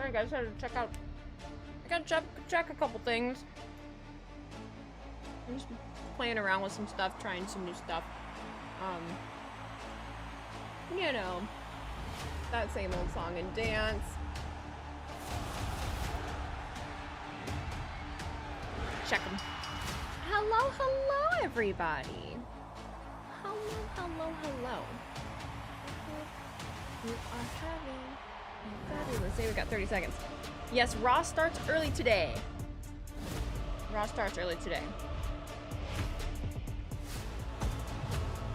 Alright guys, I gotta check a couple things. I'm just playing around with some stuff, trying some new stuff. You know, that same old song and dance. Check them. Hello, hello, everybody. Hello, hello, hello. You are having a fabulous day. We got 30 seconds. Yes, Raw starts early today. Raw starts early today.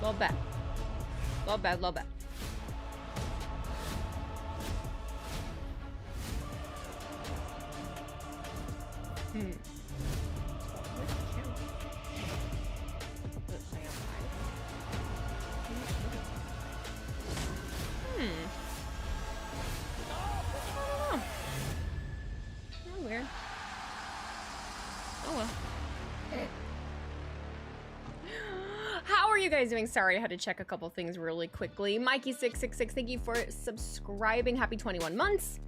Little bit. Little bit, little bit. Weird. Oh well. How are you guys doing? Sorry, I had to check a couple things really quickly. Mikey666, thank you for subscribing. Happy 21 months.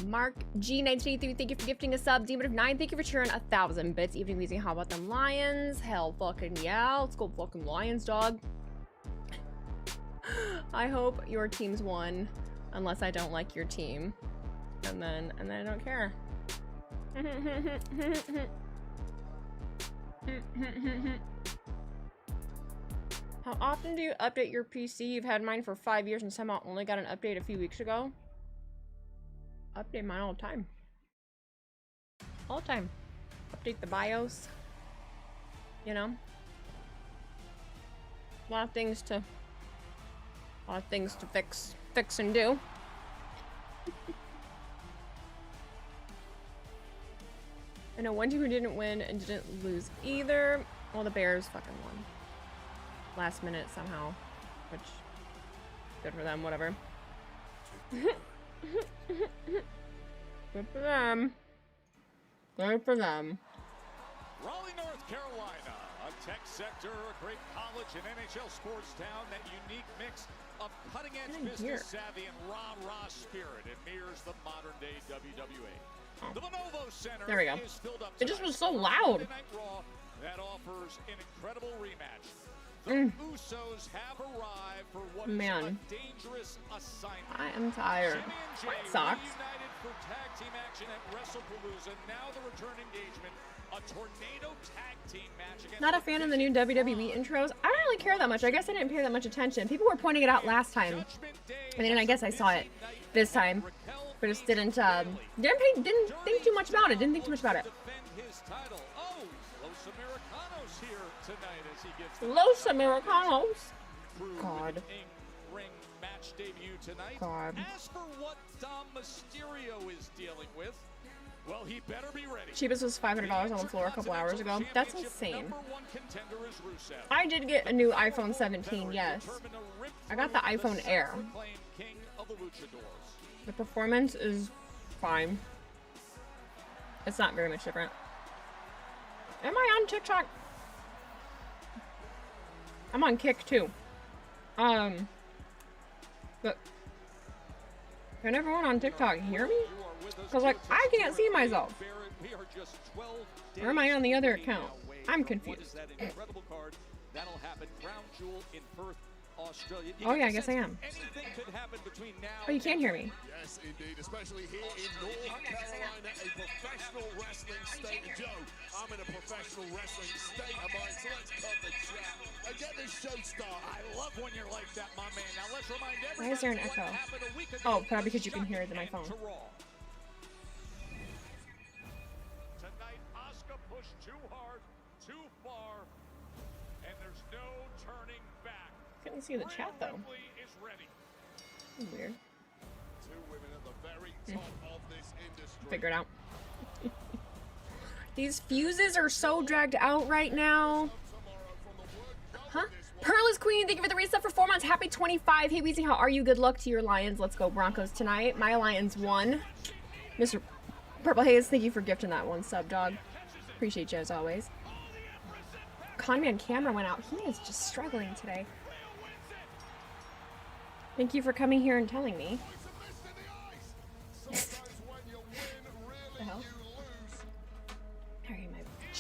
Mark G1983, thank you for gifting a sub. Demon of 9, thank you for cheering 1,000 bits. Evening Weezy, how about them Lions? Hell fucking yeah. Let's go fucking Lions, dog. I hope your team's won, unless I don't like your team. And then I don't care. How often do you update your PC? You've had mine for 5 years and somehow only got an update a few weeks ago. Update mine all the time. All the time. Update the BIOS. You know? A lot of things to fix and do. I know one team who didn't win and didn't lose either. Well, the Bears fucking won. Last minute somehow. Which, good for them, whatever. Good for them. Good for them. Raleigh, North Carolina, a tech sector, a great college and NHL sports town, that unique mix of cutting-edge business savvy and rah-rah spirit. It mirrors the modern-day WWA. The Lenovo Center there we go. Is filled up. It just was so loud. Raw that offers an incredible rematch. The Usos have arrived for what is a dangerous assignment. I am tired. My socks. Reunited for tag team action at WrestlePalooza. Now the return engagement, a tornado tag team match against. Not a fan of the new WWE intros. I don't really care that much. I guess I didn't pay that much attention. People were pointing it out last time, and then I guess I saw it this time, but just didn't think too much about it. Didn't think too much about it. Los Americanos. God. God. As for what Dom Mysterio is dealing with, well, he better be ready. Cheapest was $500 on the floor a couple hours ago. That's insane. I did get a new iPhone 17, yes. I got the iPhone Air. The performance is fine. It's not very much different. Am I on TikTok? I'm on Kick too. But can everyone on TikTok hear me? Cause like I can't see myself. Or am I on the other account? I'm confused. Oh yeah, I guess I am. Oh, you can hear me. Yes, indeed, especially here in North Carolina, a professional wrestling state. Joe, I'm in a professional wrestling state of mind, so let's cut the chat and get this show started. I love when you're like that, my man. Now let's remind everyone. Why is there an echo? Oh, probably because you can hear it in my phone. Tonight, Asuka pushed too hard, too far, and there's no turning back. Couldn't see the chat though. Weird. Two women at the very top of this industry. Figure it out. These fuses are so dragged out right now. Huh? Pearl is queen. Thank you for the reset for 4 months. Happy 25. Hey Weezy, how are you? Good luck to your Lions. Let's go Broncos tonight. My Lions won. Mr. Purple Haze, thank you for gifting that one sub, dog. Appreciate you as always. Conman camera went out. He is just struggling today. Thank you for coming here and telling me.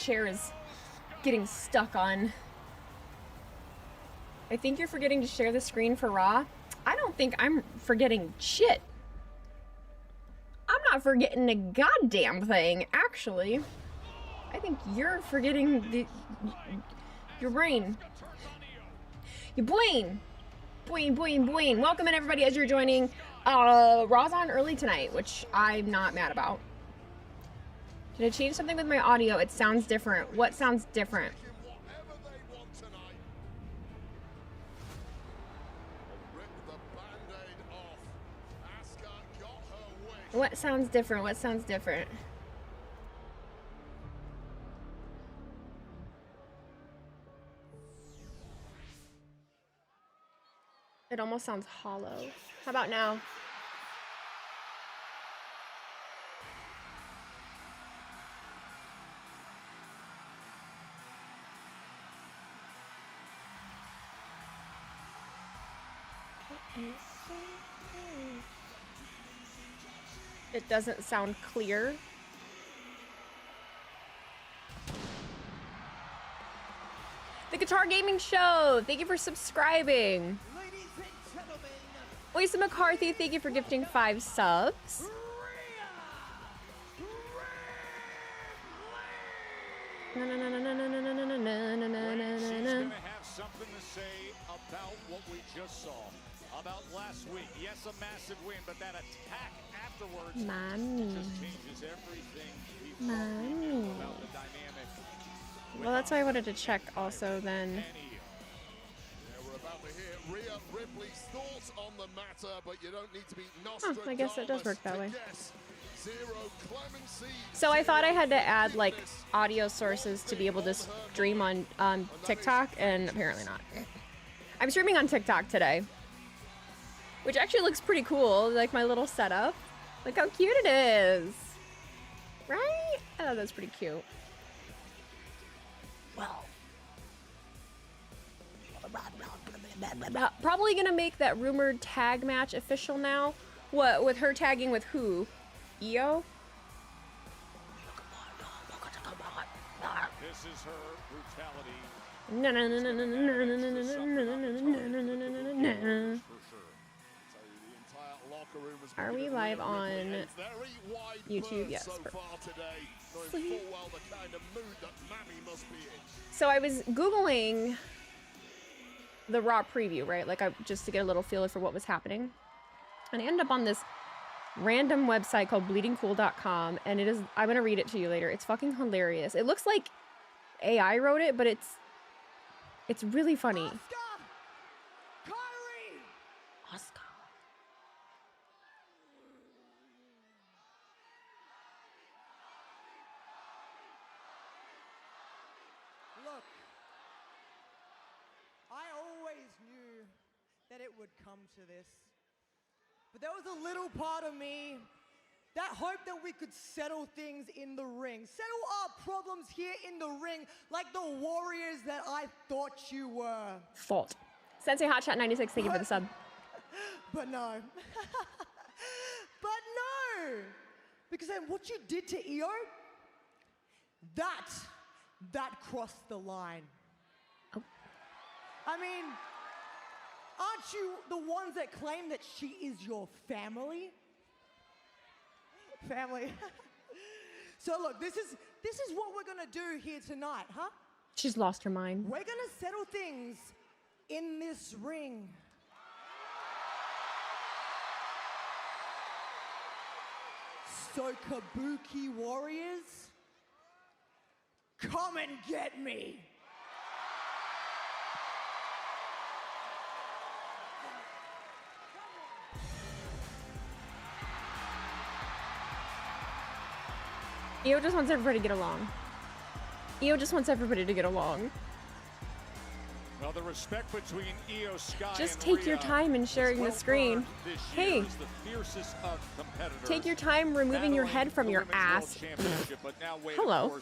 chair is getting stuck on. I think you're forgetting to share the screen for Raw. I don't think I'm forgetting shit. I'm not forgetting a goddamn thing, actually. I think you're forgetting your brain. Your brain. Boing. Welcome in, everybody, as you're joining. Raw's on early tonight, which I'm not mad about. Did I change something with my audio? It sounds different. What sounds different? What sounds different? What sounds different? It almost sounds hollow. How about now? It doesn't sound clear. The Guitar Gaming Show, thank you for subscribing. Oysa McCarthy, thank you for gifting 5 subs. She's gonna have something to say about what we just saw. About last week. Yes, a massive win, but that attack afterwards just changes everything about the dynamic. Well, that's why I wanted to check also then. Yeah, we're about to hear Rhea Ripley's thoughts on the matter, but you don't need to be Nostradamus I guess it does work that way. Zero clemency. So I thought I had to add like audio sources to be able to stream on TikTok, and apparently not. I'm streaming on TikTok today, which actually looks pretty cool, like my little setup. Look how cute it is. Right? I thought that was pretty cute. Well. Probably gonna make that rumored tag match official now. What, with her tagging with who? Io? This is her brutality. Are we live on YouTube? Yes. So I was Googling the Raw preview, right? Like just to get a little feeler for what was happening. And I ended up on this random website called bleedingcool.com, and it is, I'm going to read it to you later. It's fucking hilarious. It looks like AI wrote it, but it's really funny. Oscar. Look, I always knew that it would come to this. But there was a little part of me that hoped that we could settle things in the ring. Settle our problems here in the ring like the warriors that I thought you were. Fault. Sensei Hotshot 96, thank you for the sub. But no. But no! Because then what you did to Io, that crossed the line. Oh. I mean, aren't you the ones that claim that she is your family? Family. So look, this is what we're gonna do here tonight, huh? She's lost her mind. We're gonna settle things in this ring. So Kabuki warriors, come and get me. Io just wants everybody to get along. Io just wants everybody to get along. Well, the respect between Io Sky Just and take your Rhea time in sharing the screen. Hey, take your time removing your head from your ass. Hello.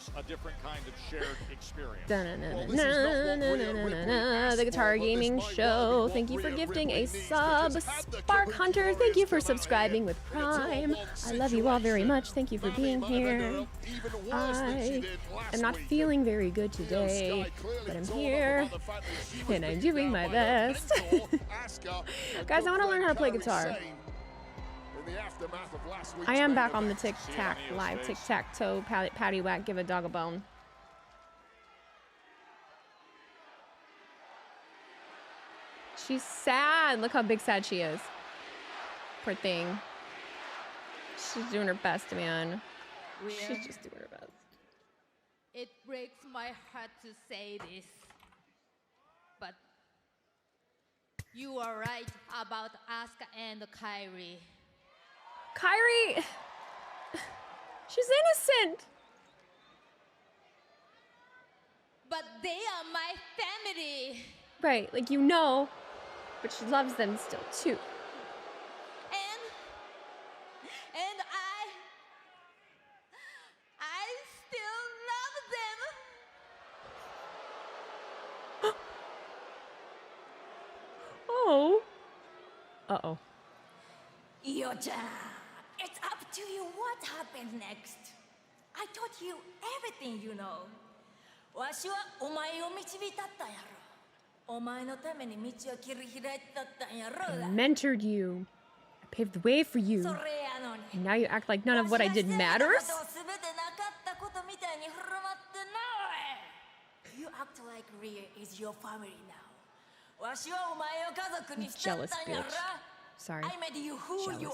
The Guitar Gaming Show. Thank you for gifting a sub. Spark Hunter, thank you for subscribing with Prime. I love you all very much. Thank you for being here. I am not feeling very good today, but I'm here and I'm doing my best. Guys, I want to learn how to play guitar. I am back on the tic-tac live tic-tac-toe patty whack, give a dog a bone. She's sad. Look how big sad she is. Poor thing. She's doing her best, man. She's just doing her best. It breaks my heart to say this, but you are right about Asuka and Kairi. Kairi, she's innocent. But they are my family. Right, like you know, but she loves them still too. And I still love them. Oh. Uh-oh. Io-chan, it's up to you what happens next. I taught you everything you know. わしはお前を導いたったんやろ。お前のために道を切り開いたったんやろ。 I mentored you. I paved the way for you. それやのに。 And now you act like none of what I did matters? わしがしてることを全てなかったことみたいに振る舞ってなおい。You act like Rhea is your family now. わしはお前を家族にしちゃったんやろ。 Sorry. I made you who you are.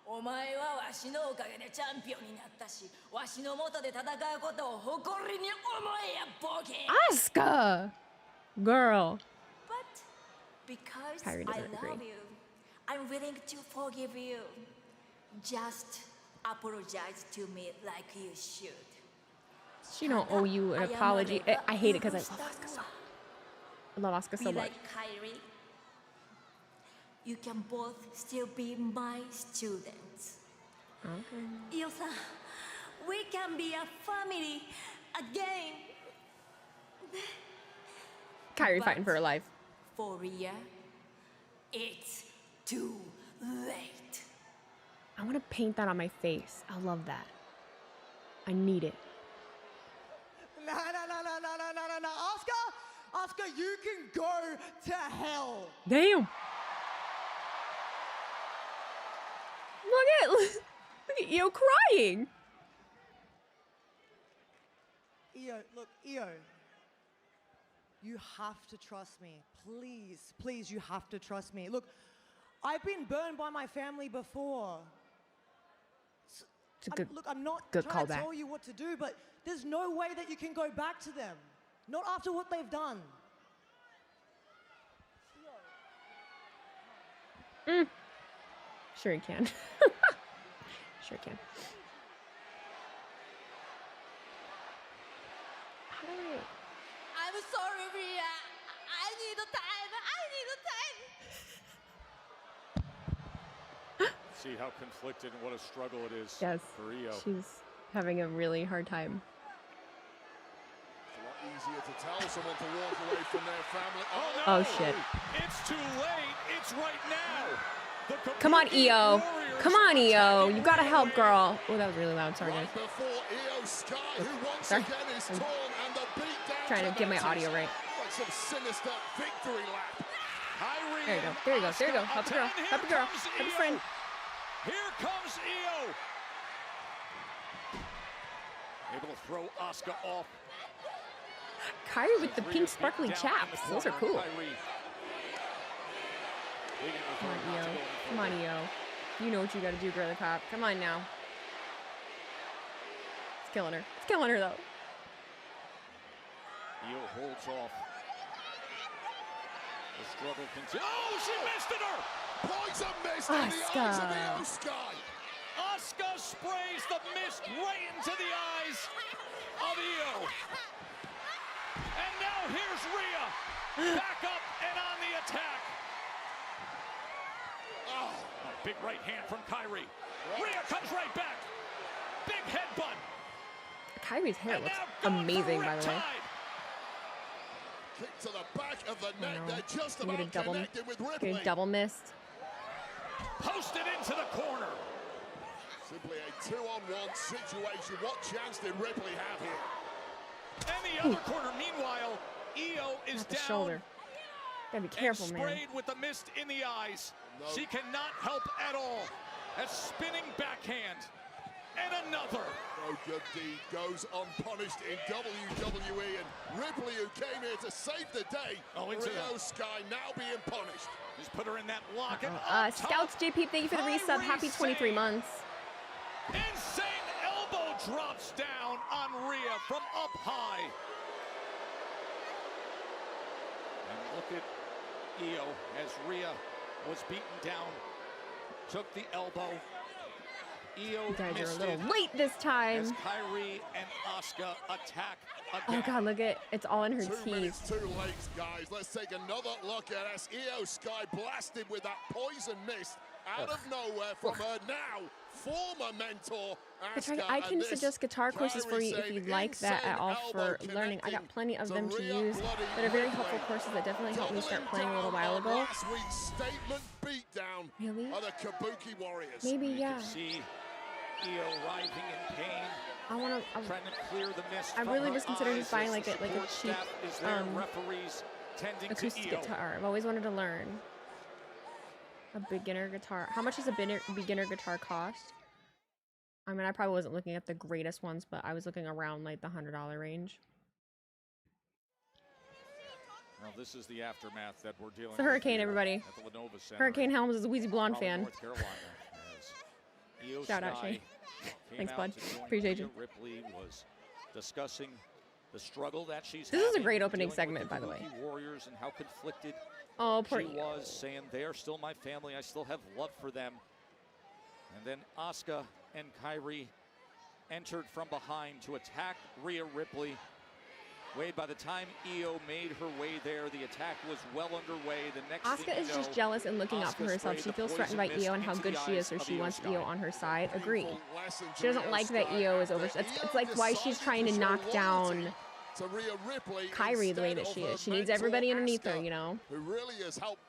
お前はわしのおかげでチャンピオンになったし、わしの元で戦うことを誇りに思えやボケ。Asuka! Girl. But because Kairi I doesn't agree. love you, I'm willing to forgive you. Just apologize to me like you should. She don't owe you an apology. I hate it because I love Asuka so much. I love Asuka so Be much. like Kairi. You can both still be my students. Okay. Io-san, we can be a family again. Kairi But fighting for her life. For Rhea, it's too late. I want to paint that on my face. I love that. I need it. No. Asuka, you can go to hell. Damn. Look at Io crying. Io, you have to trust me. Please, you have to trust me. Look, I've been burned by my family before. It's a good, I'm not good trying to callback. tell you what to do, but there's no way that you can go back to them. Not after what they've done. Sure you can. Sure you can. How do I'm sorry, Rhea. I need time. See how conflicted and what a struggle it is Yes, for Io. she's having a really hard time. It's a lot easier to tell someone to walk away from their family. Oh shit. It's too late. It's right now. Come on, Io. Come on, Io. You gotta help, girl. Oh, that was really loud. Sorry, guys. Right before Io Sky, who once Sorry. again is torn and the beatdown Trying to get my audio right. like some sinister victory lap. There you go. There you go. There you go. Help a girl. Help a girl. Help a friend. Here comes Io. Able to throw Asuka off. Kairi with the pink sparkly chaps. Those are cool. Come on, Io. Come on, Io. You know what you gotta do, girly pop. Come on now. It's killing her. It's killing her, though. Io holds off. The struggle continues. Oh, she missed it her! Poison mist in the eyes of Io Sky. Asuka sprays the mist right into the eyes of Io. And now here's Rhea. Back up and on the attack. Oh, a big right hand from Kyrie. Rhea comes right back. Big headbutt. Kyrie's hair looks amazing, by the way. Kick to the back of the neck. They're just Get a about double, connected with get Ripley. a double missed. Posted into the corner. Simply a 2-on-1 situation. What chance did Ripley have here? And the other corner, meanwhile, Io is Not the down. shoulder. Gotta be careful, and man. sprayed with the mist in the eyes. No. She cannot help at all. A spinning backhand. And another. No good deed goes unpunished in WWE, and Ripley, who came here to save the day, Rio Sky now being punished. Just put her in that lock. And Scouts JP, thank you for the resub. Happy 23 months. Insane elbow drops down on Rhea from up high. And look at Io as Rhea was beaten down. Took the elbow. Io You guys are a missed little it late this time. as Kyrie and Asuka attack again. Oh god, look at it's all in her 2 teeth. minutes too late, guys. Let's take another look at us. Io Sky blasted with that poison mist out of nowhere from her now former mentor, Asuka. I can suggest guitar courses for you if you'd like that at all for learning. I got plenty of them to use that are very helpful courses that definitely helped me start playing a little while ago. Last week's statement beatdown Really? of the Kabuki Warriors. Maybe, yeah. See Io writhing in pain. I want to. Trying to clear the mist. I from really her was considering eyes just buying as like the a support cheap staff is there, referees tending acoustic to Io. guitar. I've always wanted to learn a beginner guitar. How much does a beginner guitar cost? I mean, I probably wasn't looking at the greatest ones, but I was looking around like the $100 range. Well, this is the aftermath that we're dealing with. It's a hurricane, here everybody. at the Lenovo Center Hurricane in Helms is a WheezyBlonde Raleigh, fan. North Carolina, as Io Shout out, Sky Shay. came Thanks, out bud. to join Appreciate Rhea you. Ripley was discussing the struggle that she's This is a having, great opening dealing with segment, by the way. Kabuki Warriors and how conflicted Oh, poor she Io. was, saying they are still my family. I still have love for them. And then Asuka and Kyrie entered from behind to attack Rhea Ripley. Wade, by the time Io made her way there, the attack was well underway. The next Asuka thing is you just know, jealous and looking out for Asuka herself. sprayed She the feels threatened by poison Io and how mist good into she the is, so eyes she of wants Sky. Io on her side. Agree. Painful lesson She doesn't to like that Sky Io is over. after It's like why she's decided trying to knock show down loyalty to Rhea Ripley Kyrie the way that instead she of is. She her needs mentor, everybody underneath her, Asuka, you know. who really has helped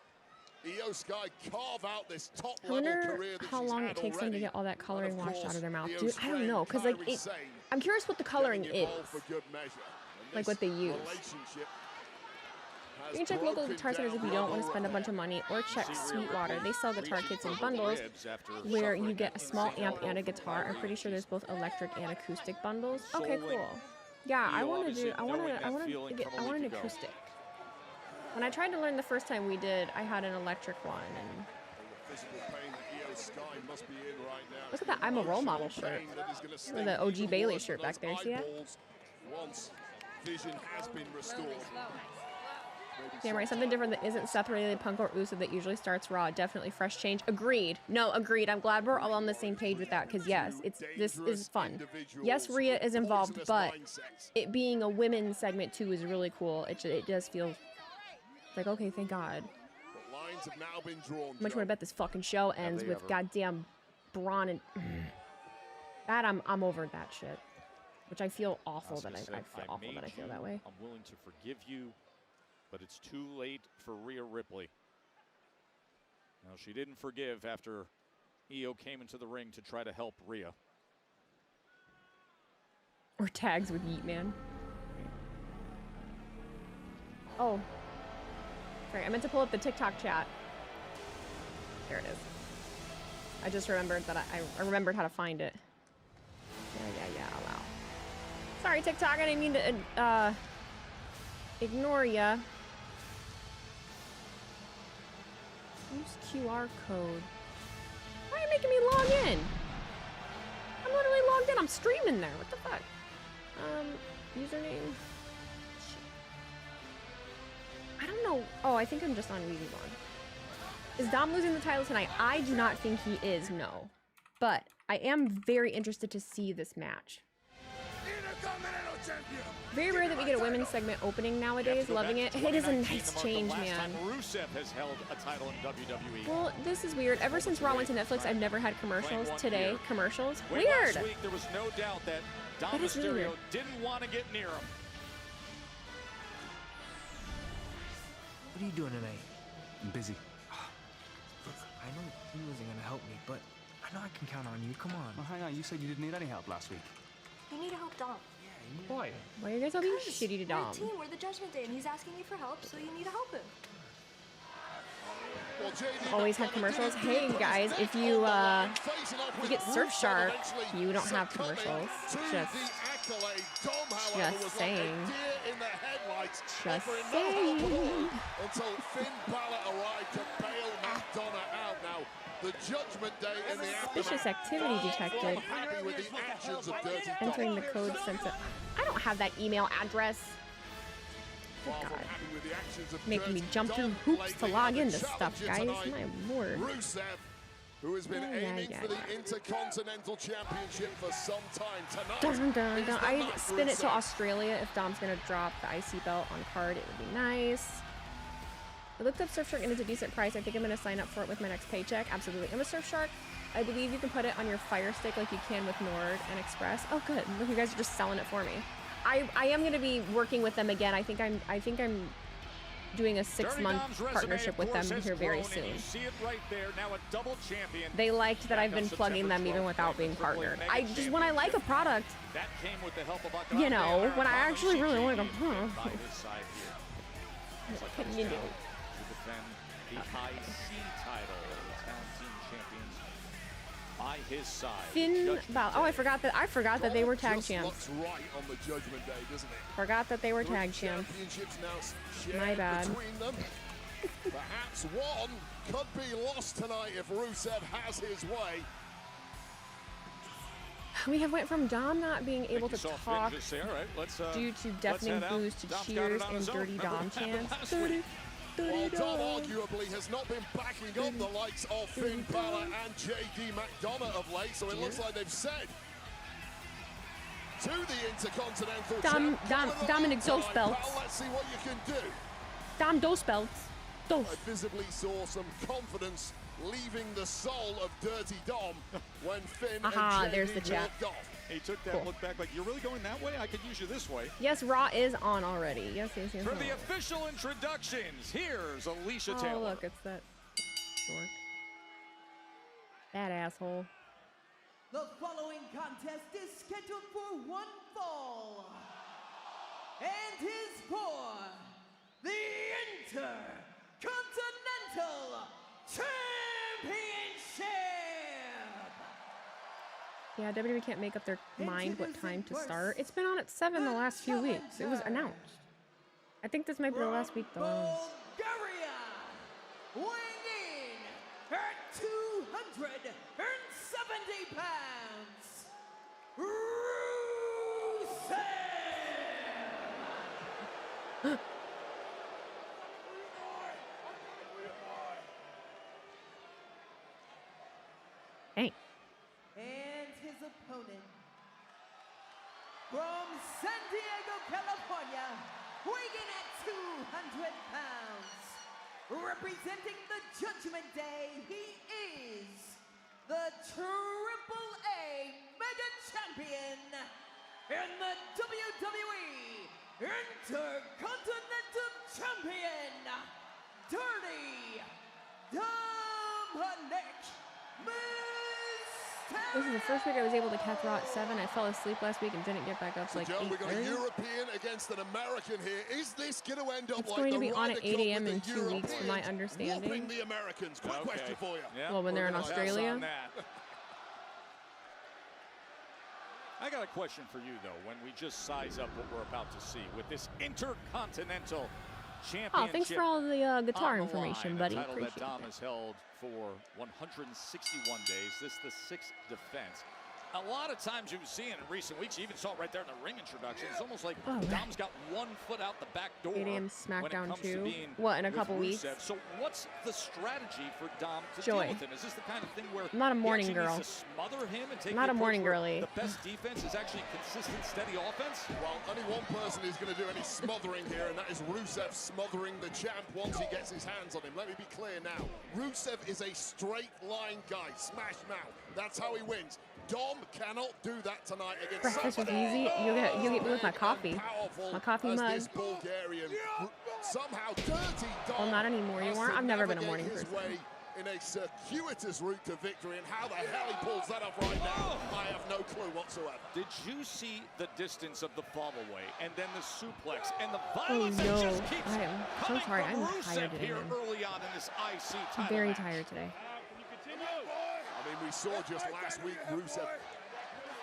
Io Sky carve out this I top-level wonder career that how she's long had it takes them to already. get all that coloring And of washed out course, of their mouth. Io's Dude, I don't know, because friend like Kyrie it, Sane I'm curious what the coloring getting is. involved for good measure. And Like this what they use. relationship has You can check local broken guitar centers if you down don't want to spend a bunch of money, or check Sweetwater. They sell guitar kits in bundles where you get a small amp and a guitar. I'm pretty sure there's both electric and acoustic bundles. Okay, cool. Yeah, I want an acoustic. When I tried to learn the first time we did, I had an electric one, and physical pain that Io Sky must be in right now. look at that I'm a role model shirt. Or the OG Bayley shirt back there, see that? Once vision has been restored. Damn right, something different that isn't Seth related, Punk or Uso that usually starts Raw. Definitely fresh change. Agreed. No, agreed. I'm glad we're all on the same page with that, because yes, this is fun. Yes, Rhea is involved, but it being a women's segment too is really cool. It does feel like, okay, thank God. But lines have now been drawn. Much want to bet this fucking show ends with goddamn Braun and that I'm over that shit. Which I feel awful that I feel awful that I feel that way. I'm willing to forgive you, but it's too late for Rhea Ripley. Now, she didn't forgive after Io came into the ring to try to help Rhea. Or tags with Yeet Man. Oh. Sorry, I meant to pull up the TikTok chat. There it is. I just remembered that I remembered how to find it. Yeah, allow. Sorry, TikTok, I didn't mean to ignore ya. Use QR code. Why are you making me log in? I'm literally logged in. I'm streaming there. What the fuck? Username. I don't know. Oh, I think I'm just on WheezyBlonde. Is Dom losing the title tonight? I do not think he is, no. But I am very interested to see this match. Intercontinental champion, Very rare that we get a women's segment opening nowadays. Loving it. It is a nice change, man. Rusev has held a title in WWE. Well, this is weird. Ever since Raw went to Netflix, I've never had commercials. Today, commercials. Weird. Last week, there was no doubt that Dominik Mysterio really didn't want to get near him. What are you doing tonight? I'm busy. Look, I know he wasn't gonna help me, but I know I can count on you. Come on. Well, hang on. You said you didn't need any help last week. You need to help Dom. Why? Why are you guys all being shitty to We're Dom? a team. We're the Judgment Day, and he's asking you for help, so you need to help him. Always had commercials. Hey guys, if you get Surfshark, you don't have commercials. Just saying. Just saying. Until Finn Balor arrived to bail McDonough out. Now, the Judgment Day in the Suspicious activity detected. happy with the actions of Dirty Dom. Entering the code sent to... I don't have that email address. Good God. Making me jump through hoops to log into stuff, guys. My lord. Rusev, who has been aiming for the Intercontinental Championship for some time tonight. Dun, dun, dun. I'd spin it to Australia if Dom's gonna drop the IC belt on card. It would be nice. I looked up Surfshark and it's a decent price. I think I'm gonna sign up for it with my next paycheck. Absolutely. I'm a Surfshark. I believe you can put it on your Fire Stick like you can with Nord and Express. Oh, good. Look, you guys are just selling it for me. I am going to be working with them again. I think I'm doing a 6-month partnership with them here very soon. They liked that I've been plugging them even without being partnered. When I like a product, you know, when I actually really like them, what can you do? By his side. Finn Balor. Oh, I forgot that they were tag champs. Right on the Judgment Day, doesn't it? Forgot that they were tag champs. My bad. Perhaps one could be lost tonight if Rusev has his way. We have went from Dom not being able to talk due to deafening boos to cheers and dirty Dom chants. While Dom arguably has not been backing up the likes of Finn Balor and JD McDonough of late, so it looks like they've said to the Intercontinental Dominik Dos belts. Let's see what you can do. Dom Dos belts. Dos. I visibly saw some confidence leaving the soul of Dirty Dom when Finn and JD there's the chat. walked off. He took that look back like, you're really going that way? I could use you this way. Yes, Raw is on already. Yes. For the official introductions, here's Alicia Taylor. Oh, look, it's that dork. That asshole. The following contest is scheduled for one fall. And is for the Intercontinental Championship. Yeah, WWE can't make up their mind what time to start. It's been on at 7 the last few weeks. It was announced. I think this might be the last week, though. Bulgaria, weighing in at 270 pounds, Rusev! Hey. And his opponent, from San Diego, California, weighing in at 200 pounds, representing the Judgment Day, he is the AAA Mega Champion and the WWE Intercontinental Champion, Dirty Dominik Mysterio. This is the first week I was able to catch Raw at 7. I fell asleep last week and didn't get back up to like 8:30. We've got a European against an American here. Is this going to end up It's like going to the be on at Ryder 8 a.m. Cup in with the 2 weeks, from my Europeans understanding. whopping the Americans? Quick question for you. Yeah, Well, when they're in we're gonna Australia? pass on that. I got a question for you, though, when we just size up what we're about to see with this Intercontinental Championship. Oh, thanks for all the guitar on the information, line, buddy. a title that Appreciate Dom it. has held for 161 days. This is the 6th defense. a lot of times you've seen in recent weeks, you even saw it right there in the ring introduction. It's almost like Dom's got 1 foot out the back door. 8 a.m. SmackDown 2. What, in a couple weeks? So what's the strategy for Dom to Joy. deal with him? Is this the kind of thing where I'm not a morning he girl. needs to smother him and take Not a the morning approach where girly. The best defense is actually consistent, steady offense? Well, only one person is going to do any smothering here, and that is Rusev smothering the champ once he gets his hands on him. Let me be clear now. Rusev is a straight-line guy. Smash mouth. That's how he wins. Dom cannot do that tonight against Breakfast with Easy. You'll get me with my coffee. My coffee mug. This Bulgarian somehow dirty Dom. Well, not anymore. I've never been a morning person. In a circuitous route to victory, and how the hell he pulls that off right now, I have no clue whatsoever. Did you see the distance of the fall away, and then the suplex, and the violence no. that just keeps I am so coming sorry. from I'm Rusev tired today, here man. early on in this IC title I'm very match. tired today. I mean, we saw just last week Rusev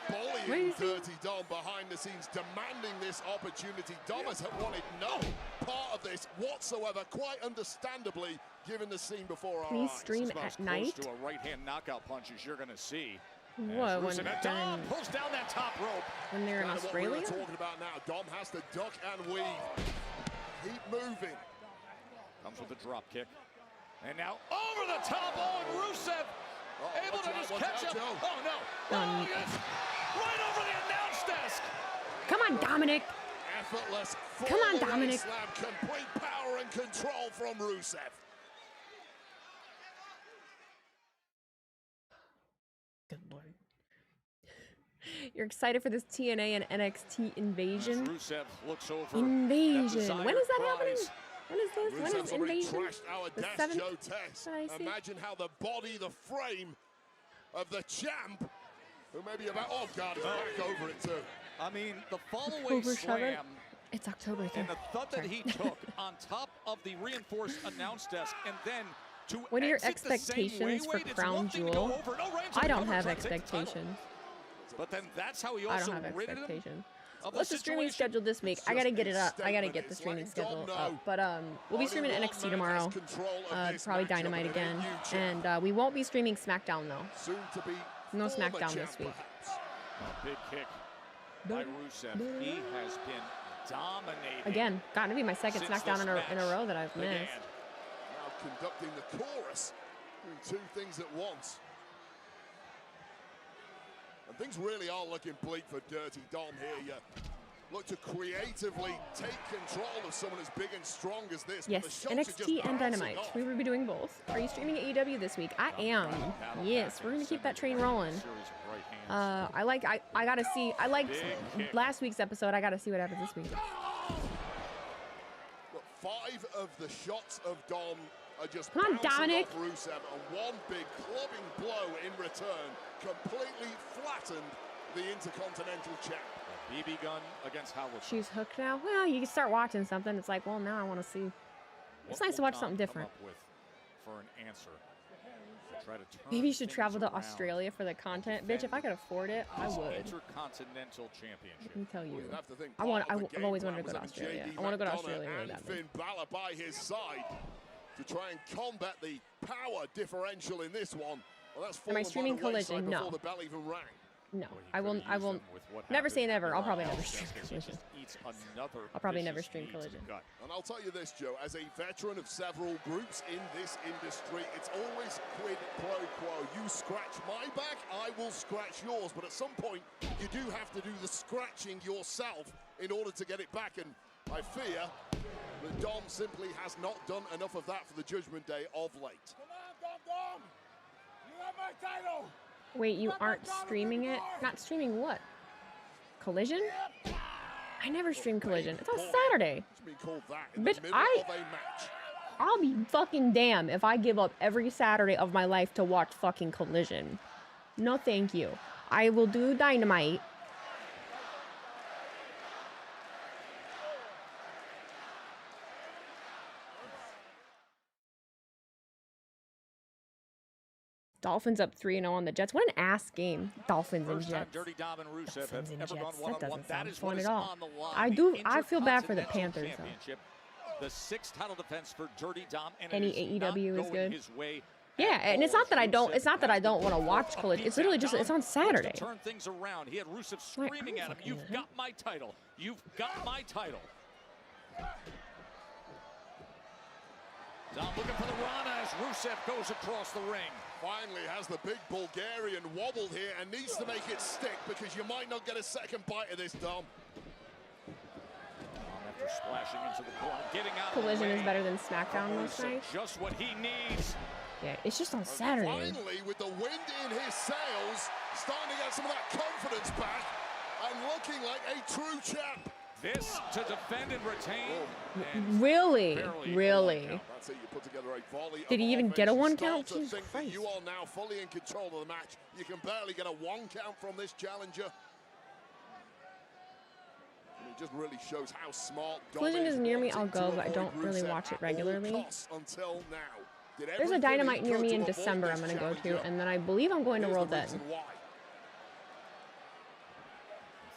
bullying Crazy. Dirty Dom behind the scenes, demanding this opportunity. Dom has wanted no part of this whatsoever, quite understandably, given the scene before our Please eyes. stream It's about at as close night. to a right-hand knockout punch as you're going to see. What, when, Rusev and Dom pulls down that top rope. when they're in Kind of what we Australia? were talking about now. Dom has to duck and weave. Keep moving. Comes with a drop kick. And now over the top on Rusev. Able to just catch up. Oh, no. Oh, yes. Right over the announce desk. Come on, Dominik. Effortless. Come on, full-away Dominik. Slam. Complete power and control from Rusev. Good Lord. You're excited for this TNA and NXT invasion? Rusev looks over. Invasion. When is that happening? When is this? When Rusev's is already invasion? trashed our The desk, 7th? Joe Tess. Did I see? Imagine how the body, the frame of the champ, who may be about, oh God, he's back over it too. I mean, the fall-away October 7th? slam It's October 3rd. and the thud that he took on top of the reinforced announce desk, and then to What are your exit the same expectations for way, it's Crown one thing to go Jewel? over. No, Reigns I on the don't have cover, trying to take the title. expectations. But then that's how he I also don't have ridded him expectations. of What's the streaming situation. schedule this week? I gotta get it up. I gotta get the streaming schedule up. But we'll be streaming NXT tomorrow. Probably Dynamite again. And we won't be streaming SmackDown though. Soon to be No former SmackDown champ, this week. perhaps. A big kick by Rusev. He has been dominating. Again, gotta be my second Since SmackDown this in a row that I've began. missed. Now conducting the chorus, doing two things at once. And things really are looking bleak for Dirty Dom here. You look to creatively take control of someone as big and strong as this. but the Yes, shots are just NXT and bouncing Dynamite. off. We will be doing both. Are you streaming AEW this week? I am. Yes, we're gonna keep that train rolling. Series of right hands. I gotta see. I liked Big kick. last week's episode. I gotta see what happens this week. Look, 5 of the shots of Dom are just Come on, bouncing Dominik. off Rusev, and one big clubbing blow in return completely flattened the Intercontinental champ. BB gun against Howard. She's hooked now. Well, you can start watching something. It's like, well, now I want to see. It's nice to watch something different. For an answer. Try to turn Maybe you should travel to things around. Australia for the content. Bitch, if I could afford it, I would. Intercontinental I Championship. can tell you. You'd have to think I want. part of the I've always game wanted to plan go to was having Australia. JD I want to go to McDonough Australia really and badly. Finn Balor by his side to try and combat the power differential in this one. Well, that's Am I fallen by streaming the wayside Collision? before No. the bell even rang. No, Well, he I will. could've I used will them with what never say happened never. I'll here probably on never Raw. stream He Collision. just eats another I'll probably never vicious stream knee to the Collision. gut. And I'll tell you this, Joe, as a veteran of several groups in this industry, it's always quid pro quo. You scratch my back, I will scratch yours. But at some point, you do have to do the scratching yourself in order to get it back. And I fear that Dom simply has not done enough of that for the Judgment Day of late. Come on, Dom! You have my title! Wait, you aren't streaming it? Not streaming what? Collision? I never stream Collision. It's on Saturday. It's been called that in Bitch, the middle of a match. I'll be fucking damn if I give up every Saturday of my life to watch fucking Collision. No, thank you. I will do Dynamite. Dolphins up 3-0 on the Jets. What an ass game. Dolphins and First time Jets. Dirty Dom and Rusev Dolphins have and ever gone Jets. That one-on-one. doesn't That sound is fun what at is all. on the line. I feel bad for the Intercontinental Panthers, though. Championship, the 6th title defense for Dirty Dom, and Any it is not AEW is going good. his way Yeah, and it's not that I don't. It's not that I don't want to watch Collision. It's literally just. It's on Saturday. Turn things around. He had Rusev screaming at him, "You've got my title. You've got my title." Dom looking for the Rana as Rusev goes across the ring. Finally has the big Bulgarian wobbled here and needs to make it stick because you might not get a second bite of this, Dom. After splashing into the corner, getting out Collision of the way. is better than SmackDown this night. Just what he needs. Yeah, it's just on Saturday. Finally, with the wind in his sails, starting to get some of that confidence back and looking like a true champ. This to defend and retain. Really? Really? That's it. You put together a volley. Did he even get a 1 count? Jesus Christ. You are now fully in control of the match. You can barely get a 1 count from this challenger. And it just really shows how smart. Collision is near me. I'll go, but I don't really watch it regularly. Until now. There's a Dynamite near me in December I'm going to go to, and then I believe I'm going to World End.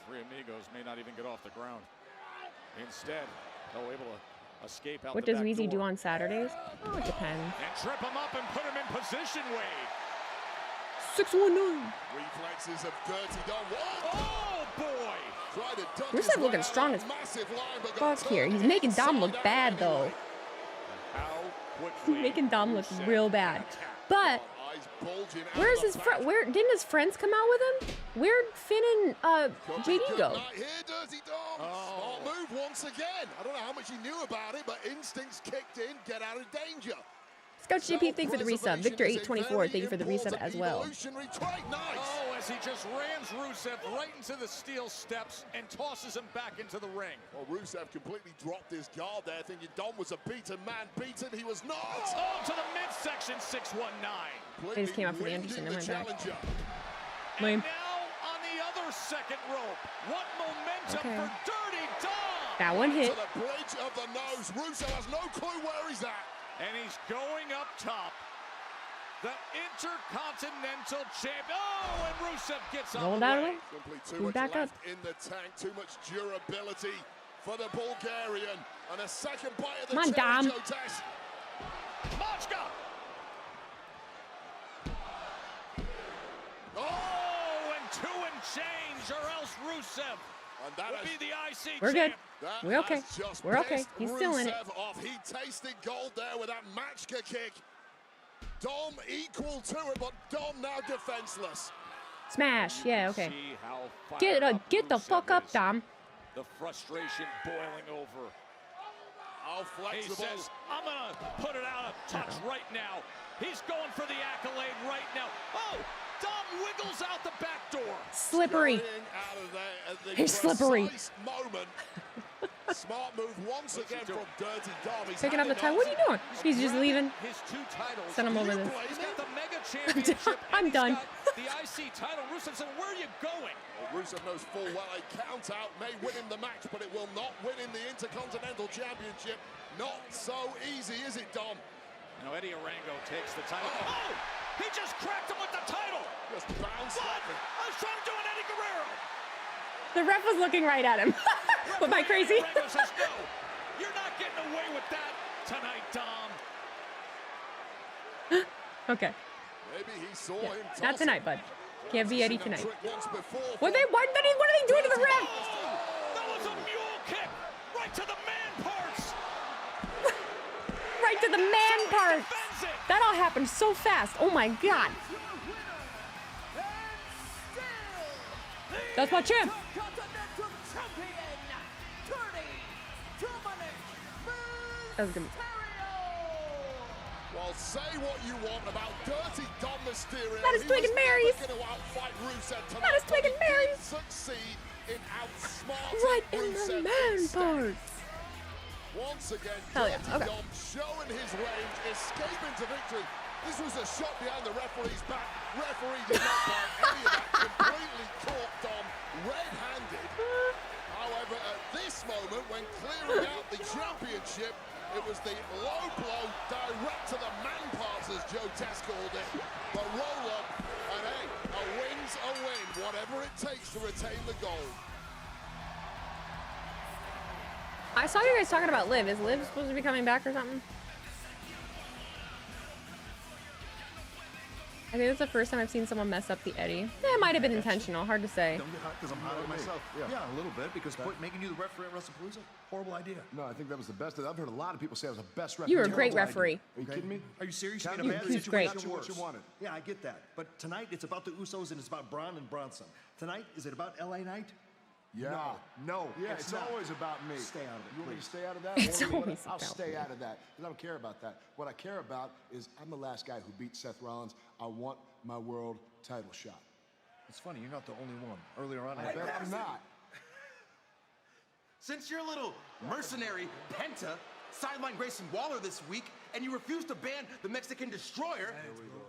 Three Amigos may not even get off the ground. Instead, they'll able to escape out What the does back Weezy do door. on Saturdays? Oh, it depends. And trip him up and put him in position, Wade. 619. Reflexes of Dirty Dom. Oh, boy. Tried to duck Rusev his looking way strong out as of a massive line, but got fuck here. turned He's making Dom look inside bad, out though. anyway. How He's quickly making Dom look Rusev real bad. attacked. But Eyes bulging out where's the his back. friend? Where didn't his friends come out with him? Where'd Finn and JD Good go? night here, Dirty Dom. Smart move once again. I don't know how much he knew about it, but instincts kicked in. Get out of danger. Scout GP, thank you for the resub. Victor 824, thank you for the resub as well. Evolutionary trait. Nice. Oh, as he just rams Rusev right into the steel steps and tosses him back into the ring. Well, Rusev completely dropped his guard there, thinking Dom was a beaten man. Beaten, he was not. Oh, to the midsection, 619. They just came up for the Anderson, Winding never mind back. challenger. Lame. And now on the other second rope. What momentum Okay. for Dirty Dom. That one hit. To the bridge of the nose. Rusev has no clue where he's at. And he's going up top. The Intercontinental champ. Oh, and Rusev gets Roll on that the way. way. Simply too He's much back left in the tank. Too much durability for the Bulgarian. And a second bite of the Come on, cherry Dom. Joe test. Machka. Oh, and 2 and change, or else Rusev And that will has, be the IC We're good. champ. that We're okay. has just We're okay. pissed He's still in it. Rusev off. He tasted gold there with that Machka kick. Dom equal to it, but Dom now defenseless. Smash. Yeah, okay. See how Get fired up get the Rusev fuck up, is. Dom. The frustration boiling over. How He flexible. says, I'm going to put it out of touch right now. He's going for the accolade right now. Oh, Dom wiggles out the back door. Slippery. Scurrying out of there at the He's slippery. precise moment. Smart move once again he doing? from Dirty Dom. He's Picking up the had time. enough. What are you doing? He's just leaving. His 2 titles. Send him over this. He's got the Mega Championship. I'm and done. He's got the IC title. Rusev said, where are you going? Well, Rusev knows full well a count out may win him the match, but it will not win him the Intercontinental Championship. Not so easy, is it, Dom? Now Eddie Arango takes the title. Oh! He just cracked him with the title! Just bounced What? off it. I was trying to do an Eddie Guerrero! The ref was looking right at him. Am I crazy? Arango says, no, you're not getting away with that tonight, Dom. Okay. Maybe he saw Yeah. him. Not tonight, bud. Can't be Eddie tonight. Trick once before What are they doing to the ref? That was a mule kick right to the man parts. Right to the man part. Defends it. That all happened so fast. Oh my god. That's my champ. Intercontinental Champion, Dominik That was good. Well, say what you want about Dirty Dom Mysterio. Not his He twig was and Marys. never gonna outfight Rusev tonight, Not his twig but and he did Marys. succeed in outsmarting Right in Rusev the man instead. part. Once again, Hell yeah, Dirty okay. Dom showing his range, escaping to victory. This was a shot behind the referee's back. Referee did not buy any of that. Completely caught Dom red-handed. However, at this moment, when clearing out the championship, it was the low blow direct to the man parts, as Joe Test called it. The roll-up, and hey, a win's a win, whatever it takes to retain the gold. I saw you guys talking about Liv. Is Liv supposed to be coming back or something? I think it's the first time I've seen someone mess up the Eddie. It might have been intentional. Hard to say. Don't get hot because I'm hot at myself. Yeah, a little bit, because making you the referee at WrestlePalooza, horrible idea. No, I think that was the best. I've heard a lot of people say I was the best referee. You were a great referee. Are you kidding me? Are you serious? Count In a me bad in. He's great. situation, What you wanted. Yeah, I get that. But tonight, it's about the Usos and it's about Braun and Bronson. Tonight, is it about LA Knight? Yeah. No. Yeah, it's not. always about me. Stay out of it, You want me to please. stay out of that? It's Or you want- always I'll about stay me. out of that because I don't care about that. What I care about is I'm the last guy who beat Seth Rollins. I want my world title shot. It's funny, you're not the only one. Earlier on, I bet I'm not. Since your little mercenary Penta sidelined Grayson Waller this week, and you refuse to ban the Mexican Destroyer,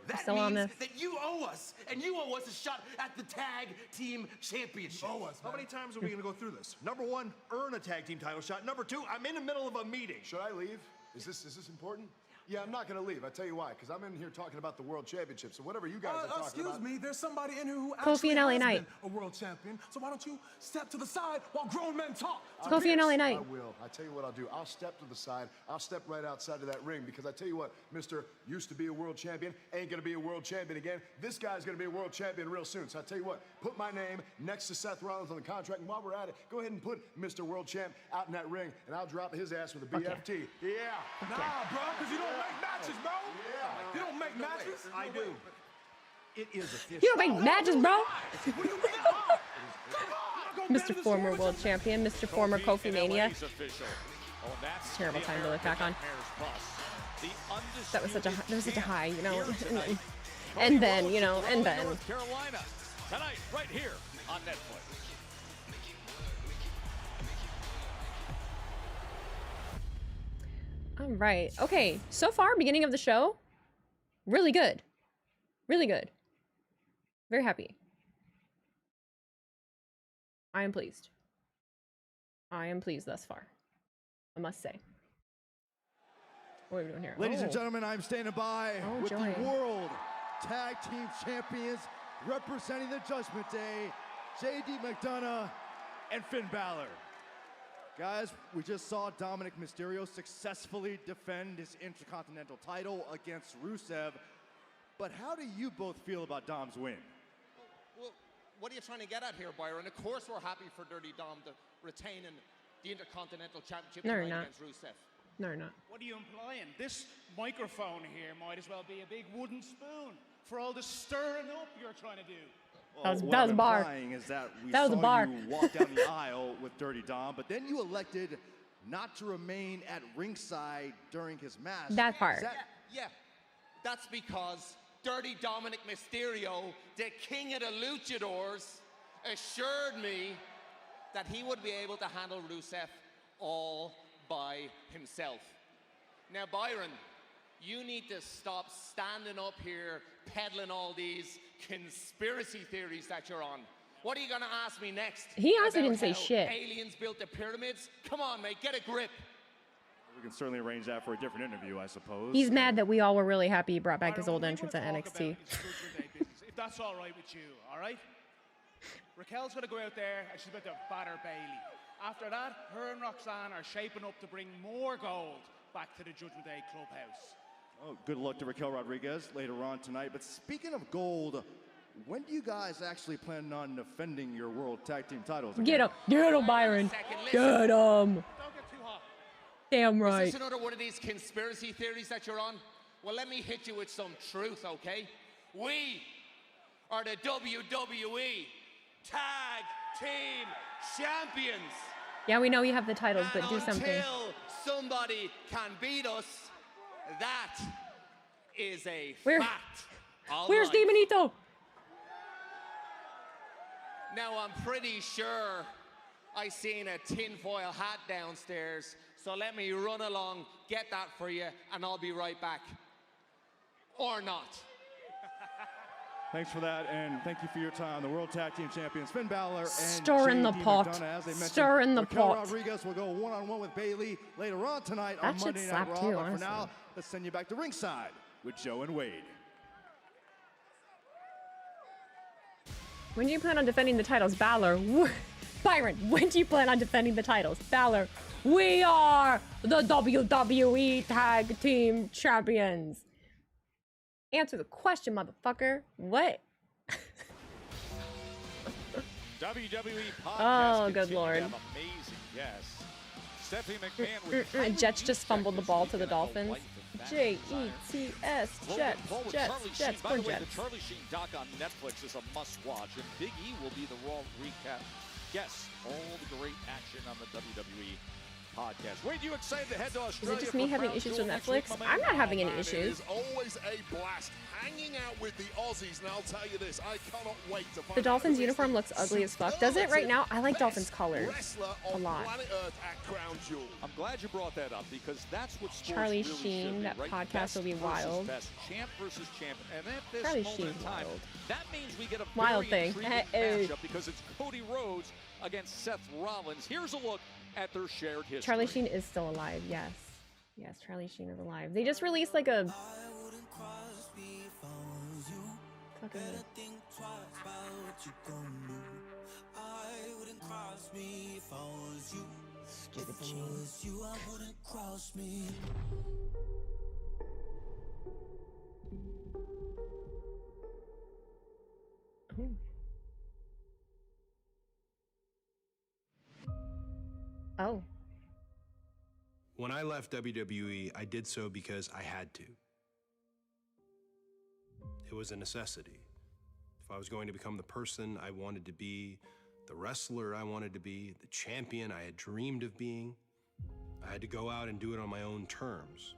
that Still on means this. that you owe us, and you owe us a shot at the Tag Team Championship. How many times are we going to go through this? Number one, earn a tag team title shot. Number two, I'm in the middle of a meeting. Should I leave? Is this important? Yeah, I'm not going to leave. I tell you why. Because I'm in here talking about the World Championship. So whatever you guys are talking about. Excuse me, there's somebody in here who Kofi actually and LA has Knight. been a world champion. So why don't you step to the side while grown men talk? Kofi and LA Knight. I will. I tell you what I'll do. I'll step to the side. I'll step right outside of that ring because I tell you what, Mr. used to be a world champion, ain't going to be a world champion again. This guy's going to be a world champion real soon. So I tell you what, put my name next to Seth Rollins on the contract. And while we're at it, go ahead and put Mr. World Champ out in that ring, and I'll drop his ass with a BFT. Yeah. Nah, bro, because you don't make matches, bro. You don't make matches. I do. It is official. You don't make matches, bro. What do you mean? Mr. Former World Champion, Mr. Former Kofi Mania. Official. Oh, that's Terrible time to look back on. That was such a high, you know. And then, you know, and then. North Carolina tonight, right here on Netflix. All right. Okay. So far, beginning of the show, really good. Really good. Very happy. I am pleased. I am pleased thus far. I must say. What are we doing here? Ladies and gentlemen, I'm standing by with joy. the World Tag Team Champions representing the Judgment Day, JD McDonough and Finn Balor. Guys, we just saw Dominik Mysterio successfully defend his Intercontinental title against Rusev. But how do you both feel about Dom's win? Well, what are you trying to get at here, Byron? Of course we're happy for Dirty Dom to retain the Intercontinental Championship No, tonight you're not. against Rusev. No, you're not. What are you implying? This microphone here might as well be a big wooden spoon for all the stirring up you're trying to do. Well, that what was I'm a bar. implying is that we That was a saw bar. you walk down the aisle with Dirty Dom, but then you elected not to remain at ringside during his match. That part. Yeah, that's because Dirty Dominik Mysterio, the king of the luchadors, assured me that he would be able to handle Rusev all by himself. Now, Byron, you need to stop standing up here peddling all these conspiracy theories that you're on. What are you gonna ask me next? He honestly About didn't say how shit. Aliens built the pyramids? Come on, mate, get a grip. We can certainly arrange that for a different interview, I suppose. He's mad that we all were really happy he brought back his Byron, old what we entrance wanna at talk NXT. about is Judgment Day business, if that's all right with you, all right? Raquel's gonna go out there and she's about to batter Bayley. After that, her and Roxanne are shaping up to bring more gold back to the Judgment Day clubhouse. Oh, good luck to Raquel Rodriguez later on tonight. But speaking of gold, when do you guys actually plan on defending your World Tag Team titles? Get him, Byron. Get him. Don't get too hot. Damn Is right. this another one of these conspiracy theories that you're on? Well, let me hit you with some truth, okay? We are the WWE Tag Team Champions. Yeah, we know you have the titles, but do And something. until somebody can beat us, that is a fact. All Where's right. Demonito? Now, I'm pretty sure I seen a tinfoil hat downstairs, so let me run along, get that for you, and I'll be right back. Or not. Thanks for that, and thank you for your time. The World Tag Team Champions, Finn Balor and Stir in the JD pot. McDonough. As they mentioned, Stir in the Raquel pot. Rodriguez will go one-on-one with Bayley later on tonight That on should Monday Night slap Raw. too, But for honestly. now, let's send you back to ringside with Joe and Wade. When do you plan on defending the titles, Balor? Byron, when do you plan on defending the titles? Balor, we are the WWE Tag Team Champions. Answer the question, motherfucker. What? WWE podcast. Oh, good lord. Have amazing guests. Stephanie McMahon with Jets just fumbled the ball to the Dolphins. J-E-T-S, Jets, Jets, By the for way, Jets. the Charlie Sheen doc on Netflix is a must-watch, and Big E will be the Raw recap guest. All the great action on the WWE podcast. Wait, you excited to head to Australia? Is it just me for having Crown issues Jewel with next week, Netflix? my man? I'm not having any It issues. is always a blast hanging out with the Aussies, and I'll tell you this, I cannot wait to find The out Dolphins who is uniform the looks ugly as fuck. Does it right now? I like Dolphins best colors wrestler a on lot. planet Earth at Crown Jewel. I'm glad you brought that up because that's what sports Charlie really Sheen, should be, that right? podcast Best will be versus wild. Best, champ versus champ, and at this Charlie moment Sheen's in time, wild. that means we get a Wild very thing. intriguing Hey. matchup because it's Cody Rhodes against Seth Rollins. Here's a look at their shared history. Charlie Sheen is still alive, yes. Yes, Charlie Sheen is alive. They just released like a... Fucking... Stupid Sheen. Ooh. Oh. When I left WWE, I did so because I had to. It was a necessity. If I was going to become the person I wanted to be, the wrestler I wanted to be, the champion I had dreamed of being, I had to go out and do it on my own terms.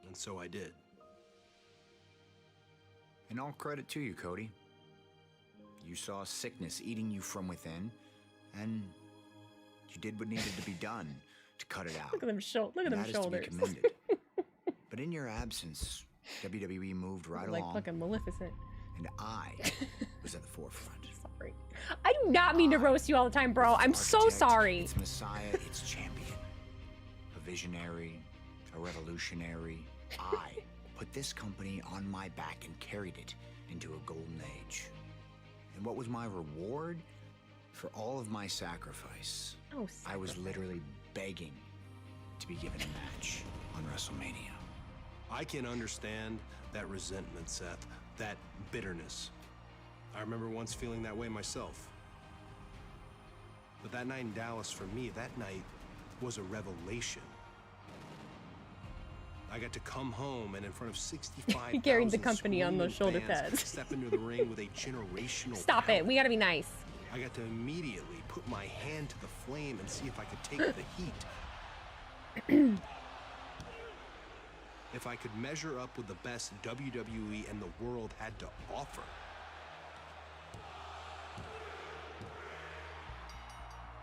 And so I did. And all credit to you, Cody. You saw sickness eating you from within, and you did what needed to be done to cut it out. Look at them, look at them That is shoulders. to be commended. But in your absence, WWE moved right Like along, fucking Maleficent. and I was at the forefront. Sorry. I do not mean to roast you all the time, bro. I'm so Architect, sorry. Its Messiah, its champion. A visionary, a revolutionary. I put this company on my back and carried it into a golden age. And what was my reward? For all of my sacrifice, I was literally begging to be given a match on WrestleMania. I can understand that resentment, Seth, that bitterness. I remember once feeling that way myself. But that night in Dallas, for me, that night was a revelation. I got to come home and in front of 65,000 He carried the company on those shoulder fans, pads. step into the ring with a generational Stop it. We gotta be nice. I got to immediately put my hand to the flame and see if I could take the heat. If I could measure up with the best WWE and the world had to offer.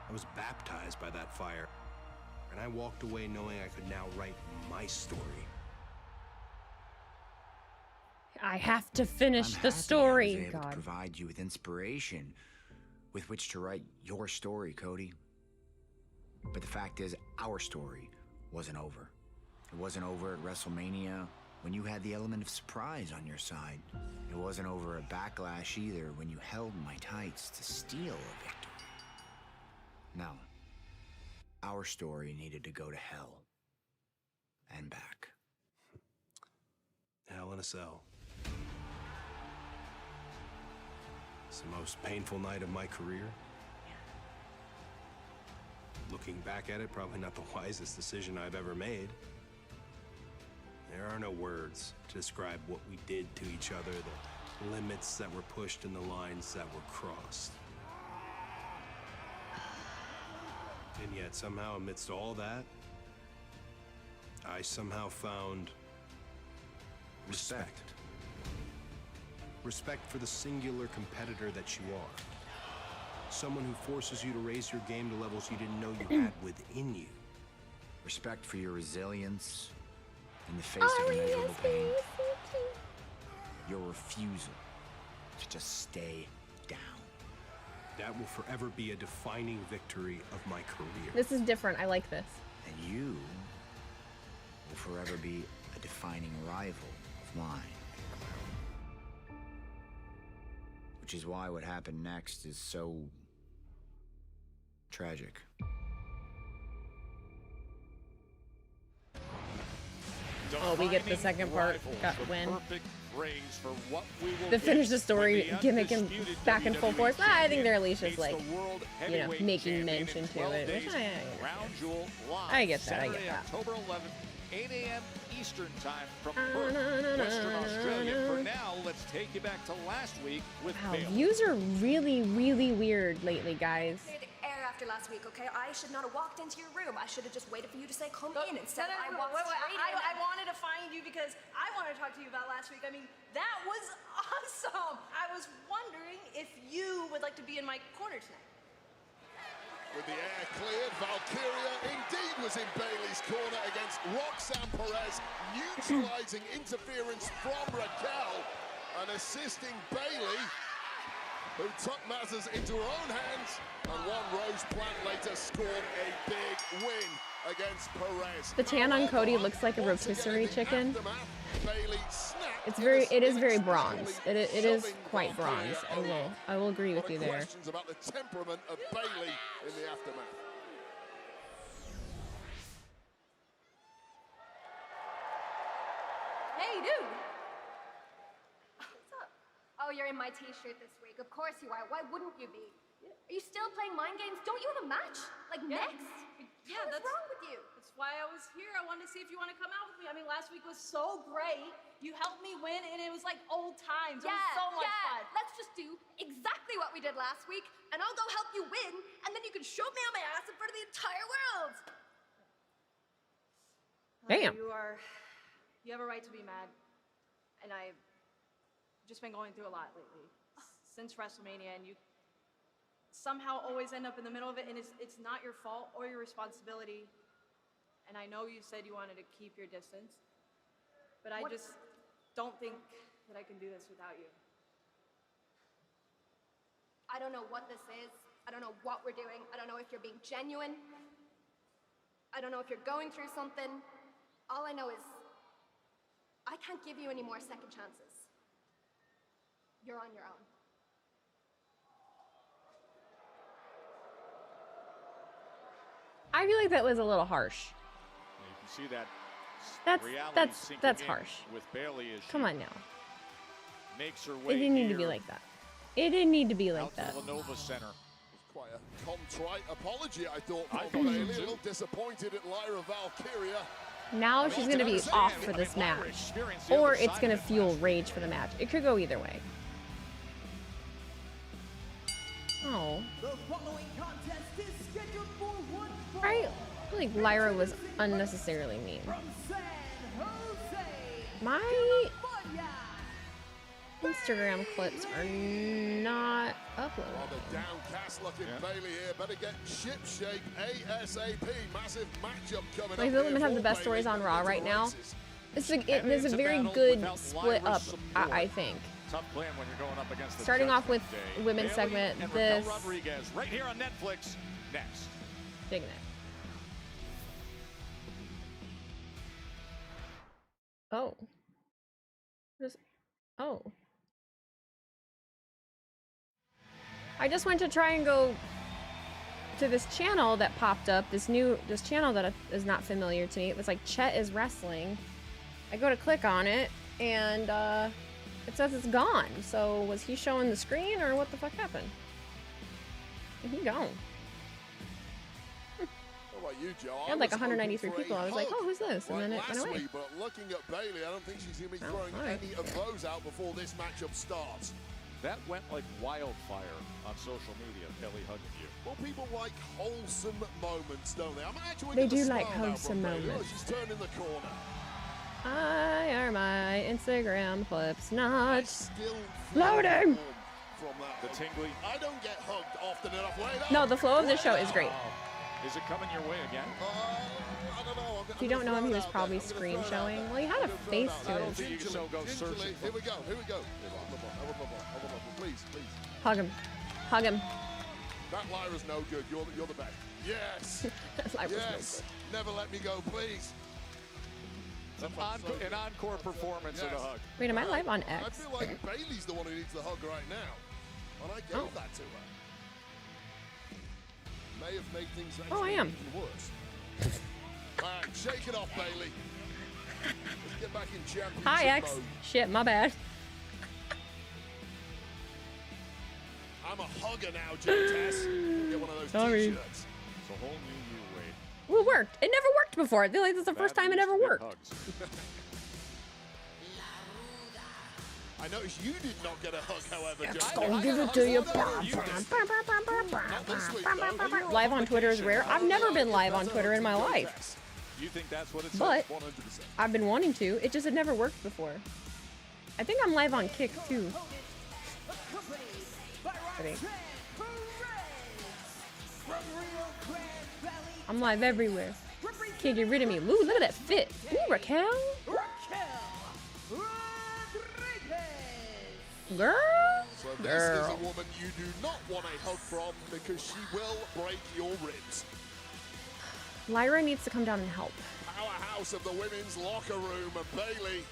I was baptized by that fire, and I walked away knowing I could now write my story. I have to finish I'm the happy story. I was able to God. provide you with inspiration with which to write your story, Cody. But the fact is, our story wasn't over. It wasn't over at WrestleMania when you had the element of surprise on your side. It wasn't over at Backlash either when you held my tights to steal a victory. No. Our story needed to go to hell and back. Hell in a Cell. It's the most painful night of my career. Looking back at it, probably not the wisest decision I've ever made. There are no words to describe what we did to each other, the limits that were pushed and the lines that were crossed. And yet somehow amidst all that, I somehow found respect. Respect for the singular competitor that you are. Someone who forces you to raise your game to levels you didn't know you had within you. Respect for your resilience in the face of immeasurable pain. Your refusal to just stay down. That will forever be a defining victory of my career. This is different. I like this. And you will forever be a defining rival of mine. Which is why what happened next is so tragic. Oh, we get the second part. Got win. Perfect phrase for what we will To finish the get story, from the gimmick and undisputed back in full WWE force. I think they're at least champion just like, meets the world you know, heavyweight making champion mention in to 12 it. days. Which Crown Jewel live. I get that. I Saturday, get that. October 11th, 8 a.m. Eastern time from Perth, Western Australia. For now, let's take you back to last week with Wow, Bayley. views are really, really weird lately, guys. Cleared the air after last week, okay? I should not have walked into your room. I should have just waited for you to say come in instead of I walked straight in. I wanted to find you because I wanted to talk to you about last week. I mean, that was awesome. I was wondering if you would like to be in my corner tonight. With the air cleared, Valkyria indeed was in Bayley's corner against Roxanne Perez, neutralizing interference from Raquel and assisting Bayley, who took matters into her own hands, and one Rose Plant later scored a big win against Perez. The tan on Cody looks like a rotisserie chicken. Bayley snapped. It is very bronze. It is quite bronze. I will agree with you there. Questions about the temperament of Bayley in the aftermath. Hey, dude! What's up? Oh, you're in my t-shirt this week. Of course you are. Why wouldn't you be? Are you still playing mind games? Don't you have a match? Like next? Yeah, What's wrong with you? That's why I was here. I wanted to see if you want to come out with me. I mean, last week was so great. You helped me win, and it was like old times. It was so much fun. Let's just do exactly what we did last week, and I'll go help you win, and then you can show me on my ass in front of the entire world. Damn. You have a right to be mad, and I've just been going through a lot lately since WrestleMania, and you somehow always end up in the middle of it, and it's not your fault or your responsibility. And I know you said you wanted to keep your distance, but I just don't think that I can do this without you. I don't know what this is. I don't know what we're doing. I don't know if you're being genuine. I don't know if you're going through something. All I know is I can't give you any more second chances. You're on your own. I feel like that was a little harsh. You can see that That's harsh. With Bayley as Come on now. makes her way It didn't need to here be like that. It didn't need to be like out that. to Lenova Center. Quite a contrite apology, I thought, from Bayley. A little disappointed at Lyra Valkyria. Now she's going to be off for this match. Or it's going to fuel rage for the match. It could go either way. Oh. I feel like Lyra was unnecessarily mean. My Instagram clips are not uploaded. Rather downcast looking Bayley here. Better get shipshape ASAP. Massive matchup coming Like, up. the women have the best stories on Raw right now. There's a very good split up, I think. Tough plan when you're going up against the Starting off with Judgment Day. women's Bayley segment, and this. Raquel Rodriguez right here on Netflix next. Digging it. Oh. Oh. I just went to try and go to this channel that popped up, this channel that is not familiar to me. It was like Chet is Wrestling. I go to click on it, and it says it's gone. So was he showing the screen, or what the fuck happened? He gone. What about you, Joe? I had like 193 people. I was like, oh, who's this? And then it went away. But looking at Bayley, I don't think she's going to be throwing any of those out before this matchup starts. That went like wildfire on social media, Kelly hugging you. Well, people like wholesome moments, don't they? I'm actually They do like wholesome moments. She's turned in the corner. Why are my Instagram clips not Still loading? From that the tingly. I don't get hugged often enough. Wait No, the flow of this show is great. Is it coming your way again? I don't know. If you don't know him, he was probably screen showing. Well, he had a face to I don't him. think you can so go searching. Here we go. Please. Hug him. Hug him. That Lyra's no good. You're the best. Yes. Lyra's no yes. Never let me go, please. An encore performance of the hug. Wait, am I live on X? I feel like Bayley's the one who needs the hug right now. And I gave that to her. May have made things I am. even worse. All right, shake it off, Bayley. Get back in championship Hi, X. mode. Shit, my bad. I'm a hugger now, Tess. Get one of those Sorry. t-shirts. It's a whole new you, Wade. Well, it worked. It never worked before. I feel like this is the first time it ever worked. I noticed you did not get a hug, however, Joe. Gonna give it to you. Live on Twitter is rare. I've never been live on Twitter in my life. You think that's what it's But 100%. I've been wanting to. It just had never worked before. I think I'm live on Kick too. I think. I'm live everywhere. Can't get rid of me. Ooh, look at that fit. Ooh, Raquel. Girl. So this is a woman you do not want a hug from because she will break your ribs. Lyra needs to come down and help. Powerhouse of the women's locker room, and Bayley.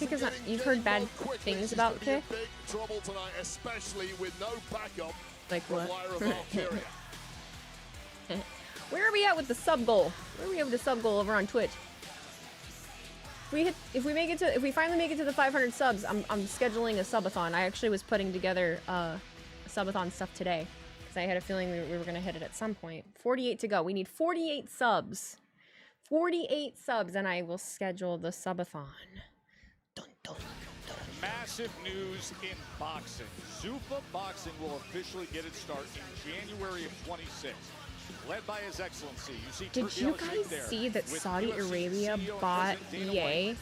Kick is not, you've heard bad things about Kick? Big trouble tonight, especially with no backup. Like from what? Lyra Valkyria. Where are we at with the sub goal? Where are we at with the sub goal over on Twitch? If we finally make it to the 500 subs, I'm scheduling a subathon. I actually was putting together subathon stuff today because I had a feeling we were gonna hit it at some point. 48 to go. We need 48 subs. 48 subs, and I will schedule the subathon. Massive news in boxing. Zuffa Boxing will officially get its start in January of 26. Led by His Excellency. You see Did you guys see that Saudi Arabia bought EA?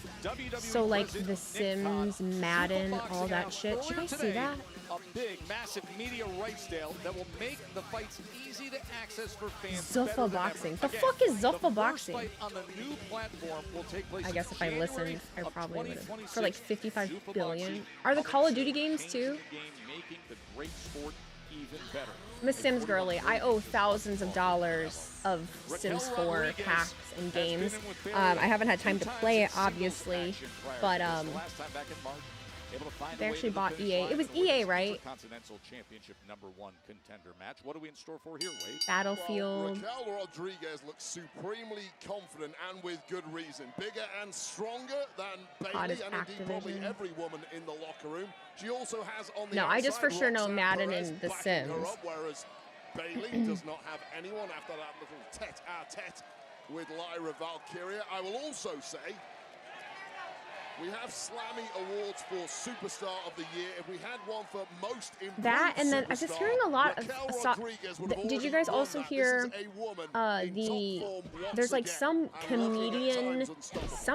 So like The Sims, Madden, all that shit. Did you guys see that? A big, massive media rights deal that will make the fights easy to access for fans. Zuffa Boxing. The fuck is Zuffa Boxing? On the new platform will take place I guess if I listened, I probably would have. 2026. For like 55 billion. Are the Call of Duty games too? Making the great sport even better. Miss Sims girly, I owe thousands of dollars of Sims 4 packs and games. I haven't had time to play it, obviously, but they actually bought EA. It was EA, right? Intercontinental Championship #1 contender match. What are we in store for here, Wade? Battlefield. Well, Raquel Rodriguez looks supremely confident and with good reason. Bigger and stronger than Bayley and indeed probably every woman in the locker room. She also has on the No, I just for outside sure know Roxanne Madden Perez and The backing Sims. her up, whereas Bayley does not have anyone after that little tete-a-tete with Lyra Valkyria. I will also say we have Slammy Awards for Superstar of the Year. If we had one for Most Improved That, and then I was Superstar, hearing a lot of. Raquel Rodriguez would have Did you already guys won also that. hear This is a woman in top form once there's like again. some And looking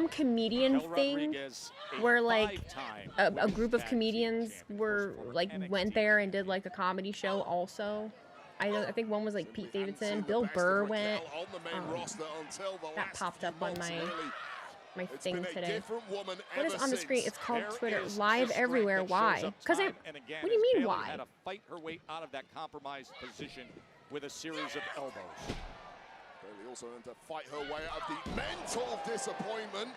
at comedian Raquel thing Rodriguez, a where like five-time a group of tag team comedians champion were for like NXT. went there and did like a comedy show also. I think one was like Pete Davidson, Bill Burr went. on the main roster until the That last popped up few on months, my really. It's thing been a today. different woman What is ever on the screen? since. It's called There Twitter is Live the strength Everywhere. that shows Why? up Because time and again what do you as mean Bayley why? had to fight her way out of that compromised position with a series of elbows. Bayley also had to fight her way out of the mental disappointment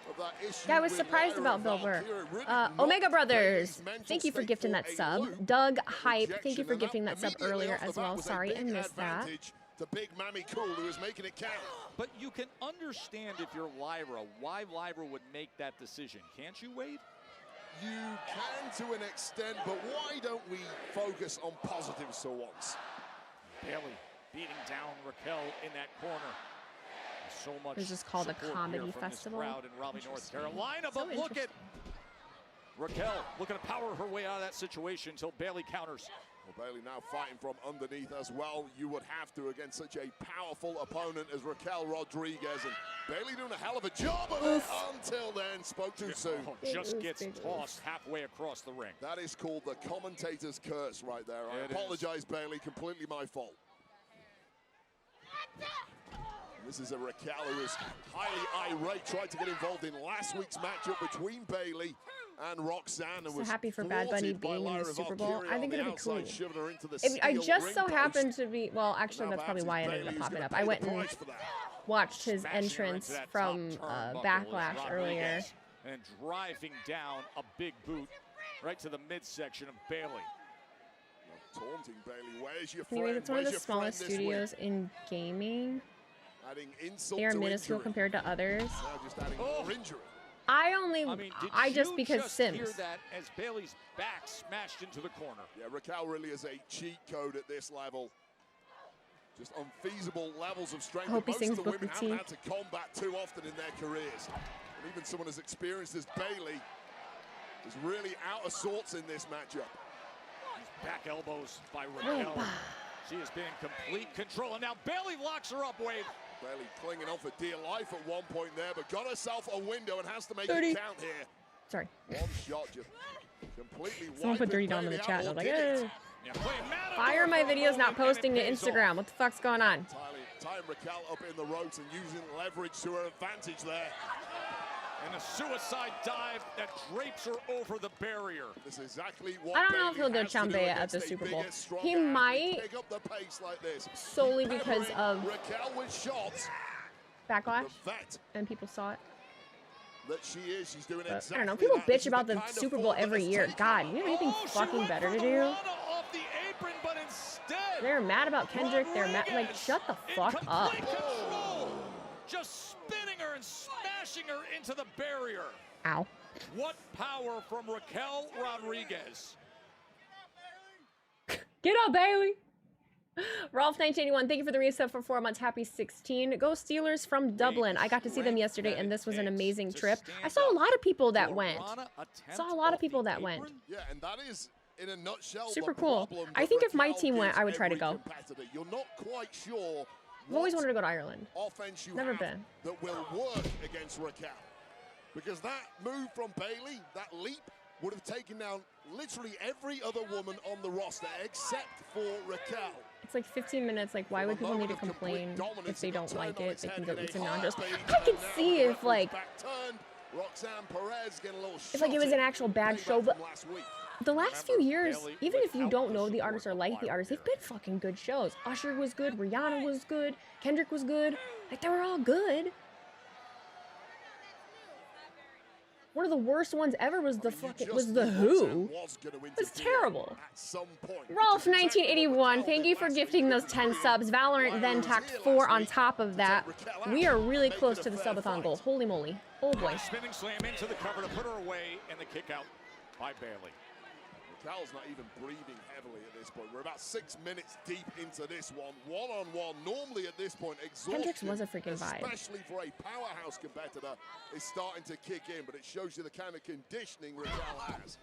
of that issue. Yeah, I was with surprised Lyra about Bill Burr. Valkyria. It really Omega knocked Brothers, Bayley's mental thank you for state gifting for that a sub. loop. Doug Hype, thank you Rejection, for and gifting that sub immediately earlier off the as bat well. was a Sorry, I big missed that. advantage to Big Mammy Cool, who was making it count. But you can understand if you're Lyra, why Lyra would make that decision. Can't you, Wade? You can to an extent, but why don't we focus on positives for once? Bayley beating down Raquel in that corner. So much It's just called a support comedy here from this festival. crowd in Raleigh, North Interesting. Carolina. So But look at Raquel looking to power her way out of that situation until Bayley counters. Well, Bayley now fighting from underneath as well. You would have to against such a powerful opponent as Raquel Rodriguez. And Bayley doing a hell of a job of it until then. Spoke too soon. Oh, just gets tossed halfway across the ring. That is called the commentator's curse right there. I apologize, Bayley. Completely my fault. This is a Raquel who is highly irate. Tried to get involved in last week's matchup between Bayley and Roxanne. And So was happy for Bad Bunny thwarted by being in the Lyra Super Bowl. Valkyria I think on it'd the be cool. outside, shoving her into the I steel just ring so post. happened to be, well, actually, Now that's probably perhaps why I it's ended up Bayley who's popping gonna up. pay I the went and price for that. watched his Smashing her into entrance that from top turnbuckle Backlash is earlier. Rodriguez, and driving down a big boot right to the midsection of Bayley. Taunting Bayley. Where's your Anyways, friend? it's one of Where's the your smallest friend this week? studios in gaming. Adding insult They are to minuscule injury. compared to others. Now just adding more injury. I just because Sims. Hear that as Bayley's back smashed into the corner. Yeah, Raquel really is a cheat code at this level. Just unfeasible levels of strength. Hope he Most sings of the Booker women haven't T. had to combat too often in their careers. And even someone as experienced as Bayley is really out of sorts in this matchup. Back elbows by Raquel. She is being complete control. And now Bayley locks her up, Wade. Bayley clinging on for dear life at one point there, but got herself a window and has to make 30. it count here. Sorry. One shot just completely Someone put Dirty wiping Dom in the Bayley chat, out, and I was or like, did it? Why are my videos not posting to Instagram? What the fuck's going on? Tying Raquel up in the ropes and using leverage to her advantage there. And a suicide dive that drapes her over the barrier. This is exactly what I don't know if Bayley he'll do has to Ciampa at against the a Super Bowl. bigger, stronger He athlete. might, Pick up the pace like this. solely because of Raquel with shots. backlash, The vet and people saw it. that she is, she's doing But, exactly I don't know. People that. This bitch is about the kind of Super Bowl form that every has year. taken God, you have anything fucking better to do? Off the apron, but instead They're mad about Kendrick. They're mad. Like, shut the fuck up. control. Just spinning her and smashing her into the barrier. Ow. What power from Raquel Rodriguez. Get up, Bayley. Rolf1981, thank you for the resub for 4 months. Happy 16. Go Steelers from Dublin. I got to see them yesterday, and this was an amazing trip. I saw a lot of people that went. Saw a lot of people that went. Yeah, and that is, in a nutshell, Super the cool. problem I that think if my Raquel team went, gives I would try to every go. competitor. You're not quite sure I've always wanted to go to Ireland. offense you Never have been. that will work against Raquel. Because that move from Bayley, that leap, would have taken down literally every other woman on the roster except for Raquel. It's like 15 minutes. Like, why would people need to complain if they don't like it? They can go eat some nachos. I could see if, like, Roxanne Perez getting a little if like it was an actual bad show, but the last few years, even if you don't know the artists or like the artists, they've been fucking good shows. Usher was good, Rihanna was good, Kendrick was good. Like, they were all good. One of the worst ones ever was the Who. It was terrible. Rolf1981, thank you for gifting those 10 subs. Valorant then tacked 4 on top of that. We are really close to the subathon goal. Holy moly. Oh boy. Spinning slam into the cover to put her away, and the kick out by Bayley. Raquel's not even breathing heavily at this point. We're about 6 minutes deep into this one. One-on-one, normally at this point, exhaustion, Kendrick's was a freaking vibe. especially for a powerhouse competitor, is starting to kick in, but it shows you the kind of conditioning Raquel has.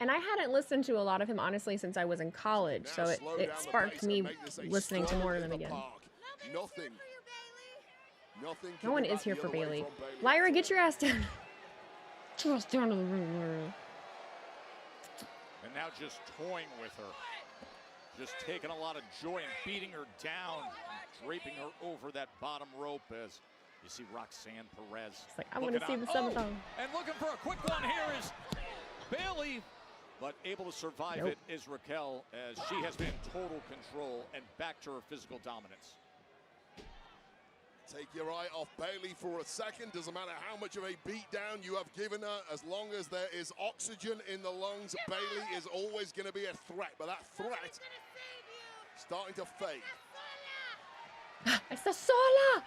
And I hadn't listened to a lot of him, honestly, since I was in college, so it sparked me listening to more of them again. Nothing No one is here for Bayley. Lyra, get your ass down. Get your ass down to the room, Lyra. And now just toying with her. Just taking a lot of joy and beating her down, and draping her over that bottom rope as you see Roxanne Perez. It's like, I want to see the subathon. And looking for a quick one here is Bayley, but able to survive it is Raquel, as she has been in total control and back to her physical dominance. Take your eye off Bayley for a second. Doesn't matter how much of a beatdown you have given her, as long as there is oxygen in the lungs, Bayley is always going to be a threat. But that threat starting to fade. Está sola!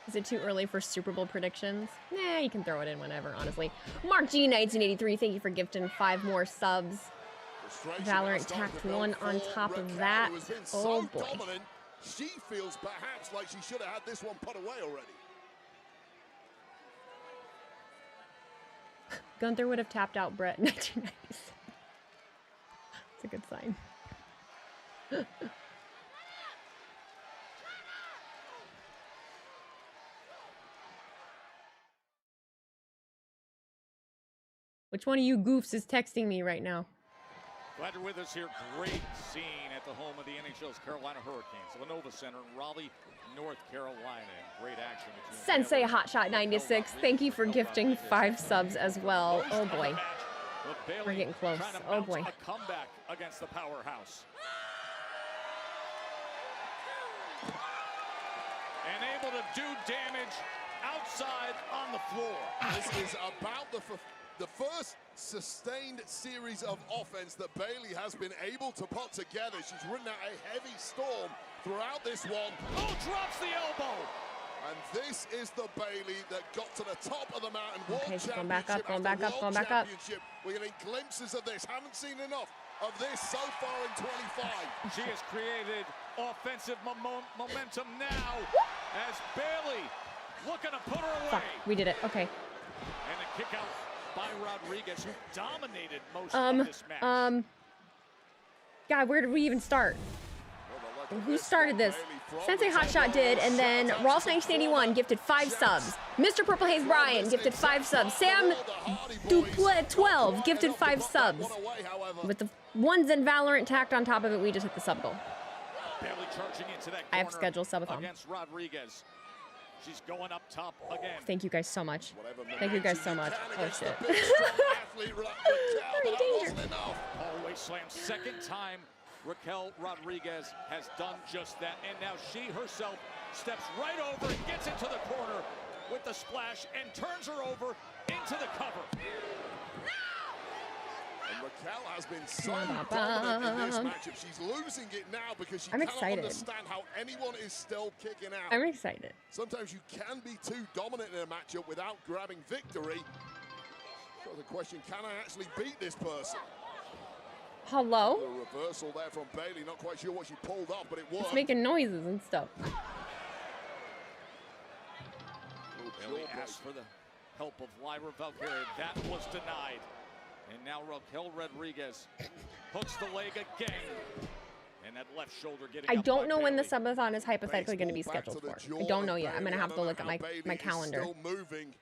Is it too early for Super Bowl predictions? Nah, you can throw it in whenever, honestly. Mark G 1983, thank you for gifting 5 more subs. Valorant tacked 1 on top of that. Oh boy. She feels perhaps like she should have had this one put away already. Gunther would have tapped out Brett in 1996. It's a good sign. Which one of you goofs is texting me right now? Glad you're with us here. Great scene at the home of the NHL's Carolina Hurricanes, the Nova Center in Raleigh, North Carolina. And great action between Sensei Hotshot 96, thank you for gifting 5 subs as well. Oh boy. We're getting close. Oh boy. A comeback against the powerhouse. And able to do damage outside on the floor. This is about the first sustained series of offense that Bayley has been able to put together. She's ridden out a heavy storm throughout this one. Oh, drops the elbow. And this is the Bayley that got to the top of the mountain. Okay, she's going back up, World going back up, going back up. We're getting glimpses of this. Haven't seen enough of this so far in 25. She has created offensive momentum now as Bayley looking to put her away. Fuck, we did it. Okay. And a kick out by Rodriguez, who dominated most of this match. God, where did we even start? Who started this? Sensei Hotshot did, and then Rolf 1981 gifted 5 subs. Mr. Purple Haze Brian gifted 5 subs. Sam Duplet 12 gifted 5 subs. With the ones in Valorant tacked on top of it, we just hit the sub goal. Bayley charging into that I have scheduled subathon. Against Rodriguez. She's going up top again. Thank you guys so much. Thank you guys so much. Oh shit. Always slams. Second time Raquel Rodriguez has done just that. And now she herself steps right over and gets into the corner with the splash and turns her over into the cover. And Raquel has been so dominant in this matchup. She's losing it now because she cannot understand how anyone is still kicking out. I'm excited. Sometimes you can be too dominant in a matchup without grabbing victory. So the question, can I actually beat this person? Hello? The reversal there from Bayley. Not quite sure what she pulled off, but it worked. It's making noises and stuff. Bayley asked for the help of Lyra Valkyria. That was denied. And now Raquel Rodriguez hooks the leg again. And that left shoulder getting I don't know when the subathon is hypothetically going to be scheduled for. I don't know yet. I'm going to have to look at my calendar. Still moving.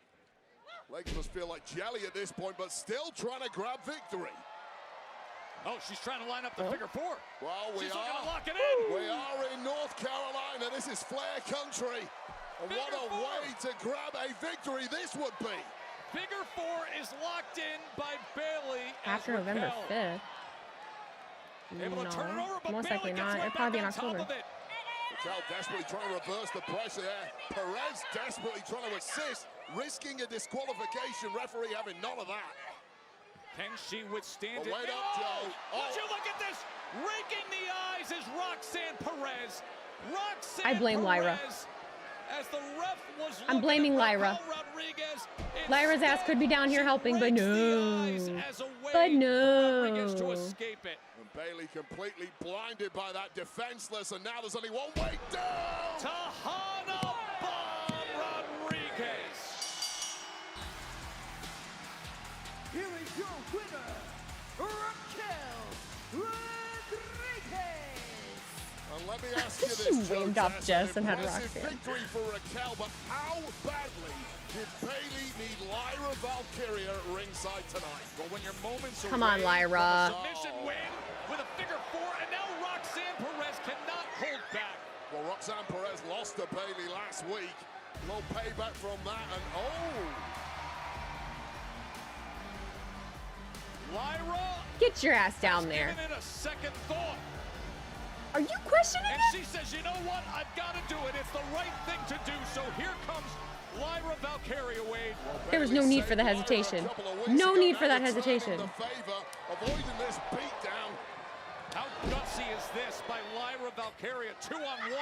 Legs must feel like jelly at this point, but still trying to grab victory. Oh, she's trying to line up the figure 4. Well, she's looking to lock it in. We are in North Carolina. This is Flair country. And what a way to grab a victory this would be. Figure 4 is locked in by Bayley. After November 5th. Able to turn it over, but Most Bayley likely not. It'll probably be in October. Raquel desperately trying to reverse the pressure there. Perez desperately trying to assist, risking a disqualification. Referee having none of that. Can she withstand it? Wait up, Joe. Would you look at this? Raking the eyes is Roxanne Perez. Roxanne I blame Lyra. As the ref was I'm blaming Lyra. Lyra's ass could be down here helping, but no. But no. To escape it. And Bayley completely blinded by that defenseless, and now there's only one way down. Tahana Bomb Rodriguez. Here is your winner, Raquel Rodriguez. And let me ask you She this, waved off Jess and had impressive Roxanne. victory for Raquel, but how badly did Bayley need Lyra Valkyria at ringside tonight? Well, when your moments Come on, Lyra. Submission win with a figure 4, and now Roxanne Perez cannot hold back. Well, Roxanne Perez lost to Bayley last week. No payback from that, and Lyra, get your ass down there. given it a second thought. Are you questioning And it? she says, you know what? I've got to do it. It's the right thing to do. So here comes Lyra Valkyria, Wade. There was no need for the hesitation. No need for that hesitation. Avoiding this beatdown. How gutsy is this by Lyra Valkyria? 2-on-1,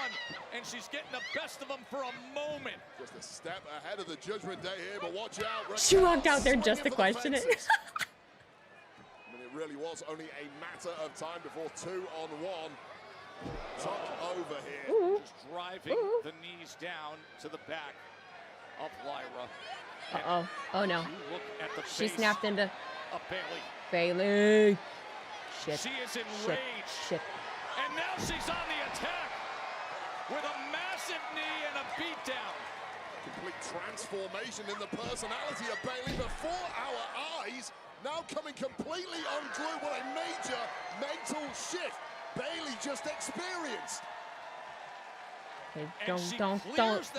and she's getting the best of them for a moment. Just a step ahead of the Judgment Day here, but watch out. She walked out there just to question it. I mean, it really was only a matter of time before 2-on-1. Tuck over here. Ooh. Just driving the knees down to the back of Lyra. Uh-oh. Oh, no. Look at the She face snapped into of Bayley. Bayley. Shit. She is enraged. Shit. And now she's on the attack with a massive knee and a beatdown. Complete transformation in the personality of Bayley before our eyes. Now coming completely unglued. What a major mental shift Bayley just experienced. Okay,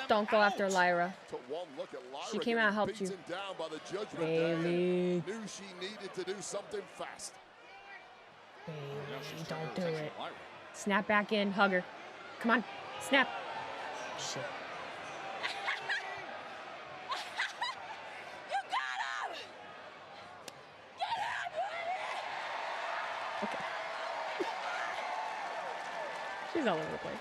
don't go after Lyra. Took one look at Lyra. She came out and helped you. Beaten down by the Judgment Bayley. Day. Knew she needed to do something fast. Bayley, don't do it. Snap back in, hug her. Come on, snap. Shit. She's all over the place.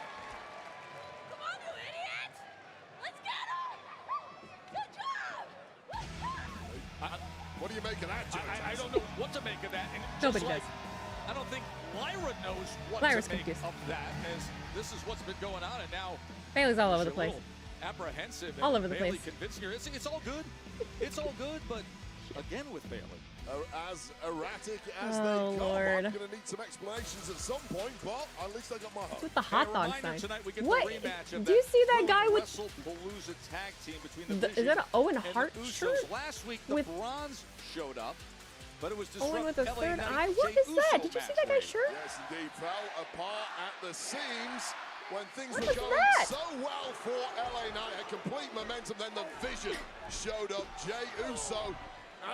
What do you make of that, Joe? I don't know what to make of that. And Nobody just like, does. I don't think Lyra knows what Lyra's to make confused. of that, as this is what's been going on, and now Bayley's all over the she's a place. little apprehensive. All and over the Bayley place. convincing her. It's all good. It's all good, but again with Bayley. As erratic as Oh, they come, Lord. I'm going to need some explanations at some point, but at least I got my hope. With the hot And a dog reminder sign. tonight we get What? the rematch of Do you see that Pro guy with? WrestlePalooza tag team between the Is Vision that an Owen and the Hart Usos. shirt? Last week the With Bronze showed up, but it was Owen with a disrupt LA third Knight, eye? What Jey is that? Uso Did you see match that guy's late. shirt? Yes, indeed, fell apart at the seams when things What were is going that? so well for LA Knight. Had complete momentum, then the Vision showed up. Jey Uso,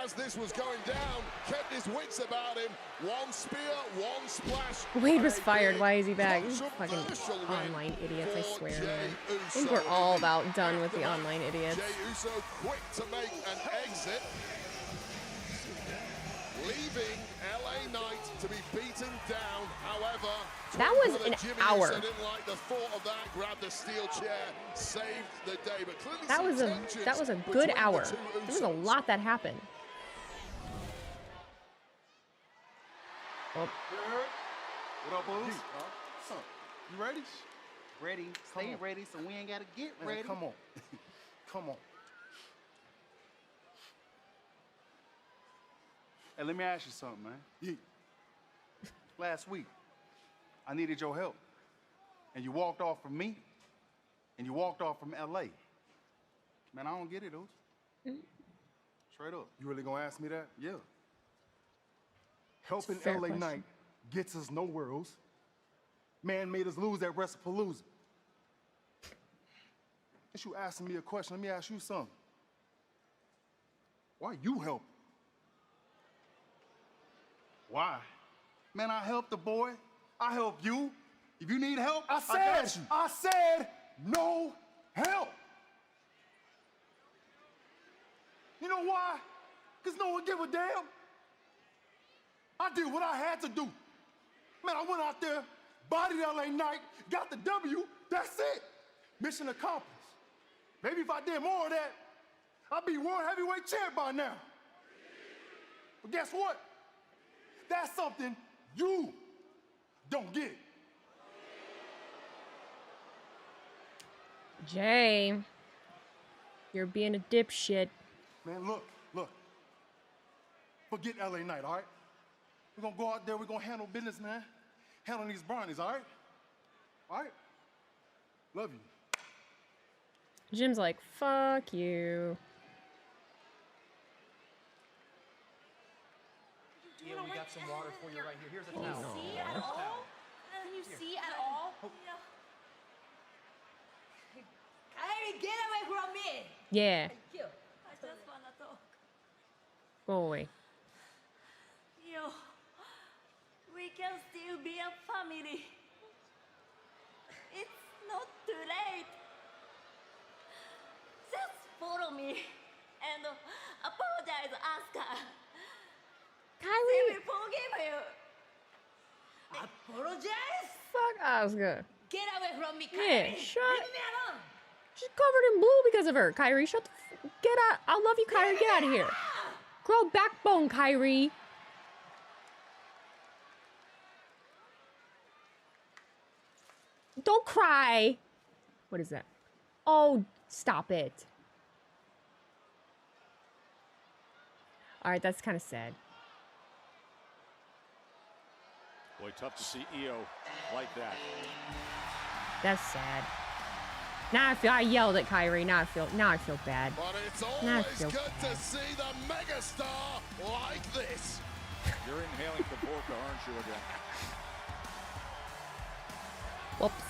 as this was going down, kept his wits about him. One spear, one splash. Wade was and a fired. big Why is he back? These controversial fucking win online idiots, I for swear, Jey man. I Uso. think we're all about done with the online idiots. Jey Uso quick to make an exit, leaving LA Knight to be beaten down. However, That was Brother an Jimmy hour. Uso didn't like the thought of that, grabbed the steel chair, saved the day. But clearly That some was a tensions good between hour. the two There was a Usos. lot that happened. Oh, What up, Booze? What's up? You ready? Ready. Stay ready so we ain't got to get ready. Come on. Come on. Hey, let me ask you something, man. Last week, I needed your help. And you walked off from me, and you walked off from LA. Man, I don't get it, dude. Straight up. You really gonna ask me that? Yeah. Helping Fair LA question. Knight gets us nowhere else. Man made us lose at WrestlePalooza. Since you asking me a question, let me ask you something. Why you help? Why? Man, I helped the boy. I help you. If you need help, I got you. I said no help. You know why? Because no one give a damn. I did what I had to do. Man, I went out there, bodied LA Knight, got the W, that's it. Mission accomplished. Maybe if I did more of that, I'd be world heavyweight champ by now. But guess what? That's something you don't get. Jay, you're being a dipshit. Man, look. Forget LA Knight, all right? We're gonna go out there, we're gonna handle business, man. Handle these brownies, all right? All right? Love you. Jim's like, fuck you. Yeah, we got some water for you right here. Here's a Can you towel. see at all? Can you see at all? Kyrie, get away from me! Yeah, Thank you. I just wanna talk. go away. You, we can still be a family. It's not too late. Just follow me and apologize, Asuka. Kyrie. They will forgive you. Apologize? Fuck Asuka. Get away from me, Yeah, Kyrie. shut- Leave me alone. She's covered in blue because of her. Kyrie, shut the get out. I love you, Kyrie. Get out of here. Grow backbone, Kyrie. Don't cry. What is that? Oh, stop it. All right, that's kind of sad. Boy, tough to see EO like that. That's sad. Now I yelled at Kyrie. Now I feel bad. But it's Now I always feel good bad. to see the megastar like this. You're inhaling the vodka, aren't you, again? Whoops.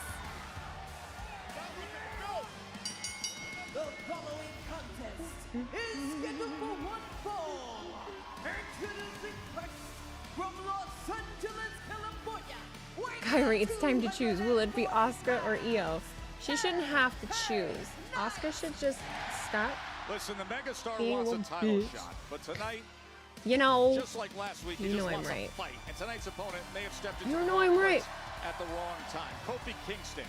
The following contest is scheduled for one fall. Introducing first from Los Angeles, California. Kyrie, it's time to choose. Will it be Asuka or Io? She shouldn't have to choose. Asuka should just stop. Listen, the megastar Being wants a a title bitch. shot, but tonight, You know, just like last week, he you just know I'm wants right. a fight. And tonight's opponent may have stepped into You the know wrong I'm right. place. at the wrong time. Kofi Kingston.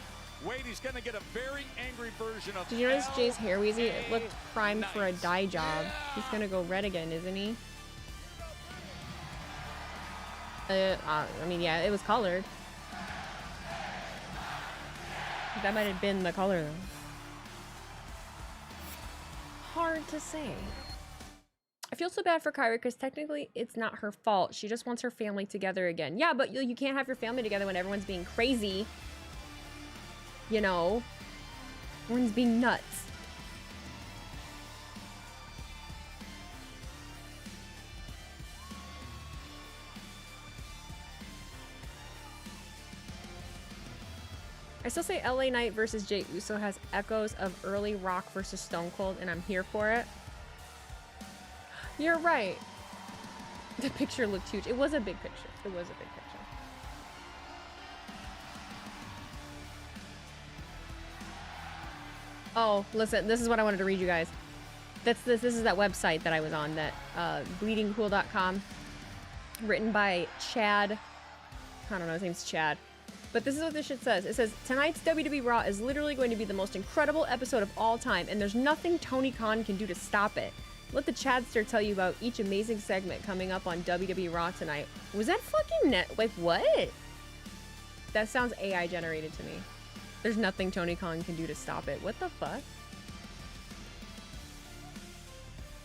Wait, he's going to get a very angry version of. Did you notice Jay's hair, Weezy? It looked primed for a dye job. He's gonna go red again, isn't he? I mean, yeah, it was colored. That might have been the color, though. Hard to say. I feel so bad for Kyrie because technically it's not her fault. She just wants her family together again. Yeah, but you can't have your family together when everyone's being crazy. You know, everyone's being nuts. I still say LA Knight versus Jey Uso has echoes of early Rock versus Stone Cold, and I'm here for it. You're right. The picture looked huge. It was a big picture. It was a big picture. Oh, listen, this is what I wanted to read you guys. This is that website that I was on, that bleedingcool.com, written by Chad. I don't know, his name's Chad. But this is what this shit says. It says, tonight's WWE RAW is literally going to be the most incredible episode of all time, and there's nothing Tony Khan can do to stop it. Let the Chadster tell you about each amazing segment coming up on WWE RAW tonight. Was that fucking like, what? That sounds AI generated to me. There's nothing Tony Khan can do to stop it. What the fuck?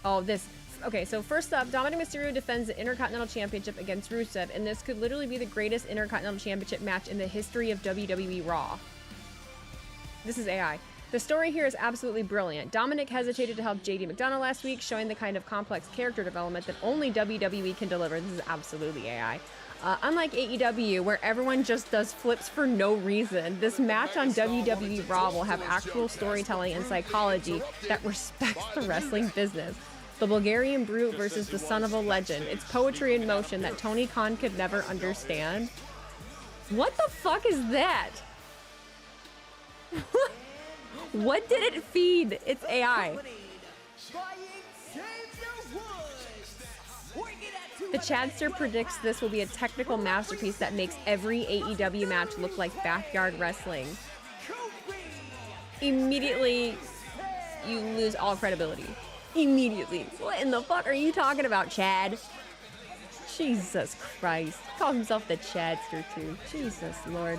Oh, this. Okay, so first up, Dominik Mysterio defends the Intercontinental Championship against Rusev, and this could literally be the greatest Intercontinental Championship match in the history of WWE RAW. This is AI. The story here is absolutely brilliant. Dominik hesitated to help JD McDonough last week, showing the kind of complex character development that only WWE can deliver. This is absolutely AI. Unlike AEW, where everyone just does flips for no reason, this match on WWE RAW will have actual storytelling and psychology that respects the wrestling business. The Bulgarian Brute versus the Son of a Legend. It's poetry in motion that Tony Khan could never understand. What the fuck is that? What did it feed? It's AI. The Chadster predicts this will be a technical masterpiece that makes every AEW match look like backyard wrestling. Immediately, you lose all credibility. Immediately. What in the fuck are you talking about, Chad? Jesus Christ. He calls himself the Chadster too. Jesus Lord.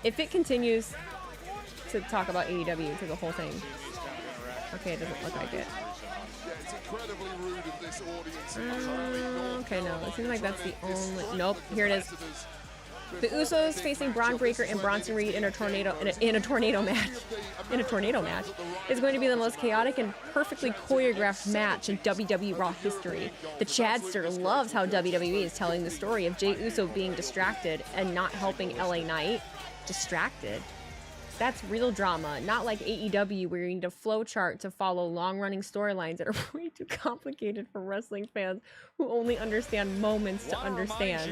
If it continues to talk about AEW through the whole thing. Okay, it doesn't look like it. Okay, no. It seems like that's the only... Nope, here it is. The Usos facing Braun Breaker and Bronson Reed in a tornado match. In a tornado match is going to be the most chaotic and perfectly choreographed match in WWE Raw history. The Chadster loves how WWE is telling the story of Jey Uso being distracted and not helping LA Knight. Distracted. That's real drama, not like AEW where you need a flow chart to follow long-running storylines that are way too complicated for wrestling fans who only understand moments to understand.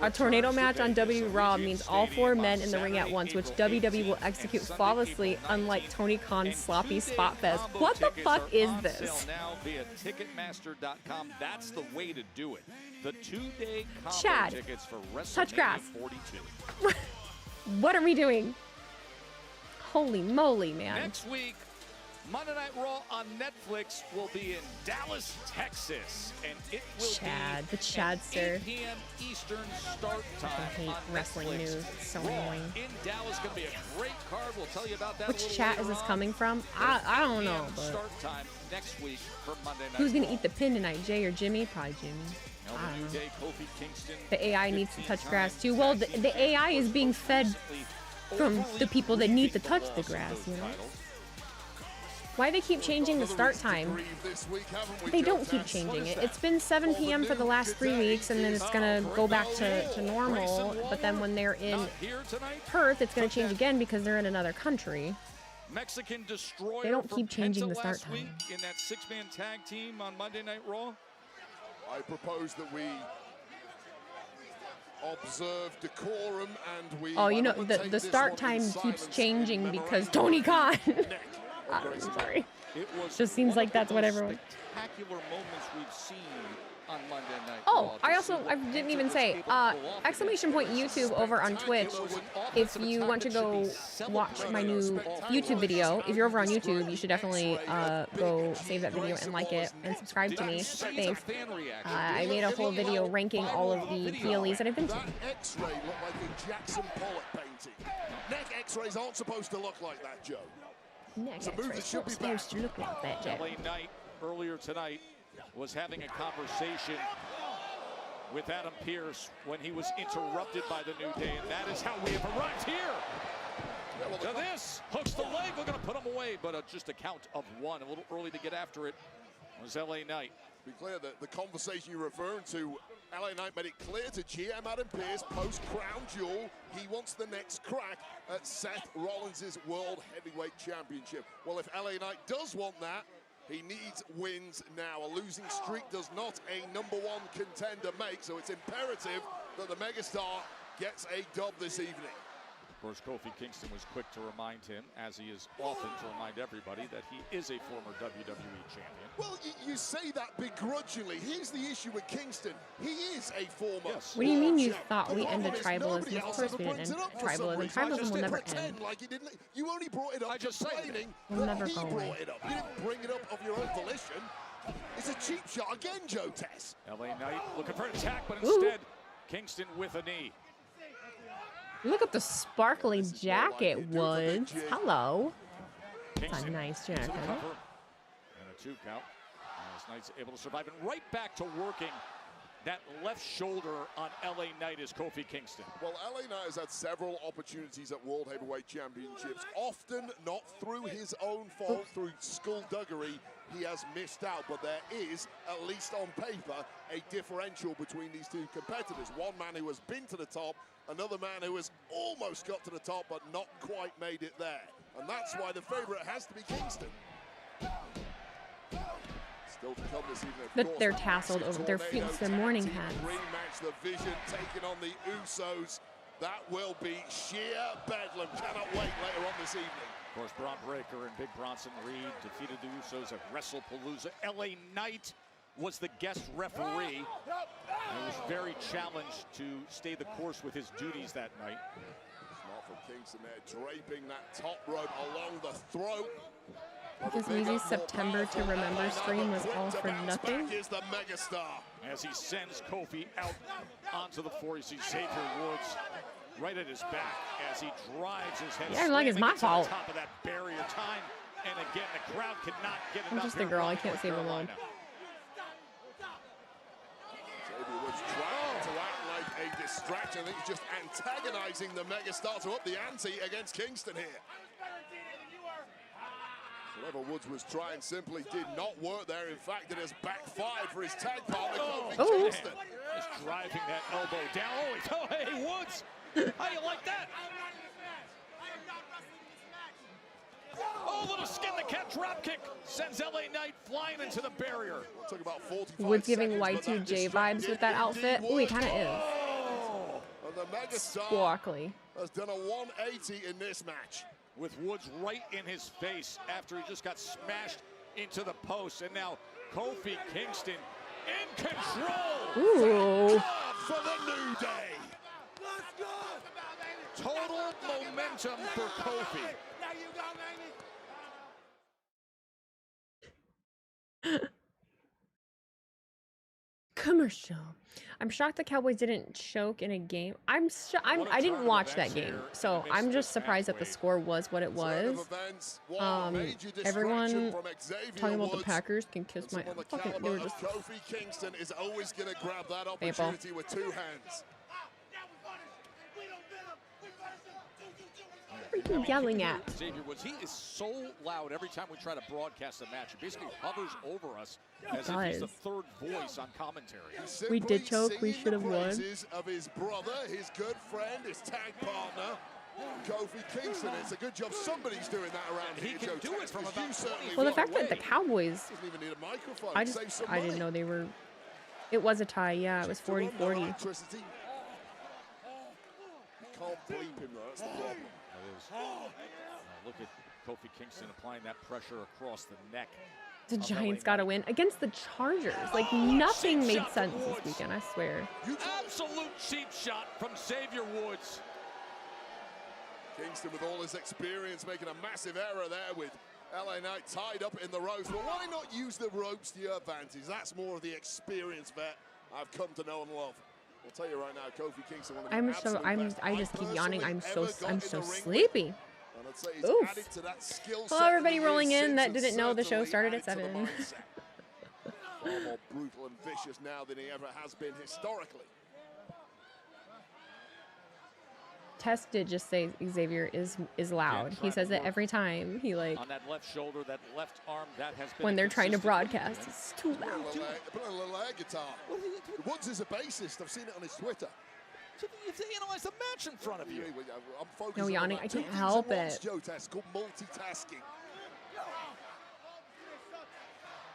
A tornado match on WWE Raw means all four men in the ring at once, which WWE will execute flawlessly, unlike Tony Khan's sloppy spot fest. What the fuck is this? Now via Ticketmaster.com. That's the way to do it. The two-day Chad, tickets for touch grass. 42. What are we doing? Holy moly, man. Next week, Monday Night Raw on Netflix will be in Dallas, Texas, and it will Chad, be the Chadster. 8 p.m. Eastern start time. I hate wrestling Netflix. news. It's so Raw annoying. in Dallas going to be a great card. We'll tell you about that. Which a little chat later is this on. coming from? I don't know, but Start time next week for Monday Night who's gonna Raw. eat the pin tonight, Jay or Jimmy? Probably Jimmy. I don't know. Day, Kofi Kingston, The AI needs to touch grass too. Well, the AI is being fed from the people that need to touch the grass, you know? Why they keep changing the start time? They don't keep changing it. It's been 7 p.m. for the last 3 weeks, and then it's gonna go back to normal. But then when they're in Perth, it's gonna change again because they're in another country. Mexican Destroyer They don't for keep changing Penta the start last time. week in that 6-man tag team on Monday Night Raw. I propose that we observe decorum and we... Oh, you know, the start time keeps changing because Tony Khan. I'm sorry. It was Just seems like that's what everyone. Spectacular moments we've seen on Monday Night Oh, Raw. I didn't even say, exclamation point YouTube over on Twitch. If you want to go watch my new YouTube video, if you're over on YouTube, you should definitely go save that video and like it and subscribe to me. Thanks. I made a whole video ranking all of the PLEs that I've been to. That X-ray looked like a Jackson Pollock painting. Neck X-rays aren't supposed to look like that, Joe. Neck X-rays aren't supposed to look like that, Joe. LA Knight earlier tonight was having a conversation with Adam Pearce when he was interrupted by the New Day, and that is how we have arrived here. To this, hooks the leg, we're gonna put him away, but just a count of one. A little early to get after it was LA Knight. Be clear that the conversation you're referring to, LA Knight made it clear to GM Adam Pearce post-Crown Jewel, he wants the next crack at Seth Rollins' World Heavyweight Championship. Well, if LA Knight does want that, he needs wins now. A losing streak does not a #1 contender make, so it's imperative that the megastar gets a dub this evening. Of course, Kofi Kingston was quick to remind him, as he is often to remind everybody, that he is a former WWE champion. Well, you say that begrudgingly. Here's the issue with Kingston. He is a former. What do you mean you thought we ended tribalism? Of course we didn't end tribalism. Tribalism will never end. Like you didn't. You only brought it up just explaining We'll never that he go away. brought it up. You didn't bring it up of your own volition. It's a cheap shot again, Joe Tess. LA Knight looking for an attack, but instead, Kingston with a knee. Look at the sparkly jacket, Woods. Hello. That's a nice jacket. And a 2 count. As Knight's able to survive, and right back to working that left shoulder on LA Knight is Kofi Kingston. Well, LA Knight has had several opportunities at World Heavyweight Championships, often not through his own fault, through skullduggery. He has missed out, but there is, at least on paper, a differential between these two competitors. One man who has been to the top, another man who has almost got to the top, but not quite made it there. And that's why the favorite has to be Kingston. Still to come this evening, But they're tasseled over their feet, their morning hats. Rematch, the Vision taking on the Usos. That will be sheer bedlam. Cannot wait later on this evening. Of course, Braun Breaker and Big Bronson Reed defeated the Usos at WrestlePalooza. LA Knight was the guest referee and was very challenged to stay the course with his duties that night. Smart from Kingston there, draping that top rope along the throat. Because Weezy's September to Remember stream was all for nothing. Is the megastar. As he sends Kofi out onto the floor, you see Xavier Woods right at his back as he drives his head. Yeah, like it's my fault. Top of that barrier time, and again the crowd cannot get enough. I'm just a girl. I can't save alone. Xavier Woods trying to act like a distraction. I think he's just antagonizing the megastar to up the ante against Kingston here. Whatever Woods was trying simply did not work there. In fact, it has backfired for his tag partner, Kofi Kingston. Just driving that elbow down. Oh, hey, Woods! How you like that? Oh, little skin the cat drop kick sends LA Knight flying into the barrier. Took about 45 Woods giving Y2J vibes with that outfit. Ooh, he kind of is. And the megastar Sparkly. has done a 180 in this match. With Woods right in his face after he just got smashed into the post. And now Kofi Kingston in control. Ooh. For the New Day. Total momentum for Kofi. Commercial. I'm shocked the Cowboys didn't choke in a game. I didn't watch that game, so I'm just surprised that the score was what it was. Everyone talking about the Packers can kiss my fucking. They were just Kofi Kingston is always going to grab that opportunity with 2 hands. What are you yelling at? Xavier Woods, he is so loud every time we try to broadcast a match. He basically hovers over us as if he's the third voice on commentary. We did choke. We should have won. Of his brother, his good friend, his tag partner, Kofi Kingston. It's a good job somebody's doing that around here. He can do it from about 20 Well, the fact that the Cowboys, doesn't even need a microphone. I didn't know they were. It was a tie. Yeah, it was 40-40. Can't bleep him though. That's the problem. Look at Kofi Kingston applying that pressure across the neck. The Giants got to win against the Chargers. Like, nothing made sense this weekend, I swear. Absolute cheap shot from Xavier Woods. Kingston, with all his experience, making a massive error there with LA Knight tied up in the ropes. But why not use the ropes to your advantage? That's more of the experience vet I've come to know and love. I'll tell you right now, Kofi Kingston, one of the absolute best I just keep yawning. I'm so sleepy. sleepy. Oof. Hello, everybody rolling in that didn't know the show started at 7. Far more brutal and vicious now than he ever has been historically. Tess did just say Xavier is loud. He says it every time. He like on that left shoulder, that left arm, that has been when they're trying to broadcast. It's too loud. Put a little air guitar. Woods is a bassist. I've seen it on his Twitter. You have to analyze the match in front of you. I'm focusing no yawning. on I can't help it. Joe Tess called multitasking.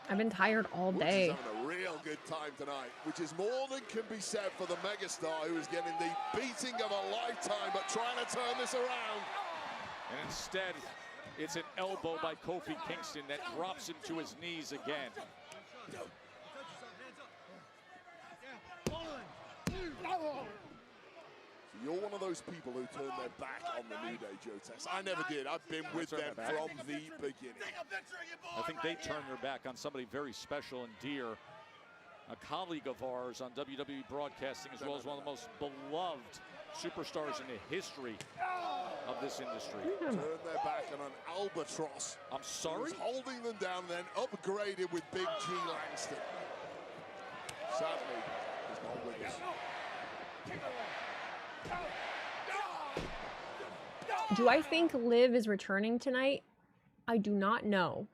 I've been tired all day. Woods is having a real good time tonight, which is more than can be said for the megastar, who is getting the beating of a lifetime, but trying to turn this around. And instead, it's an elbow by Kofi Kingston that drops him to his knees again. You're one of those people who turn their back on the New Day, Joe Tess. I never did. I've been with them from the beginning. I think they turned their back on somebody very special and dear, a colleague of ours on WWE Broadcasting, as well as one of the most beloved superstars in the history of this industry. Turned their back on an albatross. I'm sorry? He was holding them down, then upgraded with Big G Langston. Sadly, he's not with us. Do I think Liv is returning tonight? I do not know.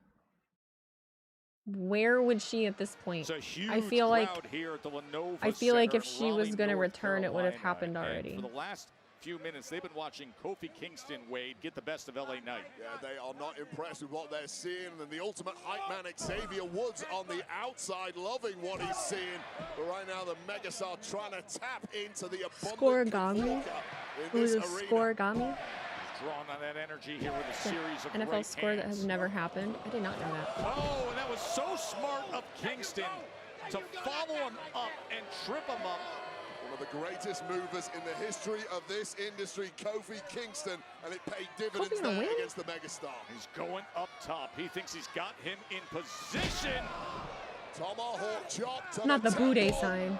Where would she at this point? It's a huge I feel like crowd here at the Lenovo I feel like Center if in she was Raleigh, going to North return, it would have happened Carolina. already. And for the last few minutes, they've been watching Kofi Kingston, Wade, get the best of LA Knight. Yeah, they are not impressed with what they're seeing. And the ultimate hype man, Xavier Woods, on the outside, loving what he's seeing. But right now, the megastar trying to tap into the abundant Who's a scoregami? Drawn on that energy here with a series of NFL right score that hands. has never happened. I did not know that. Oh, and that was so smart of Kingston to follow him up and trip him up. One of the greatest movers in the history of this industry, Kofi Kingston, and it paid dividends there against the megastar. He's going up top. He thinks he's got him in position. Tomahawk chop to Not the temple. Boudet sign.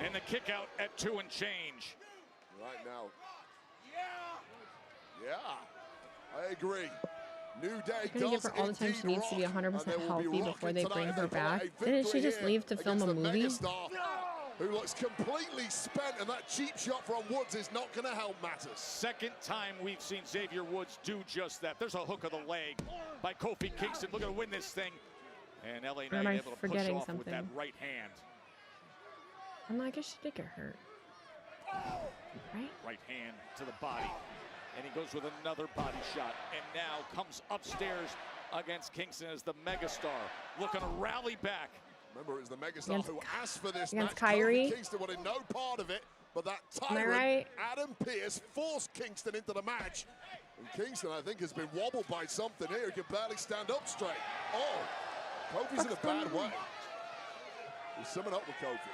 And the kick out at 2 and change. Right now. Yeah, I agree. New Day I'm gonna give her all the time she needs to be 100% healthy before they bring her back. Didn't she just leave to film a movie? Who looks completely spent, and that cheap shot from Woods is not going to help matters. Second time we've seen Xavier Woods do just that. There's a hook of the leg by Kofi Kingston looking to win this thing. And LA Or am Knight I able to push forgetting off with that something? right hand. I'm like, I should get hurt. Right? Right hand to the body. And he goes with another body shot. And now comes upstairs against Kingston as the megastar looking to rally back. Remember, it was the megastar who asked for this against match. Kyrie. Kofi Kingston wanted no part of it, but that Am I tyrant, right? Adam Pearce, forced Kingston into the match. And Kingston, I think, has been wobbled by something here. He can barely stand up straight. Oh, Kofi's in a bad way. He's summing up with Kofi.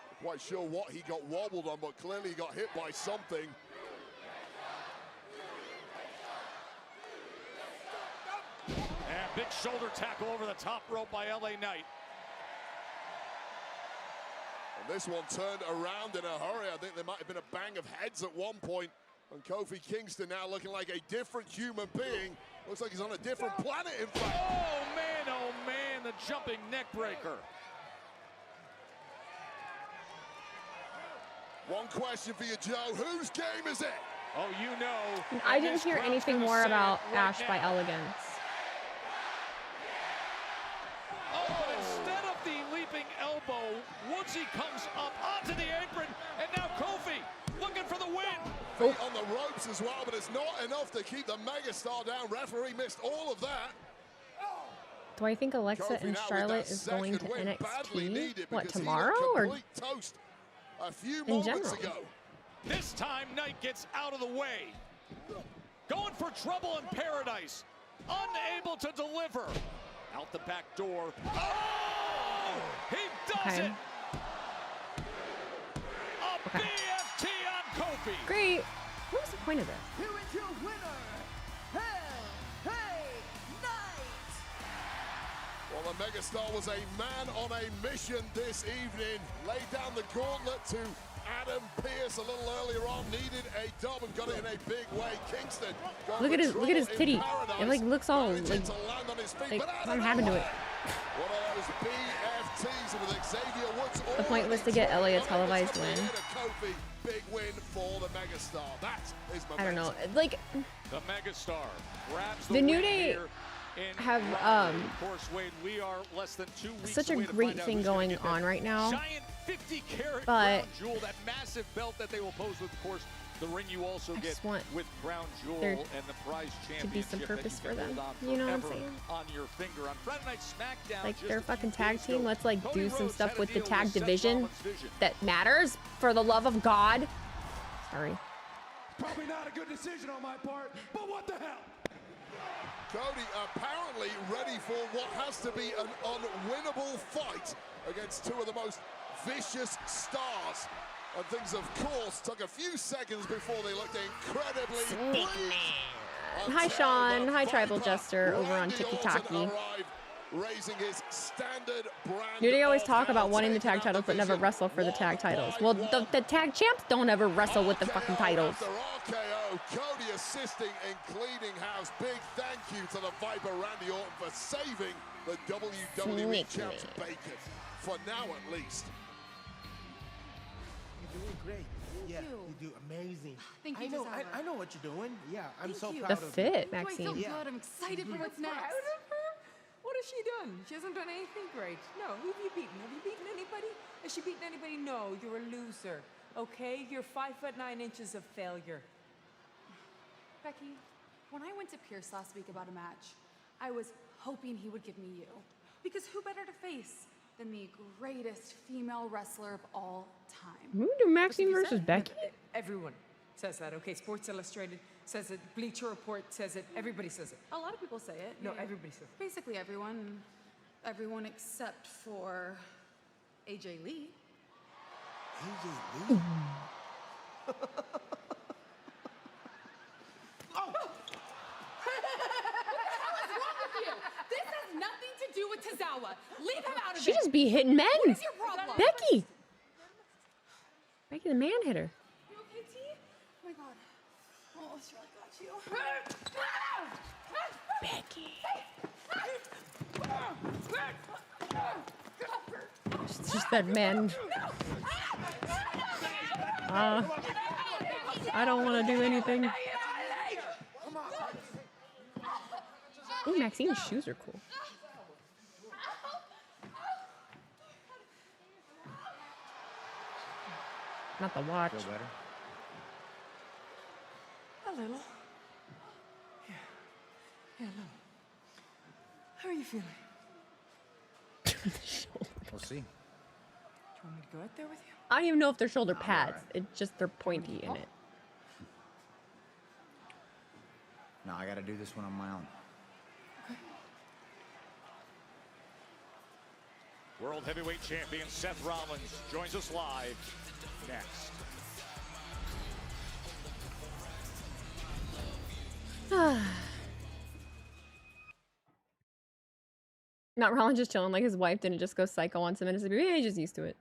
Not quite sure what he got wobbled on, but clearly he got hit by something. And big shoulder tackle over the top rope by LA Knight. And this one turned around in a hurry. I think there might have been a bang of heads at one point. And Kofi Kingston now looking like a different human being. Looks like he's on a different planet, in fact. Oh man, the jumping neck breaker. One question for you, Joe. Whose game is it? Oh, you know. I didn't hear anything more about Ash by Elegance. Oh, but instead of the leaping elbow, Woodsy comes up onto the apron, and now Kofi looking for the win. Feet on the ropes as well, but it's not enough to keep the megastar down. Referee missed all of that. Do I think Alexa Kofi and now with Charlotte that is going to second win badly NXT? needed What, because he tomorrow looked or complete toast a few in moments general? ago. This time, Knight gets out of the way. going for trouble in paradise. Unable to deliver. Out the back door. Oh! He does it! A BFT on Kofi. Great. What was the point of this? Here is your winner, Hell Hey Knight. Well, the megastar was a man on a mission this evening. Laid down the gauntlet to Adam Pearce a little earlier on. Needed a dub and got it in a big way. Kingston. Look at his titty. It like looks all like something happened to it. One of those BFTs with Xavier Woods. The point was to get Ellie a televised win. Kofi, big win for the megastar. That is I don't know. Like the megastar grabs the New Day have of course, Wade, we are less than 2 weeks such a away to great find out thing who's gonna going get on that right now. Giant 50-carat But crown jewel, that massive belt that they will pose with, of course, the ring you also get with crown jewel there and the prize championship. to be some purpose that you for can them. hold on You know what I'm forever saying? On your finger. On Friday Night SmackDown, Like just their a few fucking tag days team. ago, Let's like Cody do some Rhodes stuff had a with the deal tag Seth division Rollins' vision. that matters for the love of God. Sorry. Probably not a good decision on my part, but what the hell? Cody apparently ready for what has to be an unwinnable fight against two of the most vicious stars. And things, of course, took a few seconds before they looked incredibly brilliant. Hi Sean. Hi Tribal Jester over on Randy Tiki Orton Taki. arrived, raising his standard brand. New Day always talk about wanting the tag titles but never wrestle for the tag titles. Well, the tag champs don't ever wrestle with the fucking titles. After RKO, Cody assisting in cleaning house. Big thank you to the Viper Randy Orton for saving the WWE champs bacon. For now, at least. You're doing great. Yeah, you do amazing. Thank you, I know. Gisela. I know what you're doing. Yeah, I'm Thank so you. proud The of you. fit, I feel Maxine. good. I'm excited for what's next. Proud of her? What has she done? She hasn't done anything great. No. Who have you beaten? Have you beaten anybody? Has she beaten anybody? No. You're a loser. Okay? You're 5'9" of failure. Becky, when I went to Pierce last week about a match, I was hoping he would give me you. Because who better to face than the greatest female wrestler of all time? We do Maxine versus Becky. Everyone says that, okay? Sports Illustrated says it. Bleacher Report says it. Everybody says it. A lot of people say it. No, everybody says it. Basically everyone. Everyone except for AJ Lee. AJ Lee? This has nothing to do with Tozawa. Leave him out of it. She just be hitting men. What is your problem? Becky. Becky the man hitter. You okay, T? Oh my god. Oh, she really got you. Becky. It's just that man. I don't want to do anything. Ooh, Maxine's shoes are cool. Not the watch. Feel better? A little. Yeah. Yeah, a little. How are you feeling? We'll see. Do you want me to go out there with you? I don't even know if they're shoulder pads. It's just they're pointy in it. No, I gotta do this one on my own. World Heavyweight Champion Seth Rollins joins us live next. Not Rollins just chilling, like his wife didn't just go psycho on some Mississippi. Yeah, he's just used to it.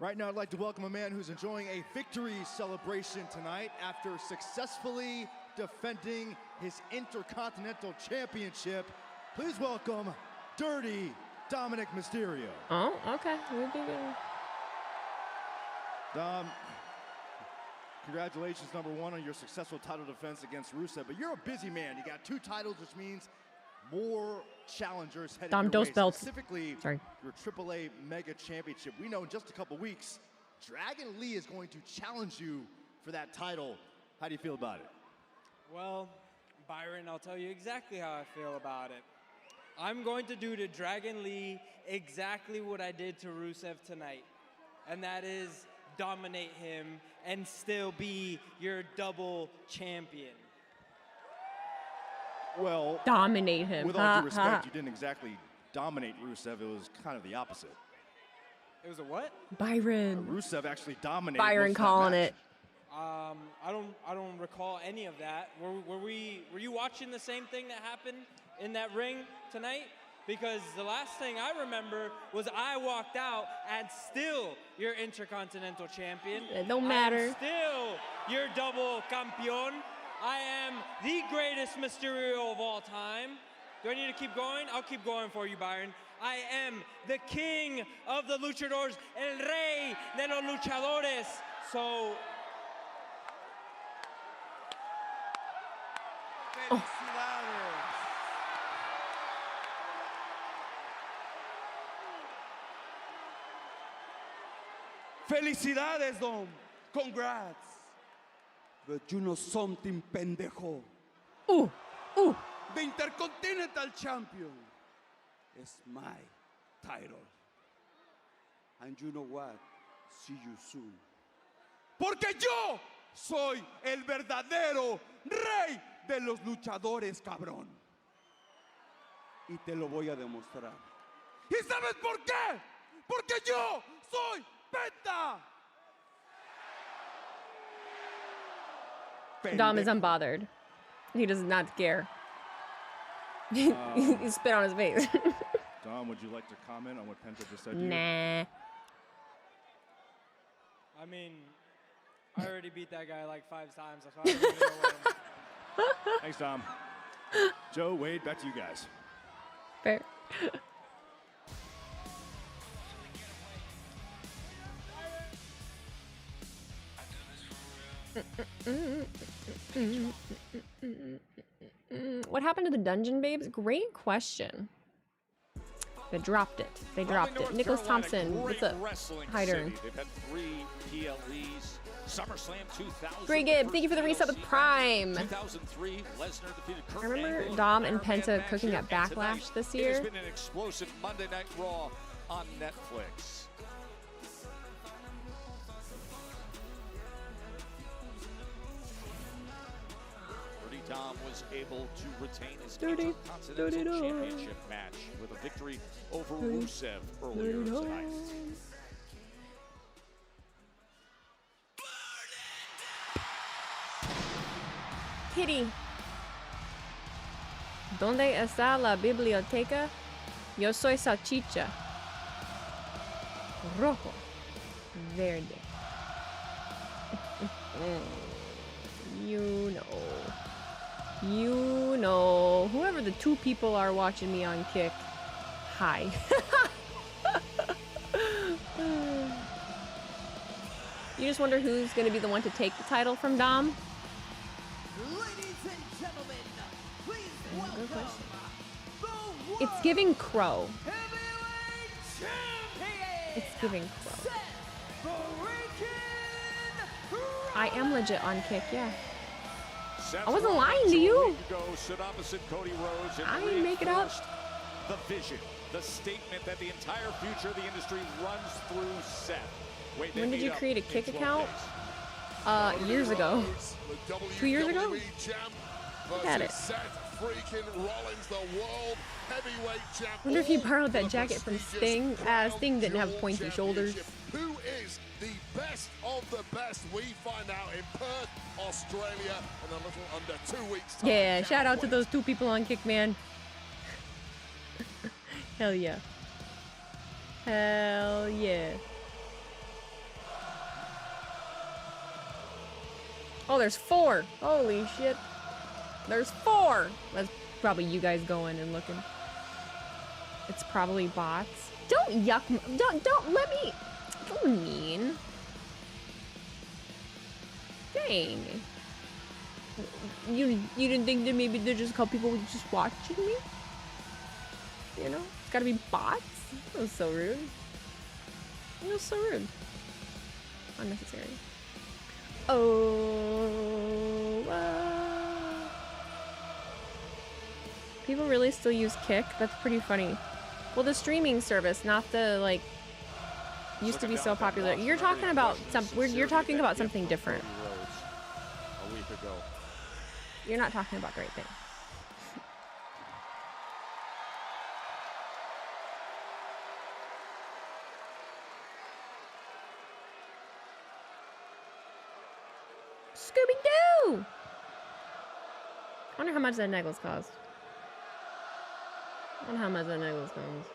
Right now, I'd like to welcome a man who's enjoying a victory celebration tonight after successfully defending his Intercontinental Championship. Please welcome Dirty Dominik Mysterio. Oh, okay. We'll be good. Dom, congratulations, number one, on your successful title defense against Rusev. But you're a busy man. You got 2 titles, which means more challengers headed Dom, your those way, belts. specifically Sorry. your AAA Mega Championship. We know in just a couple weeks, Dragon Lee is going to challenge you for that title. How do you feel about it? Well, Byron, I'll tell you exactly how I feel about it. I'm going to do to Dragon Lee exactly what I did to Rusev tonight, and that is dominate him and still be your double champion? Well, dominate him. With all due respect, you didn't exactly dominate Rusev. It was kind of the opposite. It was a what? Byron. Rusev actually dominated. Byron calling it. I don't recall any of that. Were you watching the same thing that happened in that ring tonight? Because the last thing I remember was I walked out and still your Intercontinental champion. It don't matter. I am still your double campeon. I am the greatest Mysterio of all time. Do I need to keep going? I'll keep going for you, Byron. I am the king of the luchadores, el rey de los luchadores. So, Felicidades, Dom. Congrats. But you know something, pendejo. The Intercontinental Champion is my title. And you know what? See you soon. Porque yo soy el verdadero rey de los luchadores, cabrón. Y te lo voy a demostrar. ¿Y sabes por qué? Porque yo soy Penta. Dom is unbothered. He does not care. He spit on his face. Dom, would you like to comment on what Penta just said? Nah. I mean, I already beat that guy like 5 times. So I don't really know what Thanks, Dom. Joe, Wade, back to you guys. Fair. What happened to the Dungeon Babes? Great question. They dropped it. They dropped it. Nicholas Thompson, what's up? Hyder. They've had 3 PLEs. SummerSlam 2000. Great Gib, thank you for the reset with Prime. 2003, Lesnar defeated Kurt I remember Angle Dom and Penta cooking at and Backlash this It year. has been an explosive Monday Night Raw on Netflix. Dirty Dom was able to retain his Intercontinental Championship match with a victory over Rusev earlier tonight. Kitty. ¿Dónde está la biblioteca? Yo soy salchicha. Rojo. Verde. You know. You know. Whoever the 2 people are watching me on Kick. Hi. You just wonder who's going to be the one to take the title from Dom? Ladies and gentlemen, please welcome It's giving Crow. heavyweight champion. It's giving Crow. I am legit on Kick, yeah. I wasn't lying to you. Stood opposite Cody Rhodes and I didn't make it up. reinforced the vision, the statement that the entire future of the industry runs through Seth. Wait, When did you create a Kick account? Years ago. 2 years ago? Look at it. Seth freaking Rollins, the world heavyweight champ. Wonder if he borrowed that jacket from Sting. Sting didn't have pointy shoulders. Who is the best of the best? We find out in Perth, Australia, in a little under 2 weeks' time. Yeah, shout out to those 2 people on Kick, man. Hell yeah. Hell yeah. Oh, there's 4. Holy shit. There's 4. That's probably you guys going and looking. It's probably bots. Don't yuck. Don't let me. Don't mean. Dang. You didn't think that maybe there's just a couple people just watching me? You know? It's gotta be bots? That was so rude. That was so rude. Unnecessary. People really still use Kick? That's pretty funny. Well, the streaming service, not the, like, Used to be so popular. You're talking about you're talking about something different. A week ago. You're not talking about great things. Scooby-Doo! I wonder how much that necklace cost. I wonder how much that necklace costs.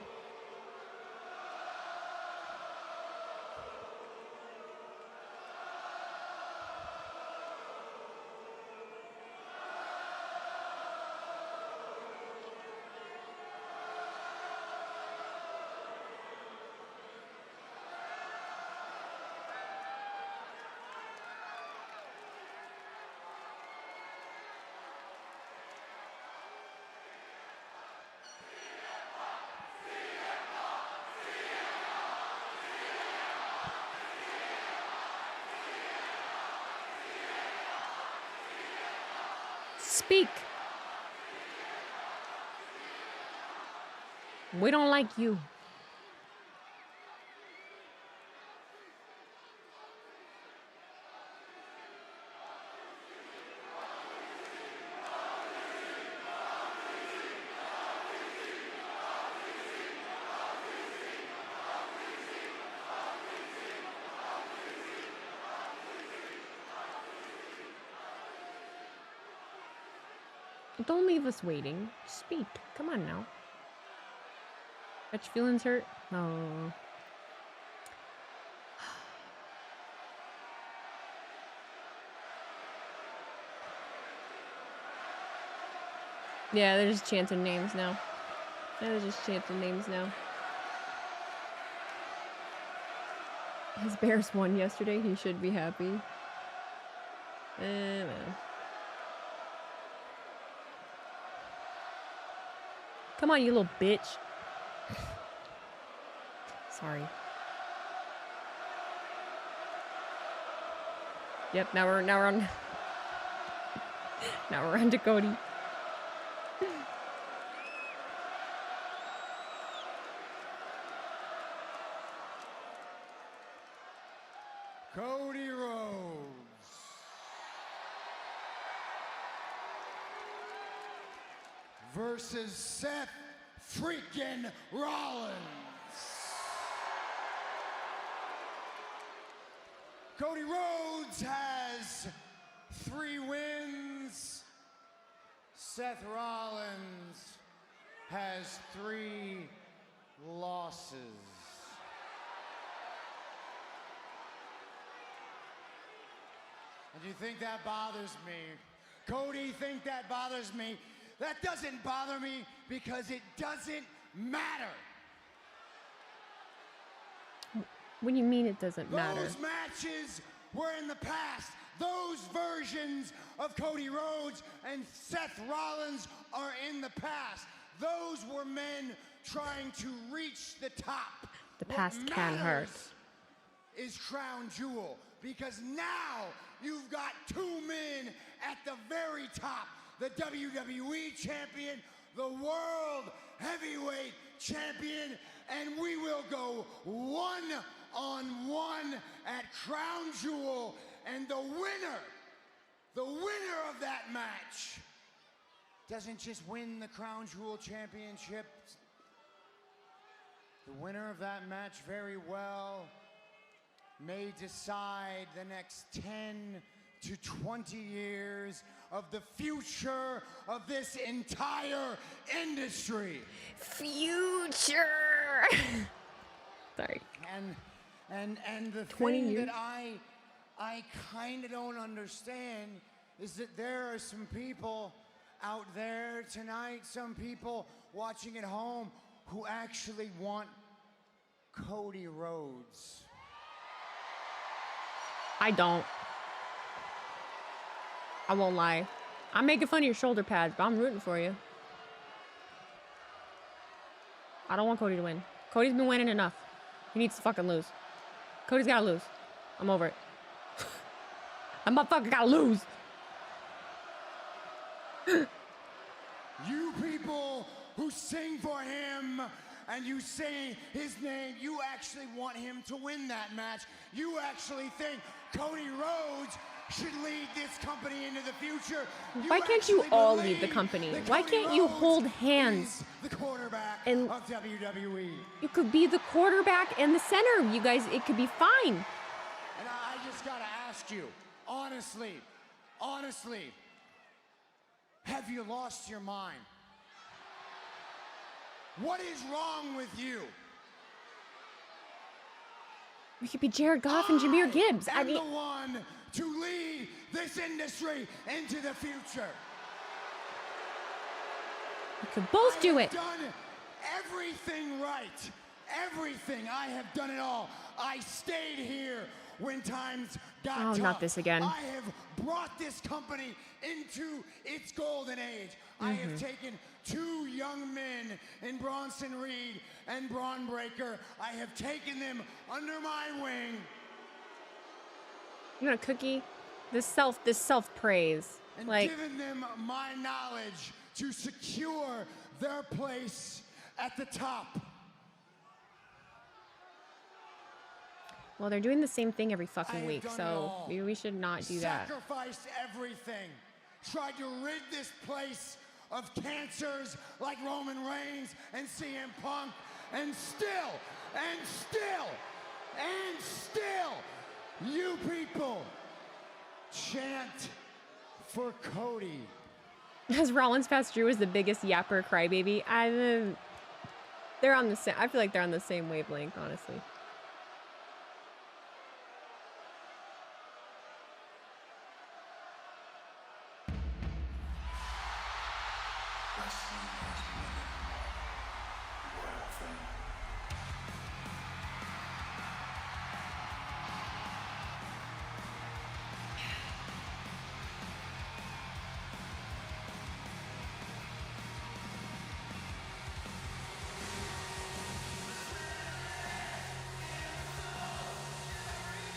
Speak. We don't like you. Don't leave us waiting. Speak. Come on now. Got your feelings hurt? Oh. Yeah, they're just chanting names now. Yeah, they're just chanting names now. His Bears won yesterday. He should be happy. Man. Come on, you little bitch. Sorry. Yep, now we're on now we're on to Cody. Cody Rhodes versus Seth freaking Rollins. Cody Rhodes has 3 wins. Seth Rollins has 3 losses. And you think that bothers me? Cody, think that bothers me? That doesn't bother me because it doesn't matter. What do you mean it doesn't matter? Those matches were in the past. Those versions of Cody Rhodes and Seth Rollins are in the past. Those were men trying to reach the top. The past can hurt. Is Crown Jewel, because now you've got 2 men at the very top. The WWE Champion, the World Heavyweight Champion, and we will go 1-on-1 at Crown Jewel, and the winner of that match doesn't just win the Crown Jewel Championship. The winner of that match very well may decide the next 10 to 20 years of the future of this entire industry. Future. Sorry. And the 20 thing years? that I kind of don't understand is that there are some people out there tonight, some people watching at home who actually want Cody Rhodes. I don't. I won't lie. I'm making fun of your shoulder pads, but I'm rooting for you. I don't want Cody to win. Cody's been winning enough. He needs to fucking lose. Cody's gotta lose. I'm over it. I'm motherfucker gotta lose. You people who sing for him and you say his name, you actually want him to win that match. You actually think Cody Rhodes should lead this company into the future. Why can't you all lead the company? Why can't you hold hands? The quarterback and of WWE. You could be the quarterback and the center. You guys, it could be fine. And I just gotta ask you, honestly, have you lost your mind? What is wrong with you? We could be Jared Goff and Jahmyr Gibbs. I'm the one to lead this industry into the future. We could both do it. I have done everything right. Everything. I have done it all. I stayed here when times got tough. Oh, not this again. I have brought this company into its golden age. I have taken 2 young men in Bronson Reed and Braun Breaker. I have taken them under my wing. You want a cookie? This self praise. And Like, given them my knowledge to secure their place at the top. well, they're doing the same thing every fucking week, so maybe we should not do that. Sacrificed everything. Tried to rid this place of cancers like Roman Reigns and CM Punk, and still, you people chant for Cody. Has Rollins passed Drew as the biggest yapper crybaby? They're on the same. I feel like they're on the same wavelength, honestly.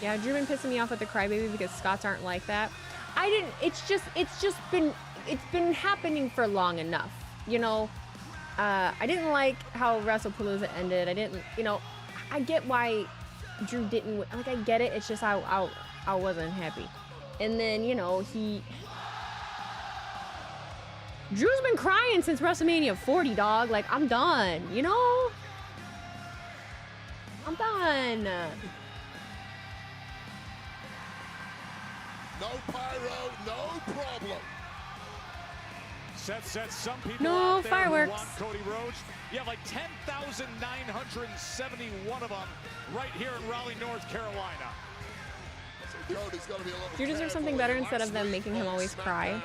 Yeah, Drew been pissing me off with the crybaby because Scots aren't like that. It's been happening for long enough, you know. I didn't like how WrestlePalooza ended. I get why Drew didn't, like, I get it. It's just I wasn't happy. And then, Drew's been crying since WrestleMania 40, dog. Like, I'm done, I'm done. No pyro, no problem. Seth said some people No out there fireworks. who want Cody Rhodes. You have like 10,971 of them right here in Raleigh, North Carolina. Cody's got to be a little Drew deserves something better instead of them making him always cry.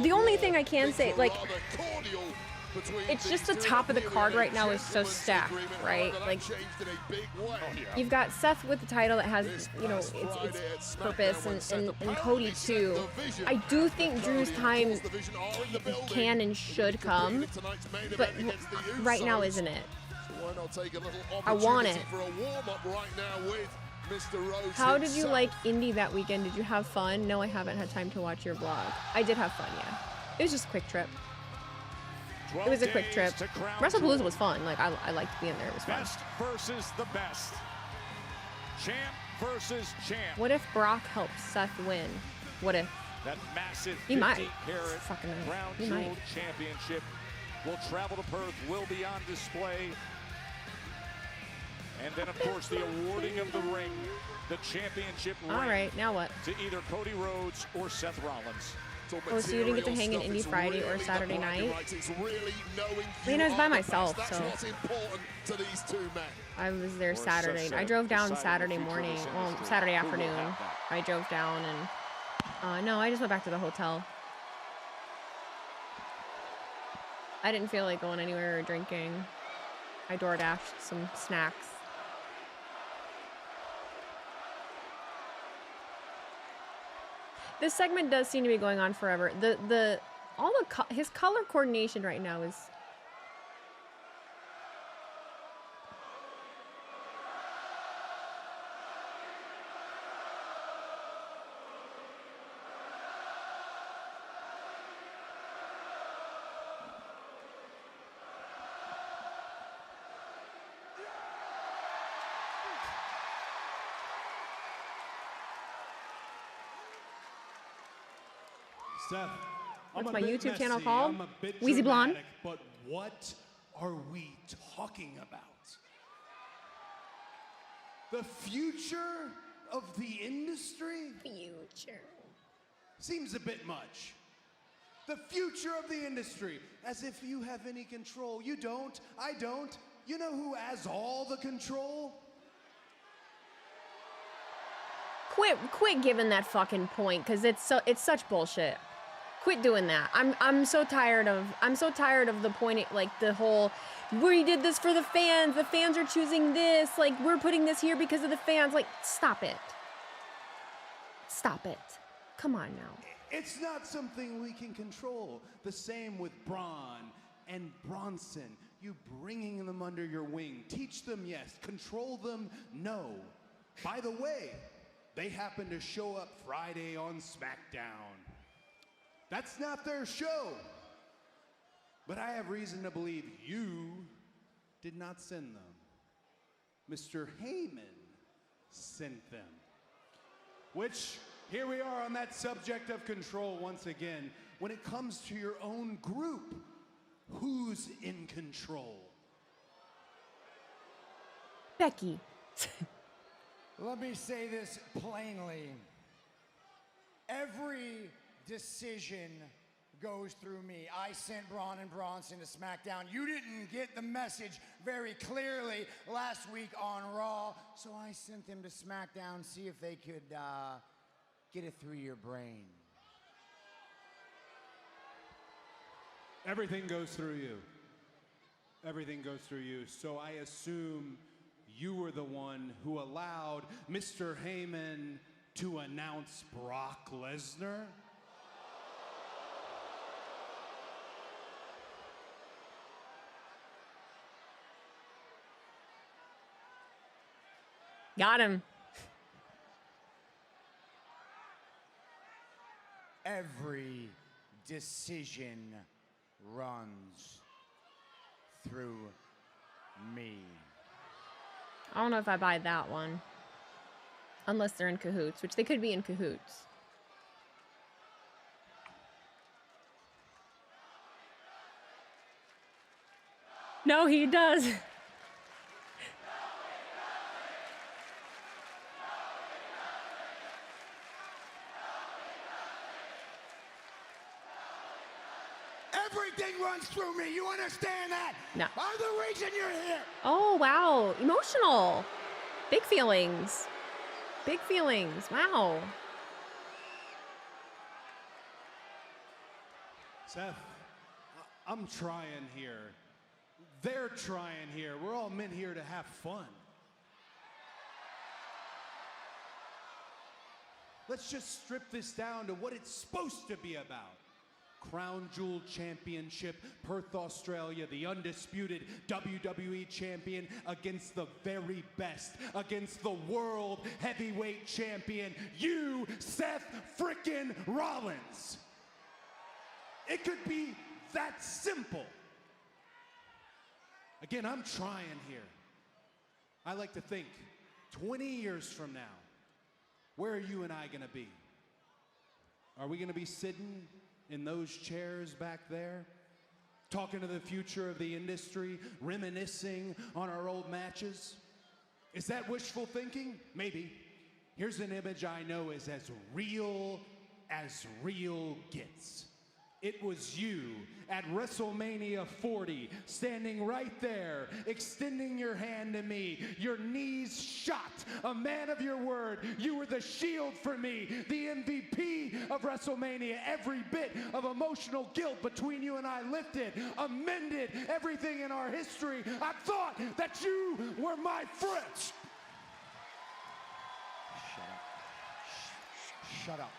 The only thing I can say, like, it's just the top of the card right now is so stacked, right? Like, you've got Seth with the title that has, its purpose, and Cody too. I do think Drew's time can and should come, but right now isn't it. I want it. How did you like Indy that weekend? Did you have fun? No, I haven't had time to watch your vlog. I did have fun, yeah. It was just a quick trip. It was a quick trip. WrestlePalooza was fun. Like, I liked being there. It was fun. Best versus the best. Champ versus champ. What if Brock helps Seth win? What if? That massive He might. 50-carat Fucking right. crown He jewel might. championship will travel to Perth, will be on display. And then, of course, the awarding of the ring, the championship ring. All right, now what? To either Cody Rhodes or Seth Rollins. Oh, so you didn't get to hang in Indie Friday or Saturday night? I mean, I was by myself, so I was there Saturday. I drove down Saturday morning, well, Saturday afternoon. I drove down and, no, I just went back to the hotel. I didn't feel like going anywhere or drinking. I DoorDashed some snacks. This segment does seem to be going on forever. His color coordination right now is Seth, What's I'm my a bit YouTube channel messy, called? I'm a bit WheezyBlonde. dramatic, but what are we talking about? The future of the industry? Future. Seems a bit much. The future of the industry, as if you have any control. You don't, I don't. You know who has all the control? Quit giving that fucking point, because it's such bullshit. Quit doing that. I'm so tired of the point, like the whole, we did this for the fans are choosing this, like we're putting this here because of the fans. Like, stop it. Stop it. Come on now. It's not something we can control. The same with Braun and Bronson. You bringing them under your wing. Teach them, yes. Control them, no. By the way, they happen to show up Friday on SmackDown. That's not their show. But I have reason to believe you did not send them. Mr. Heyman sent them. Which, here we are on that subject of control once again. When it comes to your own group, who's in control? Becky. Let me say this plainly. Every decision goes through me. I sent Braun and Bronson to SmackDown. You didn't get the message very clearly last week on Raw, so I sent them to SmackDown, see if they could get it through your brain. Everything goes through you. Everything goes through you. So I assume you were the one who allowed Mr. Heyman to announce Brock Lesnar? Got him. Every decision runs through me. I don't know if I buy that one. Unless they're in cahoots, which they could be in cahoots. No, he does. Everything runs through me. You understand that? No. I'm the reason you're here. Oh, wow. Emotional. Big feelings. Big feelings. Wow. Seth, I'm trying here. They're trying here. We're all meant here to have fun. Let's just strip this down to what it's supposed to be about. Crown Jewel Championship, Perth, Australia, the undisputed WWE Champion against the very best, against the World Heavyweight Champion, you, Seth frickin' Rollins. It could be that simple. Again, I'm trying here. I like to think 20 years from now, where are you and I gonna be? Are we gonna be sitting in those chairs back there, talking to the future of the industry, reminiscing on our old matches? Is that wishful thinking? Maybe. Here's an image I know is as real gets. It was you at WrestleMania 40, standing right there, extending your hand to me, your knees shot, a man of your word. You were the shield for me, the MVP of WrestleMania. Every bit of emotional guilt between you and I lifted, amended everything in our history. I thought that you were my friends. Shut up.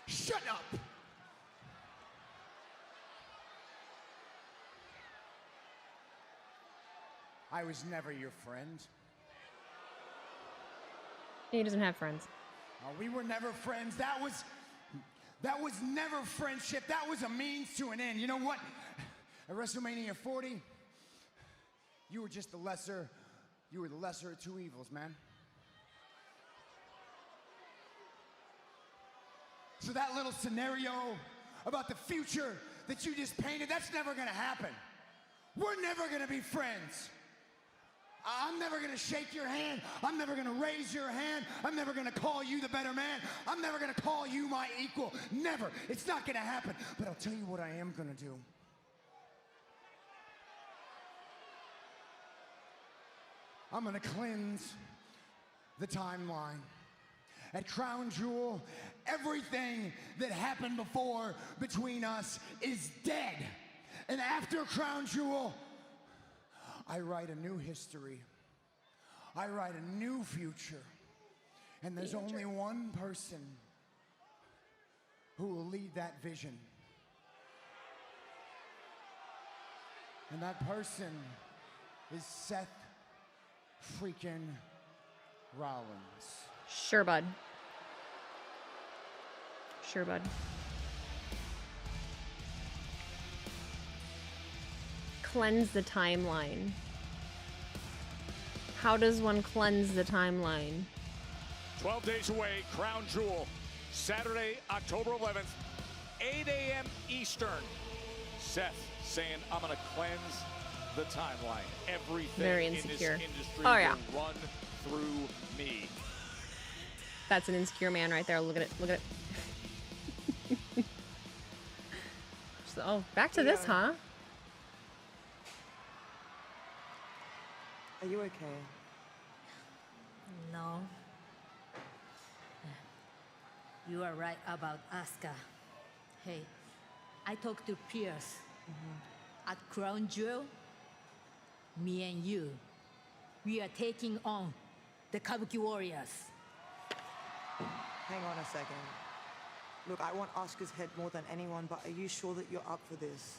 Shut up. I was never your friend. He doesn't have friends. We were never friends. That was never friendship. That was a means to an end. You know what? At WrestleMania 40, you were just the lesser of two evils, man. So that little scenario about the future that you just painted, that's never gonna happen. We're never gonna be friends. I'm never gonna shake your hand. I'm never gonna raise your hand. I'm never gonna call you the better man. I'm never gonna call you my equal. Never. It's not gonna happen. But I'll tell you what I am gonna do. I'm gonna cleanse the timeline. At Crown Jewel, everything that happened before between us is dead. And after Crown Jewel, I write a new history. I write a new future. And there's only one person who will lead that vision. And that person is Seth freaking Rollins. Sure, bud. Sure, bud. Cleanse the timeline. How does one cleanse the timeline? 12 days away, Crown Jewel, Saturday, October 11th, 8 a.m. Eastern. Seth saying, I'm going to cleanse the timeline. Everything Very in this insecure. industry Oh, yeah. will run through me. That's an insecure man right there. Look at it. Look at it. So, back to this, huh? Are you okay? No. You are right about Asuka. Hey, I talked to Pierce. At Crown Jewel, me and you, we are taking on the Kabuki Warriors. Hang on a second. Look, I want Asuka's head more than anyone, but are you sure that you're up for this?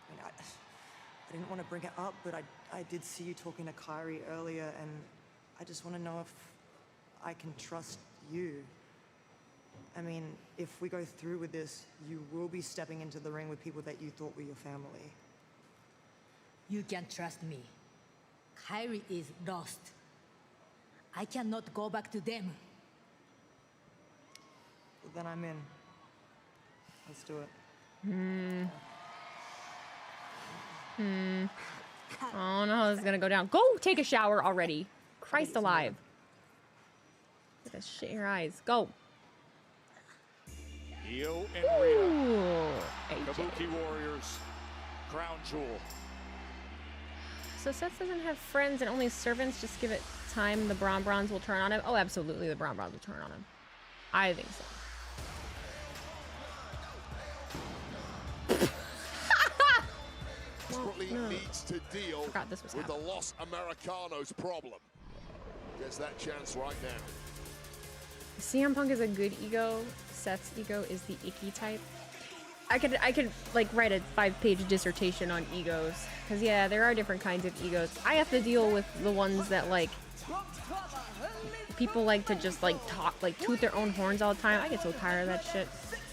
I mean, I didn't want to bring it up, but I did see you talking to Kyrie earlier, and I just want to know if I can trust you. I mean, if we go through with this, you will be stepping into the ring with people that you thought were your family. You can trust me. Kyrie is lost. I cannot go back to them. Well, then I'm in. Let's do it. I don't know how this is gonna go down. Go take a shower already. Christ alive. Look at that shit in your eyes. Go. Io and Rhea, Kabuki Warriors, Crown Jewel. So Seth doesn't have friends and only servants. Just give it time. The Bronze will turn on him. Oh, absolutely. The Bronze will turn on him. I think so. Desperately needs to deal with the Los Americanos problem. Gets that chance right now. CM Punk is a good ego. Seth's ego is the icky type. I could like write a 5-page dissertation on egos, because yeah, there are different kinds of egos. I have to deal with the ones that like people like to just like talk, like toot their own horns all the time. I get so tired of that shit.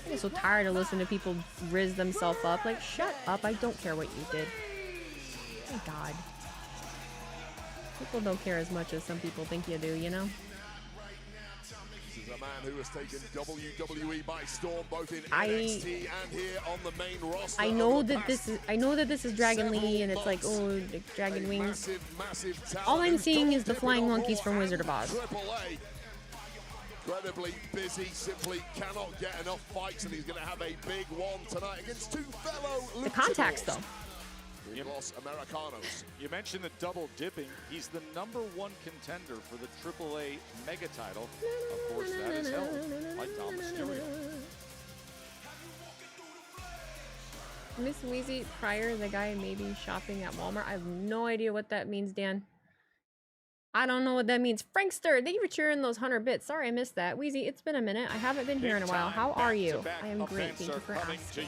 I get so tired of listening to people rizz themselves up. Like, shut up, I don't care what you did. Oh God. People don't care as much as some people think you do, you know? This is a man who has taken WWE by storm, both in NXT and here on the main roster. I know that this is Dragon Lee, and it's like, oh, Dragon Wings. All I'm seeing is the flying monkeys from Wizard of Oz. Incredibly busy, simply cannot get enough fights, and he's going to have a big one tonight against two fellow luchadors. The contacts, though. Los Americanos. You mentioned the double dipping. He's the #1 contender for the AAA Mega title. Of course, that is held by Dom Mysterio. Miss Wheezy, prior the guy maybe shopping at Walmart. I have no idea what that means, Dan. I don't know what that means. Frankster, thank you for cheering those 100 bits. Sorry I missed that. Wheezy, it's been a minute. I haven't been here in a while. How are you? I am great. Thank you for asking.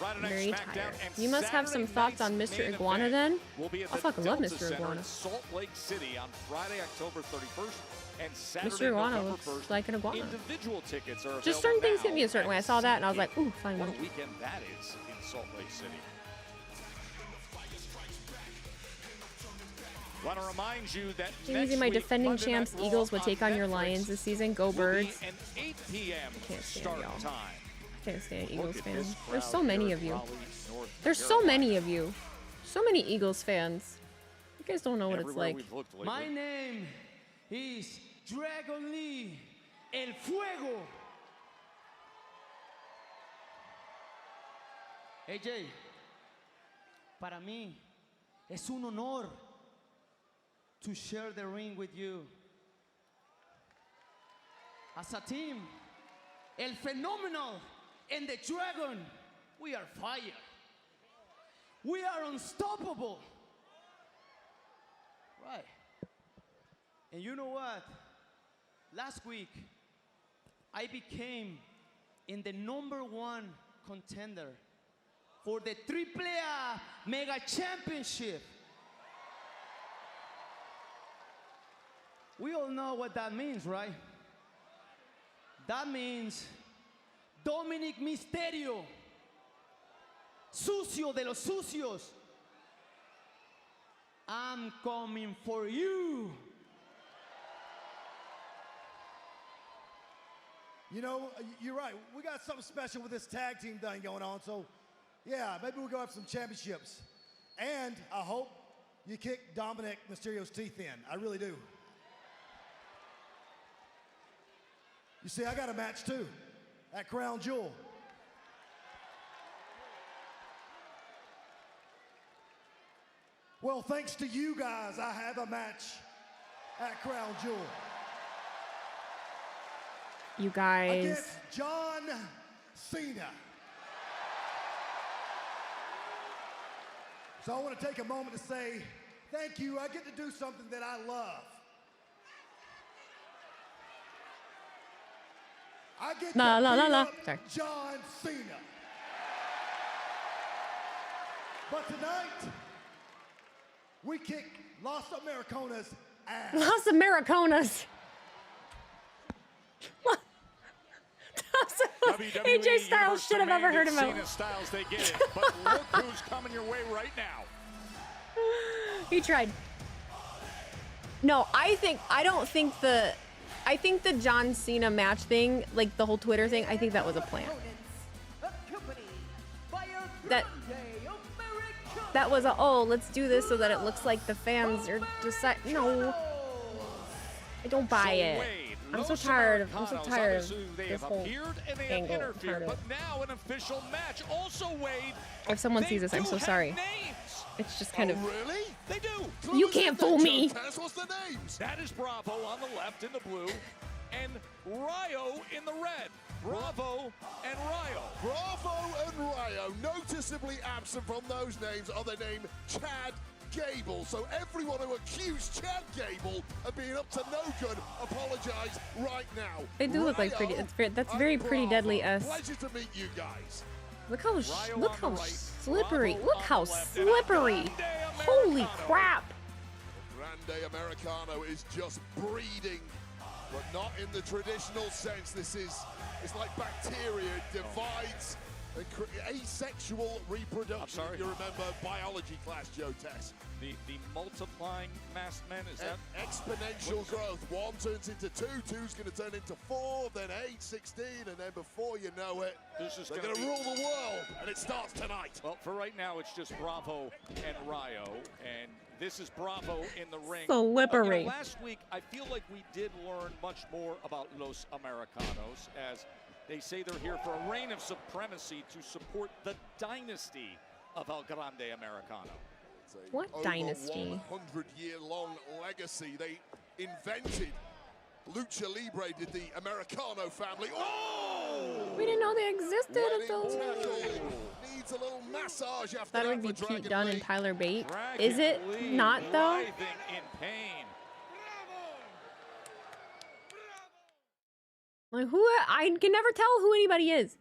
I'm very tired. You must have some thoughts on Mr. Iguana then? I fucking love Mr. Iguana. Salt Lake City on Friday, October 31st, and Saturday, Mr. Iguana November looks 1st. like an iguana. Individual tickets are Just certain things available hit me a certain way. I saw that and I was like, ooh, fine. What a weekend that is in Salt Lake City. Want to remind you that Easy, my defending champs Eagles would take on your Lions this season. Go Birds. An 8 p.m. Can't stand start y'all. time. Can't stand Eagles fans. There's so many of you. There's so many of you. So many Eagles fans. You guys don't know what it's like. My name is Dragon Lee El Fuego. AJ, para mí es un honor to share the ring with you. As a team, El Phenomenal and the Dragon, we are fire. We are unstoppable. Right. And you know what? Last week, I became in the #1 contender for the AAA Mega Championship. We all know what that means, right? That means Dominik Mysterio, sucio de los sucios. I'm coming for you. You know, you're right. We got something special with this tag team thing going on, so yeah, maybe we'll go have some championships. And I hope you kick Dominik Mysterio's teeth in. I really do. You see, I got a match too at Crown Jewel. Well, thanks to you guys, I have a match at Crown Jewel. You guys. Against John Cena. So I want to take a moment to say thank you. I get to do something that I love. I get to beat up John Cena. But tonight, we kick Los Americanas' ass. Los Americanas. AJ Styles should have ever heard about. Cena Styles, they get it, but look who's coming your way right now. He tried. No, I think the John Cena match thing, like the whole Twitter thing, I think that was a plan. That was a, oh, let's do this so that it looks like the fans are deciding. No, I don't buy it. I'm so tired of this whole angle. But now an official match. Also, Wade, if someone sees this, I'm so sorry. It's just kind of. Really? They do. You can't fool me. What's the names? That is Bravo on the left in the blue, and Rayo in the red. Bravo and Rayo. Bravo and Rayo, noticeably absent from those names, are the name Chad Gable. So everyone who accused Chad Gable of being up to no good, apologize right now. They do look like pretty. That's very Pretty Deadly-esque. Pleasure to meet you guys. Look how slippery. Look how slippery. Holy crap. Grande Americano is just breeding, but not in the traditional sense. It's like bacteria. It divides. Asexual reproduction. I'm sorry. You remember biology class, Joe Tess. The multiplying masked men, is that? Exponential growth. 1 turns into 2, 2's going to turn into 4, then 8, 16, and then before you know it, they're going to rule the world, and it starts tonight. Well, for right now, it's just Bravo and Rayo, and this is Bravo in the ring. Slippery. You know, last week, I feel like we did learn much more about Los Americanos, as they say they're here for a reign of supremacy to support the dynasty of El Grande Americano. What dynasty? 100-year-long legacy. They invented Lucha Libre, did the Americano family. Oh! We didn't know they existed until. Needs a little massage after That would be Pete Dunne and Tyler Bate. Is it not though? In pain. Like who? I can never tell who anybody is.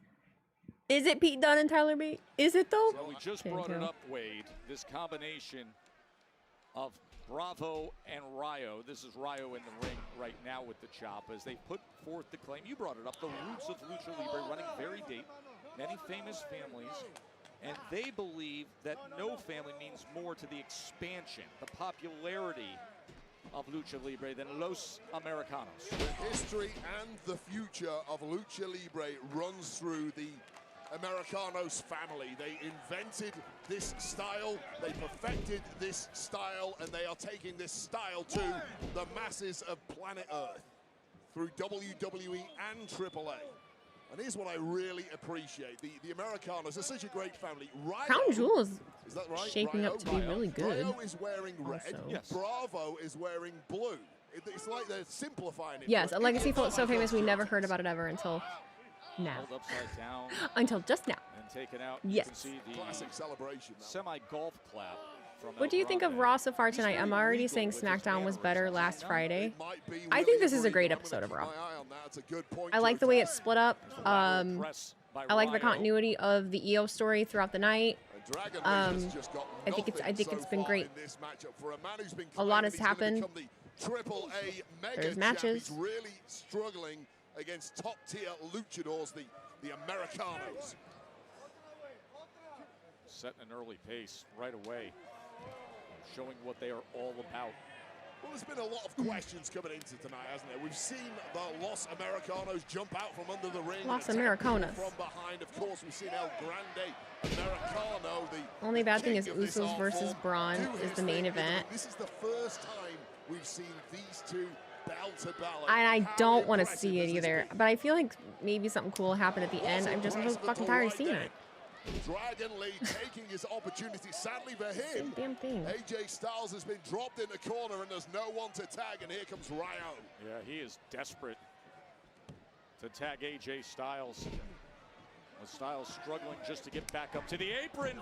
Is it Pete Dunne and Tyler Bate? Is it though? So we just brought it up, Wade. This combination of Bravo and Rayo. This is Rayo in the ring right now with the chop as they put forth the claim. You brought it up. The roots of Lucha Libre running very deep. Many famous families. And they believe that no family means more to the expansion, the popularity of Lucha Libre than Los Americanos. The history and the future of Lucha Libre runs through the Americanos family. They invented this style, they perfected this style, and they are taking this style to the masses of planet Earth through WWE and AAA. And here's what I really appreciate. The Americanos are such a great family. Crown Jewel is that right? shaping up to be really good. Ryo is wearing red. Also. Yes. Bravo is wearing blue. It's like they're simplifying it. Yes, a legacy felt so famous we never heard about it ever until now. Held upside down. Until just now. And taken out. Yes. You can see the classic celebration. Semi-golf clap. What do you think of Raw so far tonight? I'm already saying SmackDown was better last Friday. I think this is a great episode of Raw. I like the way it's split up. I like the continuity of the EO story throughout the night. I think it's been great. A lot has happened. There's matches. Really struggling against top-tier luchadors, the Americanos. Setting an early pace right away, showing what they are all about. Well, there's been a lot of questions coming into tonight, hasn't there? We've seen the Los Americanos jump out from under the ring. Los Americanos. From behind, of course, we've seen El Grande Americano. The only bad thing is Usos versus Braun is the main event. This is the first time we've seen these two bell to bell. And I don't want to see it either. But I feel like maybe something cool will happen at the end. I'm so fucking tired of seeing it. Dragon Lee taking his opportunity. Sadly for him, same damn thing. AJ Styles has been dropped in the corner and there's no one to tag, and here comes Ryo. Yeah, he is desperate to tag AJ Styles. Styles struggling just to get back up to the apron.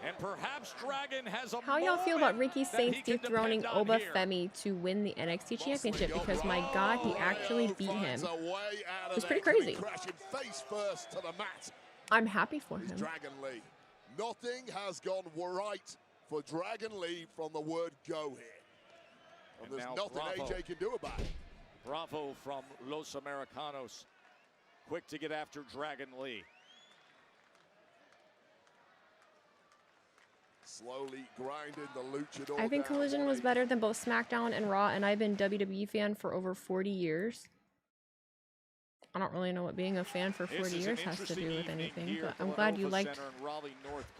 And perhaps Dragon has a How y'all feel about Ricky Saints dethroning Oba Femi to win the NXT Championship? Because my God, he actually beat him. It was pretty crazy. Face first to the mat. I'm happy for him. Dragon Lee. Nothing has gone right for Dragon Lee from the word go here. And there's nothing AJ can do about it. Bravo from Los Americanos. Quick to get after Dragon Lee. Slowly grinding the luchador. I think Collision was better than both SmackDown and Raw, and I've been WWE fan for over 40 years. I don't really know what being a fan for 40 years has to do with anything, but I'm glad you liked.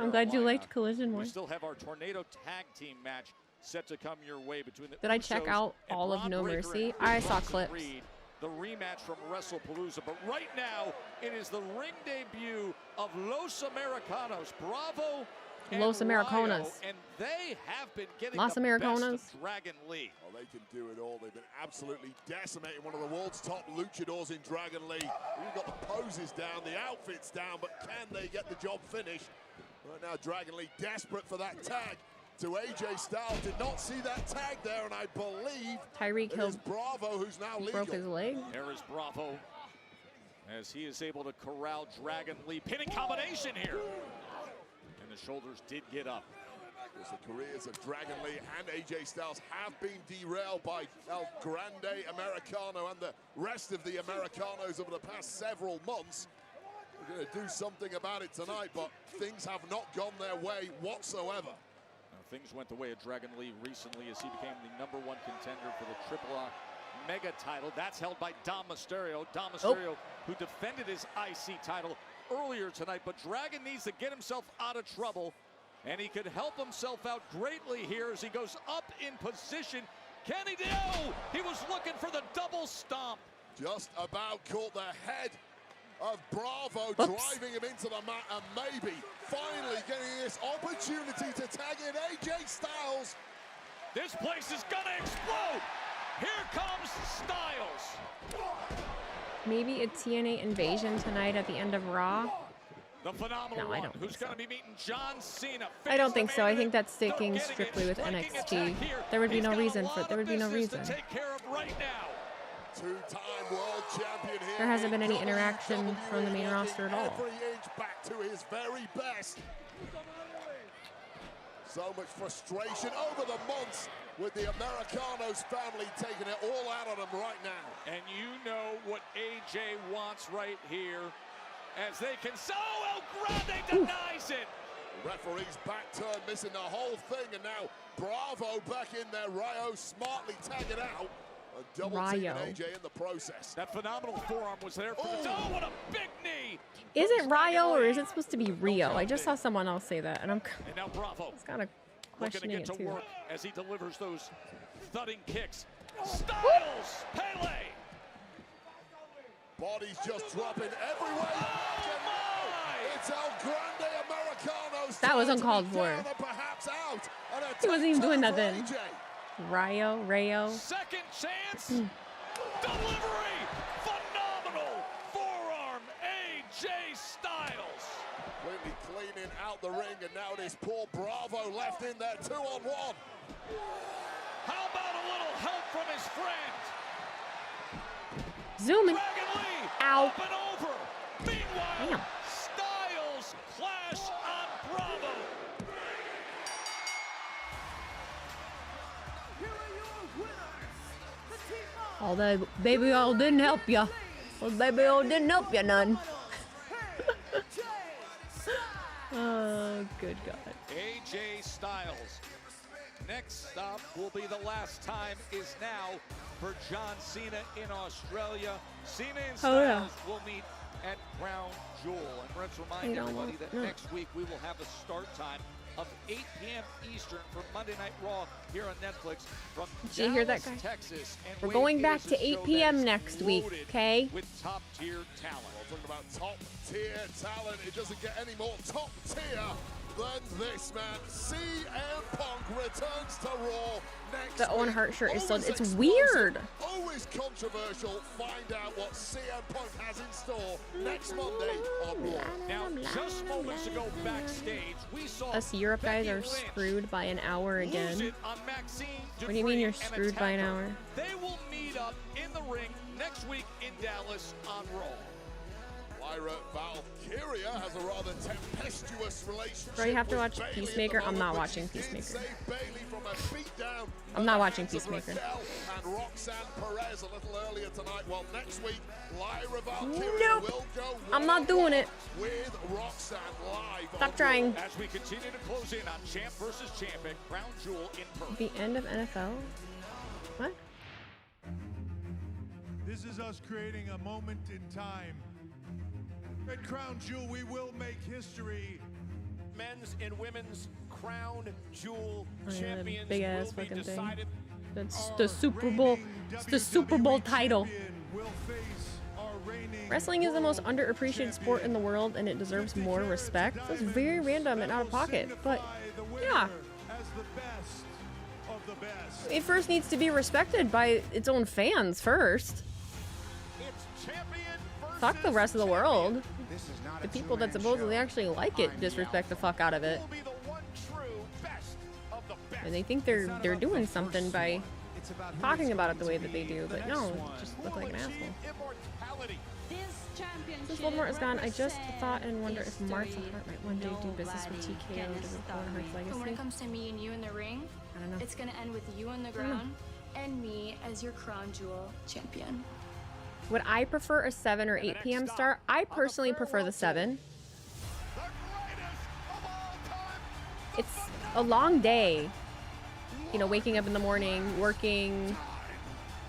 I'm glad you liked Collision more. We still have our Tornado Tag Team match set to come your way between the Did I check out all of No Mercy? I saw clips. The rematch from WrestlePalooza, but right now it is the ring debut of Los Americanos. Bravo. Los Americanos. And they have been getting Los the Americanos. best of Dragon Lee. Oh, they can do it all. They've been absolutely decimating one of the world's top luchadors in Dragon Lee. We've got the poses down, the outfits down, but can they get the job finished? Right now, Dragon Lee desperate for that tag to AJ Styles. Did not see that tag there, and I believe Tyreek Hill Bravo, who's now legal. broke his leg. There is Bravo as he is able to corral Dragon Lee. Pinning combination here. And the shoulders did get up. Because the careers of Dragon Lee and AJ Styles have been derailed by El Grande Americano and the rest of the Americanos over the past several months. We're going to do something about it tonight, but things have not gone their way whatsoever. Things went the way of Dragon Lee recently as he became the #1 contender for the AAA Mega title. That's held by Dom Mysterio. Dom Mysterio, who defended his IC title earlier tonight, but Dragon needs to get himself out of trouble, and he could help himself out greatly here as he goes up in position. Can he do? He was looking for the double stomp. Just about caught the head of Bravo, driving him into the mat, and maybe finally getting this opportunity to tag in AJ Styles. This place is gonna explode. Here comes Styles. Maybe a TNA invasion tonight at the end of Raw. The phenomenal No, I one, don't who's going to be meeting John Cena. I don't think so. I think that's sticking strictly with NXT. There would be no reason for it. There would be no reason. Take care of right now. Two-time world champion here. There hasn't been any interaction from the main roster at all. Every inch back to his very best. So much frustration over the months with the Americanos family taking it all out on him right now. And you know what AJ wants right here as they can. So El Grande denies it. The referee's back turn, missing the whole thing, and now Bravo back in there. Ryo smartly tagging out. A double team Rayo. AJ in the process. That phenomenal forearm was there for the oh, what a big knee. Is it Rayo or is it supposed to be Rio? I just saw someone else say that, and I'm And now Bravo. kind of questioning Looking to it get to too. work as he delivers those thudding kicks. Styles, Pele. Bodies just dropping everywhere. It's El Grande Americano. That was uncalled for. Down and perhaps out. And a He wasn't even doing tap for nothing. AJ. Rayo. Second chance. Delivery. Phenomenal forearm. AJ Styles. Completely cleaning out the ring, and now it is poor Bravo left in there 2-on-1. How about a little help from his friend? Zooming. Ow. Up and over. Meanwhile, Damn. Styles clash on Bravo. Oh, that baby oil didn't help ya. Well, baby oil didn't help ya none. Oh, good God. AJ Styles. Next stop will be the last time is now for John Cena in Australia. Cena and Styles will meet at Crown Jewel. And let's remind everybody that next week we will have a start time of 8 p.m. Eastern for Monday Night Raw here on Netflix from Did you hear that Dallas, guy? Texas. And We're Wade going back is to a 8 show p.m. that is next week, loaded okay? With top-tier talent. Well, talking about top-tier talent, it doesn't get any more top-tier than this, man. CM Punk returns to Raw next The Owen week. Hart shirt is so, Always it's explosive, weird. Always controversial. Find out what CM Punk has in store next Monday on Raw. Now, just moments ago backstage, we saw Us Europe guys are Becky Lynch screwed by an hour lose again. it on Maxine What do you mean Dupree you're and screwed by an attack hour? her. They will meet up in the ring next week in Dallas on Raw. Lyra Valkyria has a rather tempestuous relationship. Bro, you have to with watch Bayley at Peacemaker. the I'm not moment, but watching she did Peacemaker. save Bayley from a beatdown I'm at not the watching hands of Peacemaker. Raquel and Roxanne Perez a little earlier tonight. Well, next week, Lyra Valkyria Nope. will go I'm not doing it. with Roxanne live. Stop on trying. As we continue to close in on champ versus champ at Crown Jewel in Perth. The end of NFL? What? This is us creating a moment in time. At Crown Jewel, we will make history. Men's and women's Crown Jewel Oh, yeah, that champions big ass will be fucking thing. decided. That's the Super Bowl. It's the Super Bowl title. Wrestling is the most underappreciated sport in the world, and it deserves more respect. That's very random and out of pocket, but yeah. It first needs to be respected by its own fans first. Fuck the rest of the world. The people that supposedly actually like it disrespect the fuck out of it. And they think they're doing something by talking about it the way that they do, but no, just look like an asshole. Since Voldemort is gone, I just thought and wonder if Martha Hart might one day do business with TKO to record Hart's But when it legacy. comes to me and you in the ring, I don't know. it's gonna end with you on the don't know. ground and me as your Crown Jewel champion. Would I prefer a 7 or 8 p.m. start? I personally prefer the 7. It's a long day. You know, waking up in the morning, working,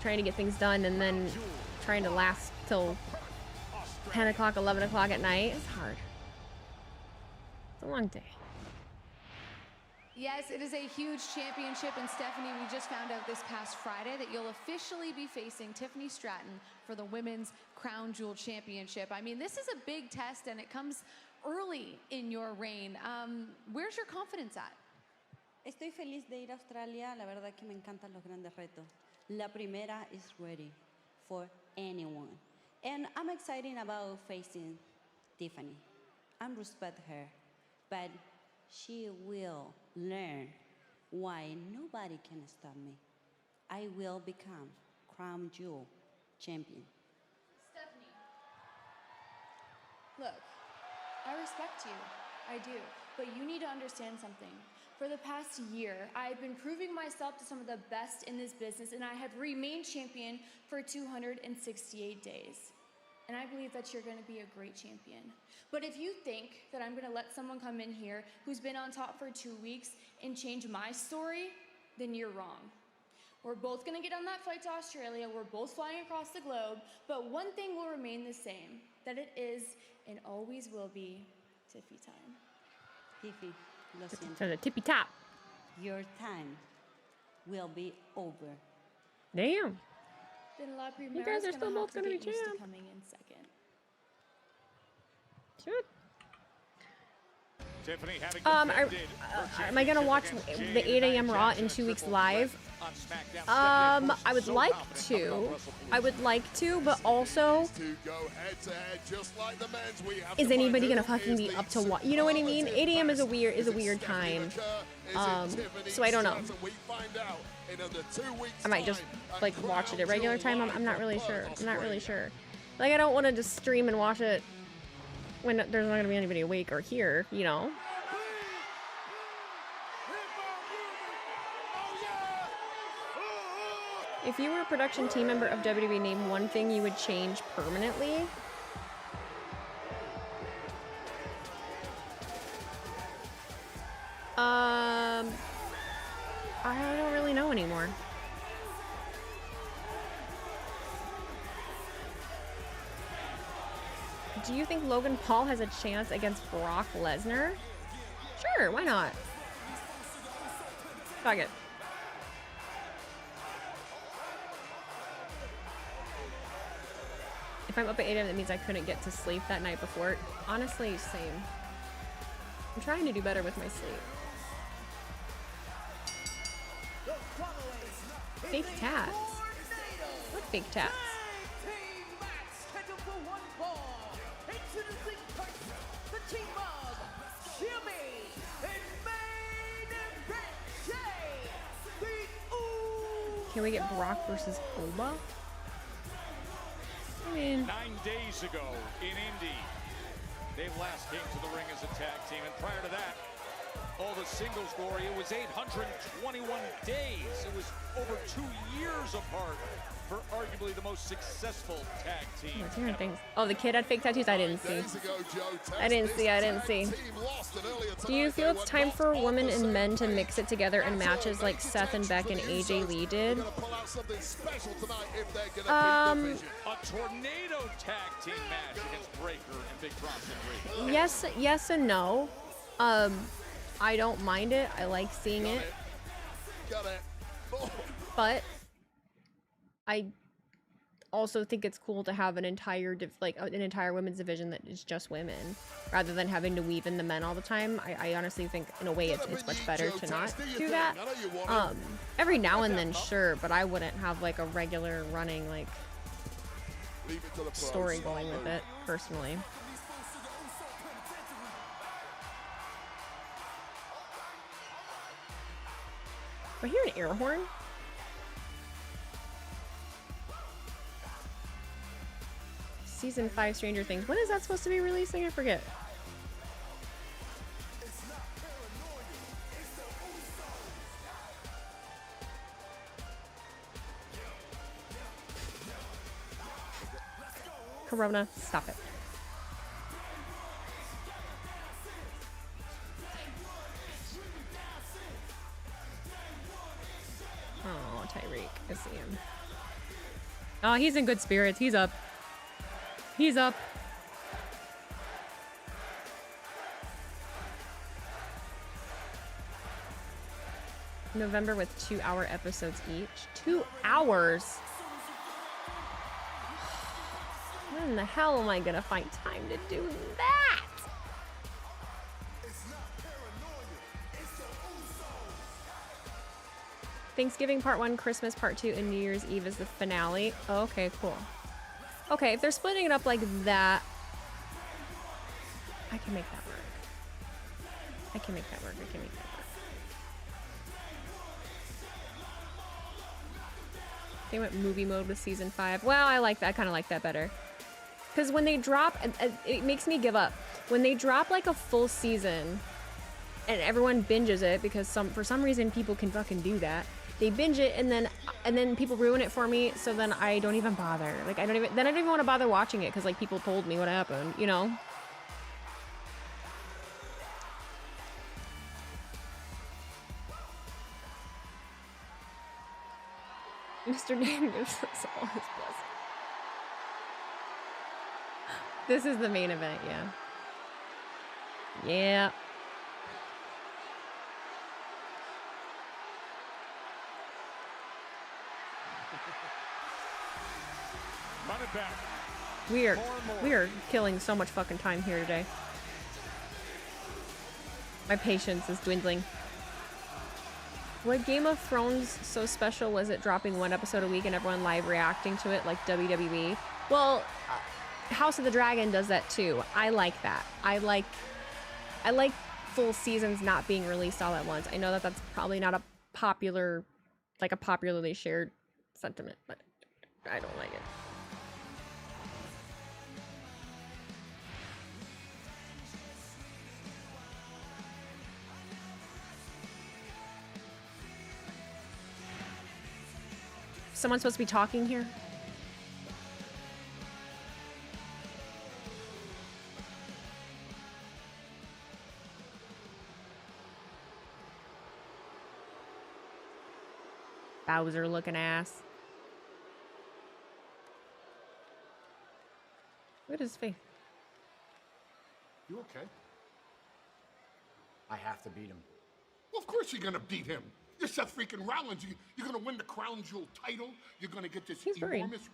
trying to get things done, and then trying to last till 10 o'clock, 11 o'clock at night. It's hard. It's a long day. Yes, it is a huge championship, and Stephanie, we just found out this past Friday that you'll officially be facing Tiffany Stratton for the Women's Crown Jewel Championship. I mean, this is a big test, and it comes early in your reign. Where's your confidence at? Estoy feliz de ir a Australia. La verdad que me encantan los grandes retos. La primera is ready for anyone. And I'm excited about facing Tiffany. I respect her, but she will learn why nobody can stop me. I will become Crown Jewel champion. Stephanie, look, I respect you. I do. But you need to understand something. For the past year, I've been proving myself to some of the best in this business, and I have remained champion for 268 days. And I believe that you're going to be a great champion. But if you think that I'm going to let someone come in here who's been on top for 2 weeks and change my story, then you're wrong. We're both gonna get on that flight to Australia. We're both flying across the globe. But one thing will remain the same, that it is and always will be Tiffy time. Tiffy, lo siento. To the tippy top. Your time will be over. Damn. Then La Primera You guys are is still gonna have both to gonna be get used to champ. coming in second. Shoot. Tiffany having Am I gonna watch the 8 a.m. Raw in 2 weeks live? I would like to. But also, is anybody gonna fucking be up to watch? You know what I mean? 8 a.m. is a weird time. So I don't know. I might just like watch it at regular time. I'm not really sure. Like I don't want to just stream and watch it when there's not gonna be anybody awake or here, you know. If you were a production team member of WWE, name one thing you would change permanently. I don't really know anymore. Do you think Logan Paul has a chance against Brock Lesnar? Sure, why not? Fuck it. If I'm up at 8 a.m., that means I couldn't get to sleep that night before. Honestly, same. I'm trying to do better with my sleep. Fake tats. What fake tats? Can we get Brock versus Oba? I mean, 9 days ago in Indy, they last came to the ring as a tag team, and prior to that, all the singles glory, it was 821 days. It was over 2 years apart for arguably the most successful tag team. what's hearing things? Oh, the kid had fake tattoos? I didn't see. I didn't see. Do you feel it's time for women and men to mix it together in matches like Seth and Beck and AJ Lee did? A tornado tag team match against Breaker and Big Bronson Reed. Yes and no. I don't mind it. I like seeing it. But I also think it's cool to have an entire an entire women's division that is just women, rather than having to weave in the men all the time. I honestly think in a way it's much better to not do that. Every now and then, sure, but I wouldn't have like a regular running like story going with it personally. Do I hear an air horn? Season 5 Stranger Things. When is that supposed to be releasing? I forget. Corona, stop it. Oh, Tyreek. I see him. Oh, he's in good spirits. He's up. He's up. November with 2-hour episodes each. 2 hours? When the hell am I gonna find time to do that? Thanksgiving Part 1, Christmas Part 2, and New Year's Eve is the finale. Oh, okay, cool. Okay, if they're splitting it up like that, I can make that work. I can make that work. They went movie mode with season 5. Well, I like that. I kind of like that better. Because when they drop, it makes me give up. When they drop like a full season and everyone binges it, because for some reason people can fucking do that. They binge it and then people ruin it for me, so then I don't even bother. Like I don't even want to bother watching it because like people told me what happened, you know? Mr. Name gives us all his blessing. This is the main event, yeah. Yeah. Run it back. We are killing so much fucking time here today. My patience is dwindling. What Game of Thrones so special was it dropping one episode a week and everyone live reacting to it like WWE? Well, House of the Dragon does that too. I like that. I like full seasons not being released all at once. I know that that's probably not a popularly shared sentiment, but I don't like it. Someone's supposed to be talking here? Bowser looking ass. Look at his face. You okay? I have to beat him. Well, of course you're gonna beat him. You're Seth freaking Rollins. You're gonna win the Crown Jewel title. You're gonna get this enormous.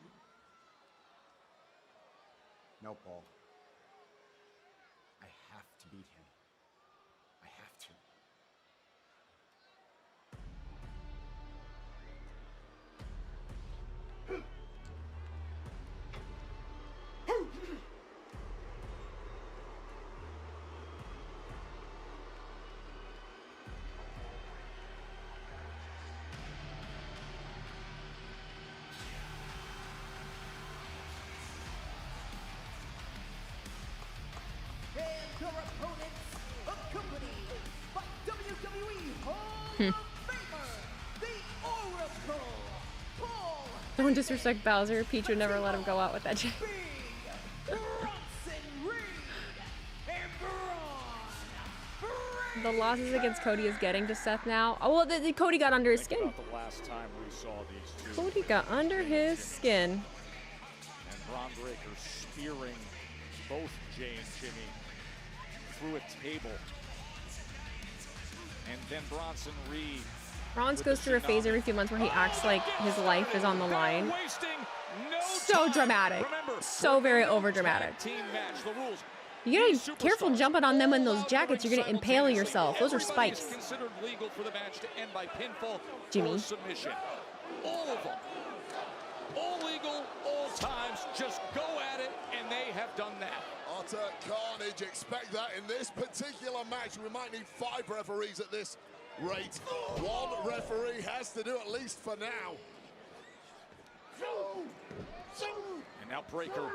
No, Paul. I have to beat him. I have to. And your opponents, accompanied by WWE Hall of Famer, the Oracle, Paul. Don't disrespect Bowser. Peach would never let him go out with that chick. The losses against Cody is getting to Seth now. Oh, well, Cody got under his skin. Think about the last time we saw these two. Cody got under his skin. And Braun Breaker spearing both Jay and Jimmy through a table. And then Bronson Reed. Rollins goes through a phase every few months where he acts like his life is on the line. So dramatic. So very over dramatic. You gotta be careful jumping on them in those jackets. You're gonna impale yourself. Those are spikes. Considered legal for the match to end by pinfall Jimmy. or submission. All of them. All legal, all times. Just go at it, and they have done that. Utter carnage. Expect that in this particular match. We might need 5 referees at this rate. 1 referee has to do at least for now. And now Breaker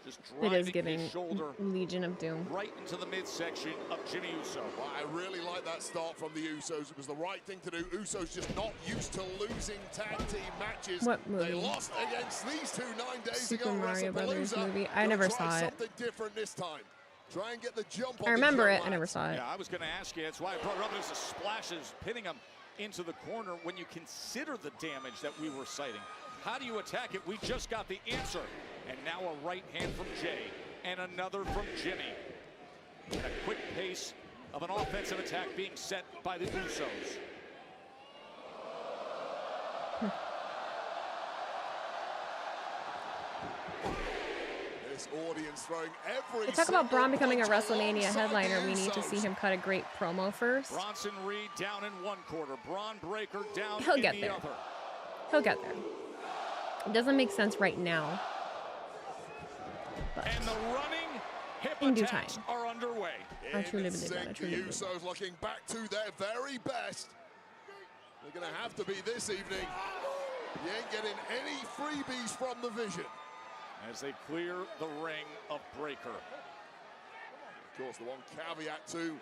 just It driving is giving his shoulder Legion of Doom. right into the midsection of Jimmy Uso. Well, I really like that start from the Usos. It was the right thing to do. Usos just not used to losing tag team matches. What movie? They lost against these two 9 days Super ago. Mario Brothers WrestlePalooza. movie. I Gonna never try saw it. something different this time. Try and get the jump on I remember the it. jump I never lads. saw it. Yeah, I was going to ask you. That's why I brought it up. There's a splashes pinning him into the corner. When you consider the damage that we were citing, how do you attack it? We just got the answer. And now a right hand from Jay and another from Jimmy. And a quick pace of an offensive attack being set by the Usos. This audience throwing every They talk about Braun single becoming a punch WrestleMania alongside headliner. the We need to see Usos. him cut a great promo first. Bronson Reed down in one quarter. Braun Breaker down He'll in get the there. other. He'll get there. It doesn't make sense right now. But And the running hip in due attacks time. are underway. I truly In believe that. I sync, truly the believe that. Usos looking back to their very best. They're going to have to be this evening. You ain't getting any freebies from the Vision. As they clear the ring of Breaker. Of course, the one caveat to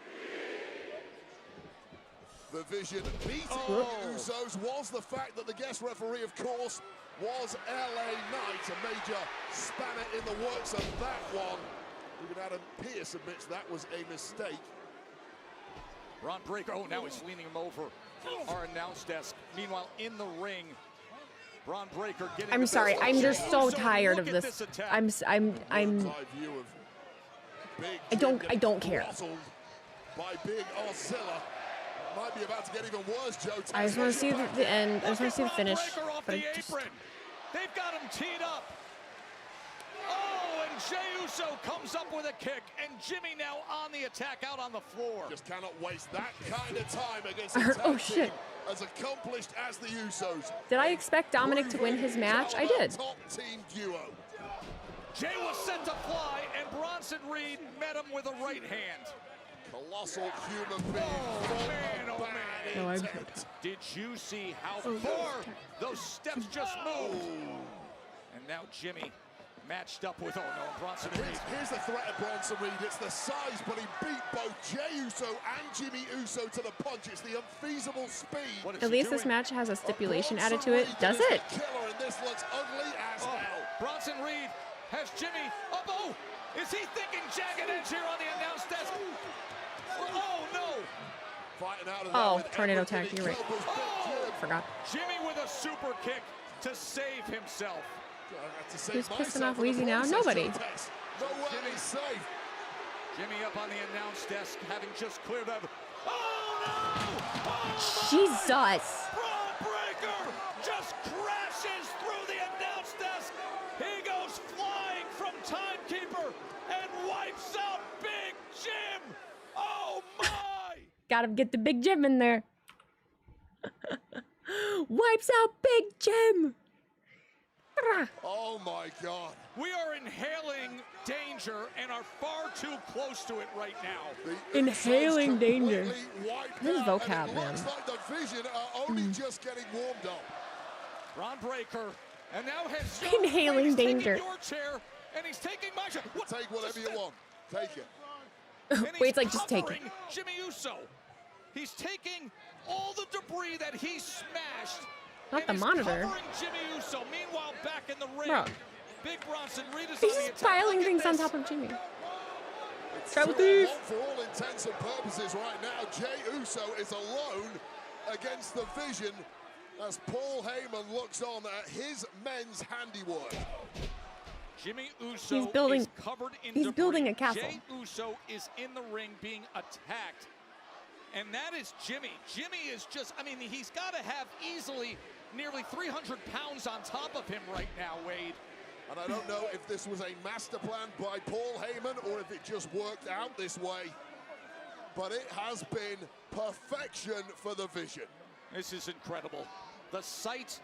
the Vision beating the Usos was the fact that the guest referee, of course, was LA Knight. A major spanner in the works of that one. Even Adam Pearce admits that was a mistake. Braun Breaker, oh, now he's leaning him over our announce desk. Meanwhile, in the ring, Braun Breaker getting I'm the sorry. best of I'm Jey just so Uso. tired Look of at this. attack. I don't care. By Big Orzilla. Might be about to get even worse, Joe. I just want to see the end. I just want to see the finish. Breaker off But the I just, apron. They've got him teed up. Oh, and Jey Uso comes up with a kick, and Jimmy now on the attack out on the floor. Just cannot waste that kind of time against I a heard- tag oh, shit. team as accomplished as the Usos. did I expect Dominik to win his match? I did. Top team duo. Jay was sent to fly, and Bronson Reed met him with a right hand. Colossal human being. No, I'm Did you see how far those steps just moved? And now Jimmy matched up with, Bronson Reed. Here's the threat of Bronson Reed. It's the size, but he beat both Jey Uso and Jimmy Uso to the punch. It's the unfeasible speed. At least this match has a stipulation added to it. Does it? Killer, and this looks ugly as hell. Bronson Reed has Jimmy up. Oh, is he thinking jagged edge here on the announce desk? Oh, no. Fighting out of Oh, tornado tag. You're right. Forgot. Jimmy with a super kick to save himself. Who's pissing off Wheezy now? Nobody. Jimmy's safe. Jimmy up on the announce desk, having just cleared up. Jesus. Braun Breaker just crashes through the announce desk. He goes flying from Timekeeper and wipes out Big Jim. Oh my! Gotta get the Big Jim in there. Wipes out Big Jim. Oh my God. We are inhaling danger and are far too close to it right now. Inhaling danger. This is vocab, man. Looks like the Vision are only just getting warmed up. Braun Breaker, and now has Inhaling he's danger. taking your chair, and he's taking my chair. What? Take whatever you want. Take it. And Wait, he's it's like, just take it. covering Jimmy Uso. He's taking all the debris that he smashed. Not the and monitor. covering Jimmy Uso. Meanwhile, back in the ring, Bro. Big Bronson Reed is He's on the just attack. piling Look at things on this. top of Jimmy. It's Trouble 2-on-1 thief. for all intents and purposes right now. Jey Uso is alone against the Vision as Paul Heyman looks on at his men's handiwork. Jimmy Uso He's building- is covered in he's debris. building a castle. Jey Uso is in the ring being attacked. And that is Jimmy. Jimmy is just, I mean, he's got to have easily nearly 300 pounds on top of him right now, Wade. And I don't know if this was a master plan by Paul Heyman or if it just worked out this way. But it has been perfection for the Vision. This is incredible. The sight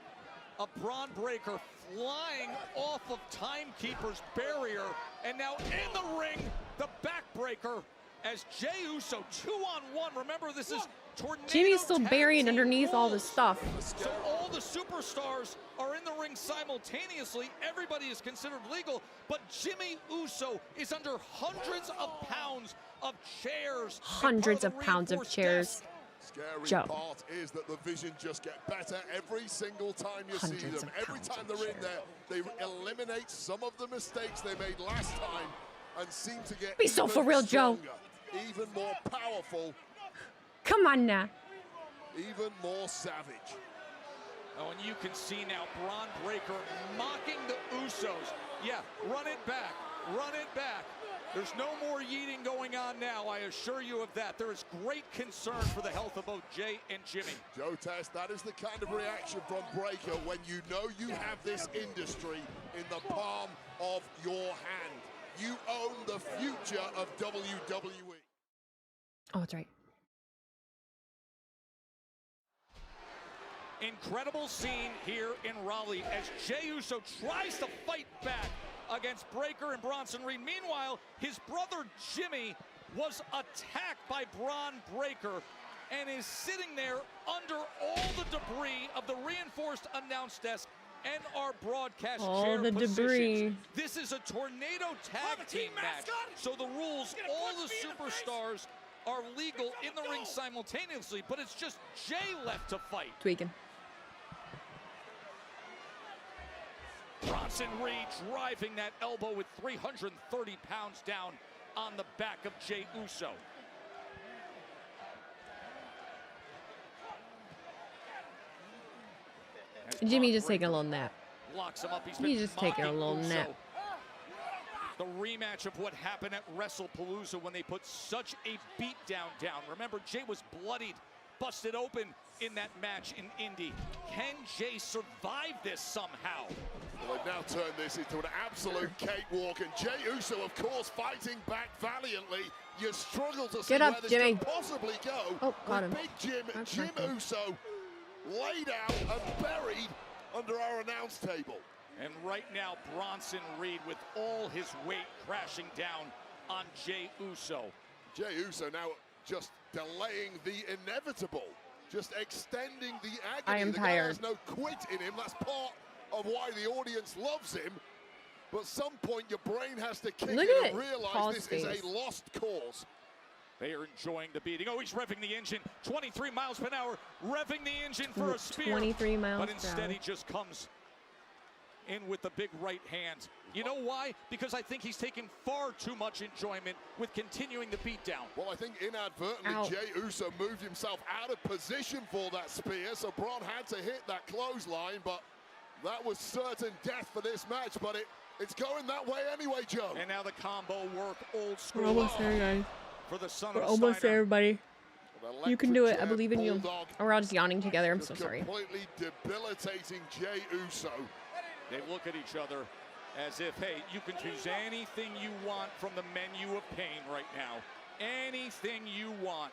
of Braun Breaker flying off of Timekeeper's barrier, and now in the ring, the backbreaker as Jey Uso 2-on-1. Remember, this is tornado. Jimmy's still tag buried team underneath all rules. this stuff. So all the superstars are in the ring simultaneously. Everybody is considered legal, but Jimmy Uso is under hundreds of pounds of chairs. Hundreds of pounds of chairs. Scary Joe. part is that the Vision just get better every single time you see Hundreds them. of Every pounds time of they're in there, they eliminate some of the mistakes they made last time and seem to get Be so even for real, Joe. stronger, even more powerful, Come on now. even more savage. Oh, and you can see now Braun Breaker mocking the Usos. Yeah, run it back, run it back. There's no more yeeting going on now, I assure you of that. There is great concern for the health of both Jey and Jimmy. Joe Test, that is the kind of reaction from Breaker when you know you have this industry in the palm of your hand. You own the future of WWE. Oh, that's right. Incredible scene here in Raleigh as Jey Uso tries to fight back against Breaker and Bronson Reed. Meanwhile, his brother Jimmy was attacked by Braun Breaker and is sitting there under all the debris of the reinforced announce desk and our broadcast All chair the positions. debris. This is a tornado tag team match. So the rules, all the superstars are legal in the ring simultaneously, but it's just Jey left to fight. Tweaking. Bronson Reed driving that elbow with 330 pounds down on the back of Jey Uso. Jimmy just taking a little nap. Locks him up. He's just taking a little nap. The rematch of what happened at WrestlePalooza when they put such a beat down. Remember, Jay was bloodied, busted open in that match in Indy. Can Jay survive this somehow? Well, they've now turned this into an absolute cakewalk, and Jey Uso, of course, fighting back valiantly. You struggle to see where this could possibly go. Oh, got him. Big Jim Uso laid out and buried under our announce table. And right now, Bronson Reed with all his weight crashing down on Jey Uso. Jey Uso now just delaying the inevitable, just extending the agony. I am the tired. guy has no quit in him. That's part of why the audience loves him. But at some point, your brain has to kick in and realize this is a lost cause. They are enjoying the beating. Oh, he's revving the engine. 23 miles per hour, revving the engine for a spear. 23 miles But per instead, hour. he just comes in with the big right hand. You know why? Because I think he's taking far too much enjoyment with continuing the beatdown. Well, I think inadvertently, Jey Uso moved himself out of position for that spear, so Braun had to hit that clothesline, but that was certain death for this match, but it's going that way anyway, Joe. And now the combo work, old school. We're almost there, guys. For the son We're of almost Steiner. there, everybody. You can do it. I believe in you. Bulldog. Oh, we're all just yawning together. I'm so sorry. Completely debilitating Jey Uso. They look at each other as if, hey, you can choose anything you want from the menu of pain right now. Anything you want.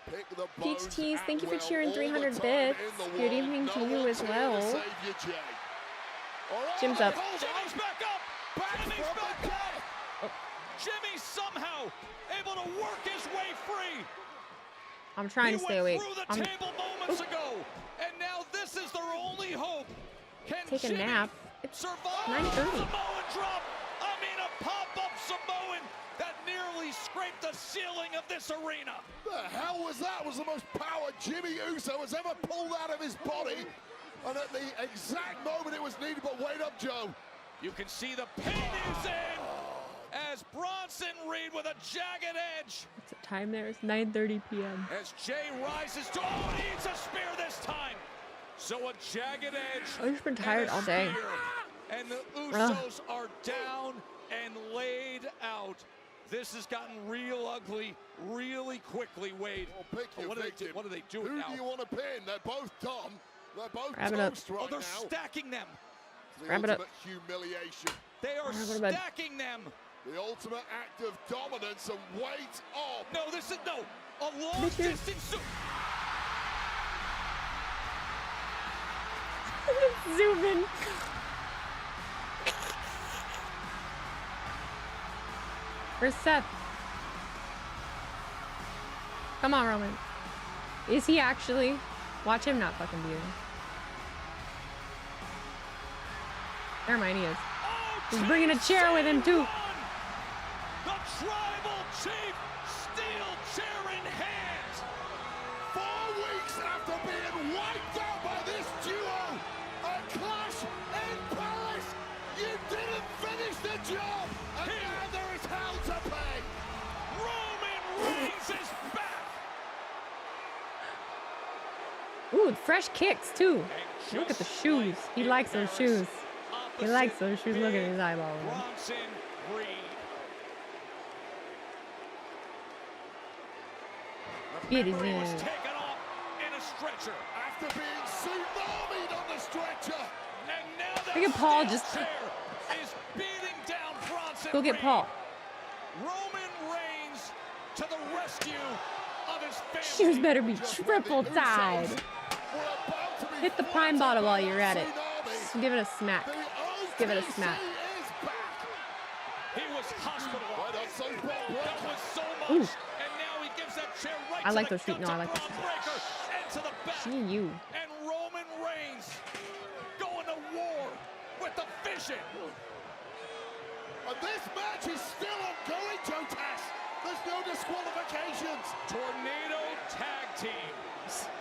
Pick the Peach bones Tease, at thank you for will cheering all 300 the time bits. in the Good world. evening to No you one's as here to well. save you, Jey. All right, Jim's up. Jimmy's back up. Jimmy's back up. Jimmy somehow able to work his way free. I'm trying to stay awake. He went I'm through the table moments ago, and now this is their only hope. Can take a Jimmy nap. It's survive 9:30. Samoan drop? I mean, a pop-up Samoan that nearly scraped the ceiling of this arena. The hell was that? Was the most power Jimmy Uso has ever pulled out of his body. And at the exact moment it was needed, but wait up, Joe. You can see the pin is in as Bronson Reed with a jagged edge. What's the time there? It's 9:30 p.m. As Jay rises to, oh, needs a spear this time. So a jagged edge. I've just been tired all day. And the Usos are down and laid out. This has gotten real ugly really quickly, Wade. Well, pick your victim. What do they do Who now? do you want to pin? They're both done. They're both Grab it up. toast right Oh, they're now. stacking them. The Grab it up. ultimate humiliation. They are Go to bed. stacking them. The ultimate act of dominance and weight of. No, this is no. A long distance. Zoom in. Where's Seth? Come on, Roman. Is he actually? Watch him not fucking beat him. Never mind, he is. He's bringing a chair with him, too. The tribal chief, steel chair in hand. 4 weeks after being wiped out by this duo, a clash in Paris. You didn't finish the job, and now there is hell to pay. Roman Reigns is back. Ooh, fresh kicks, too. Look at the shoes. He likes those shoes. He likes those shoes. Look at his eyeball. Bronson Reed. It is He was in. taken off in a stretcher. After being tsunami'd on the stretcher. And now that Look at Paul steel just- chair is beating down Bronson Go get Reed. Paul. Roman Reigns to the rescue of his family. Shoes better be triple tied. Hit the prime bottle while you're at it. Just give it a smack. Just give it a smack. He was hospitalized. That was so much. Ooh. And now he gives that chair right I to like the those feet. No, I like those feet. breaker and to the back. See you. And Roman Reigns going to war with the vision. And this match is still ongoing, Joe Tess. There's no disqualifications. Tornado tag team.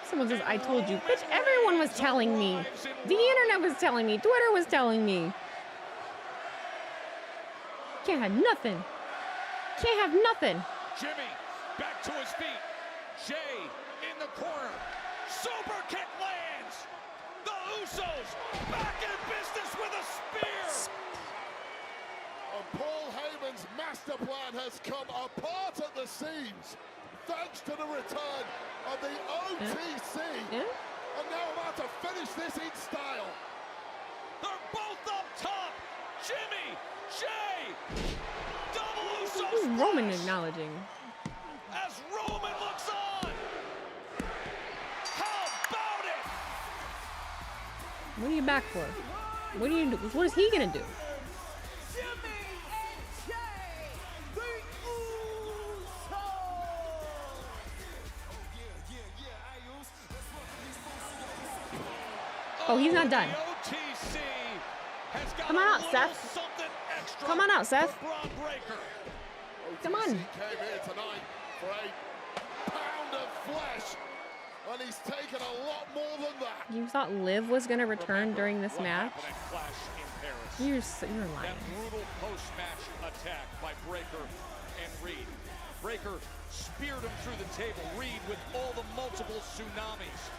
Someone says, I told you. Bitch, everyone was telling me. The internet was telling me. Twitter was telling me. Can't have nothing. Can't have nothing. Jimmy back to his feet. Jay in the corner. Super kick lands. The Usos back in business with a spear. And Paul Heyman's master plan has come apart at the seams thanks to the return of the OTC. And now about to finish this in style. They're both up top. Jimmy, Jay, double Usos. Who's Roman acknowledging? As Roman looks on. How about it? What are you back for? What do you do? What is he gonna do? Oh, he's not done. Come on out, Seth. Come on out, Seth. Come on. Came here tonight for a pound of flesh, and he's taken a lot more than that. You thought Liv was gonna return during this match? You're lying. That brutal post-match attack by Breakker and Reed. Breakker speared him through the table. Reed with all the multiple tsunamis.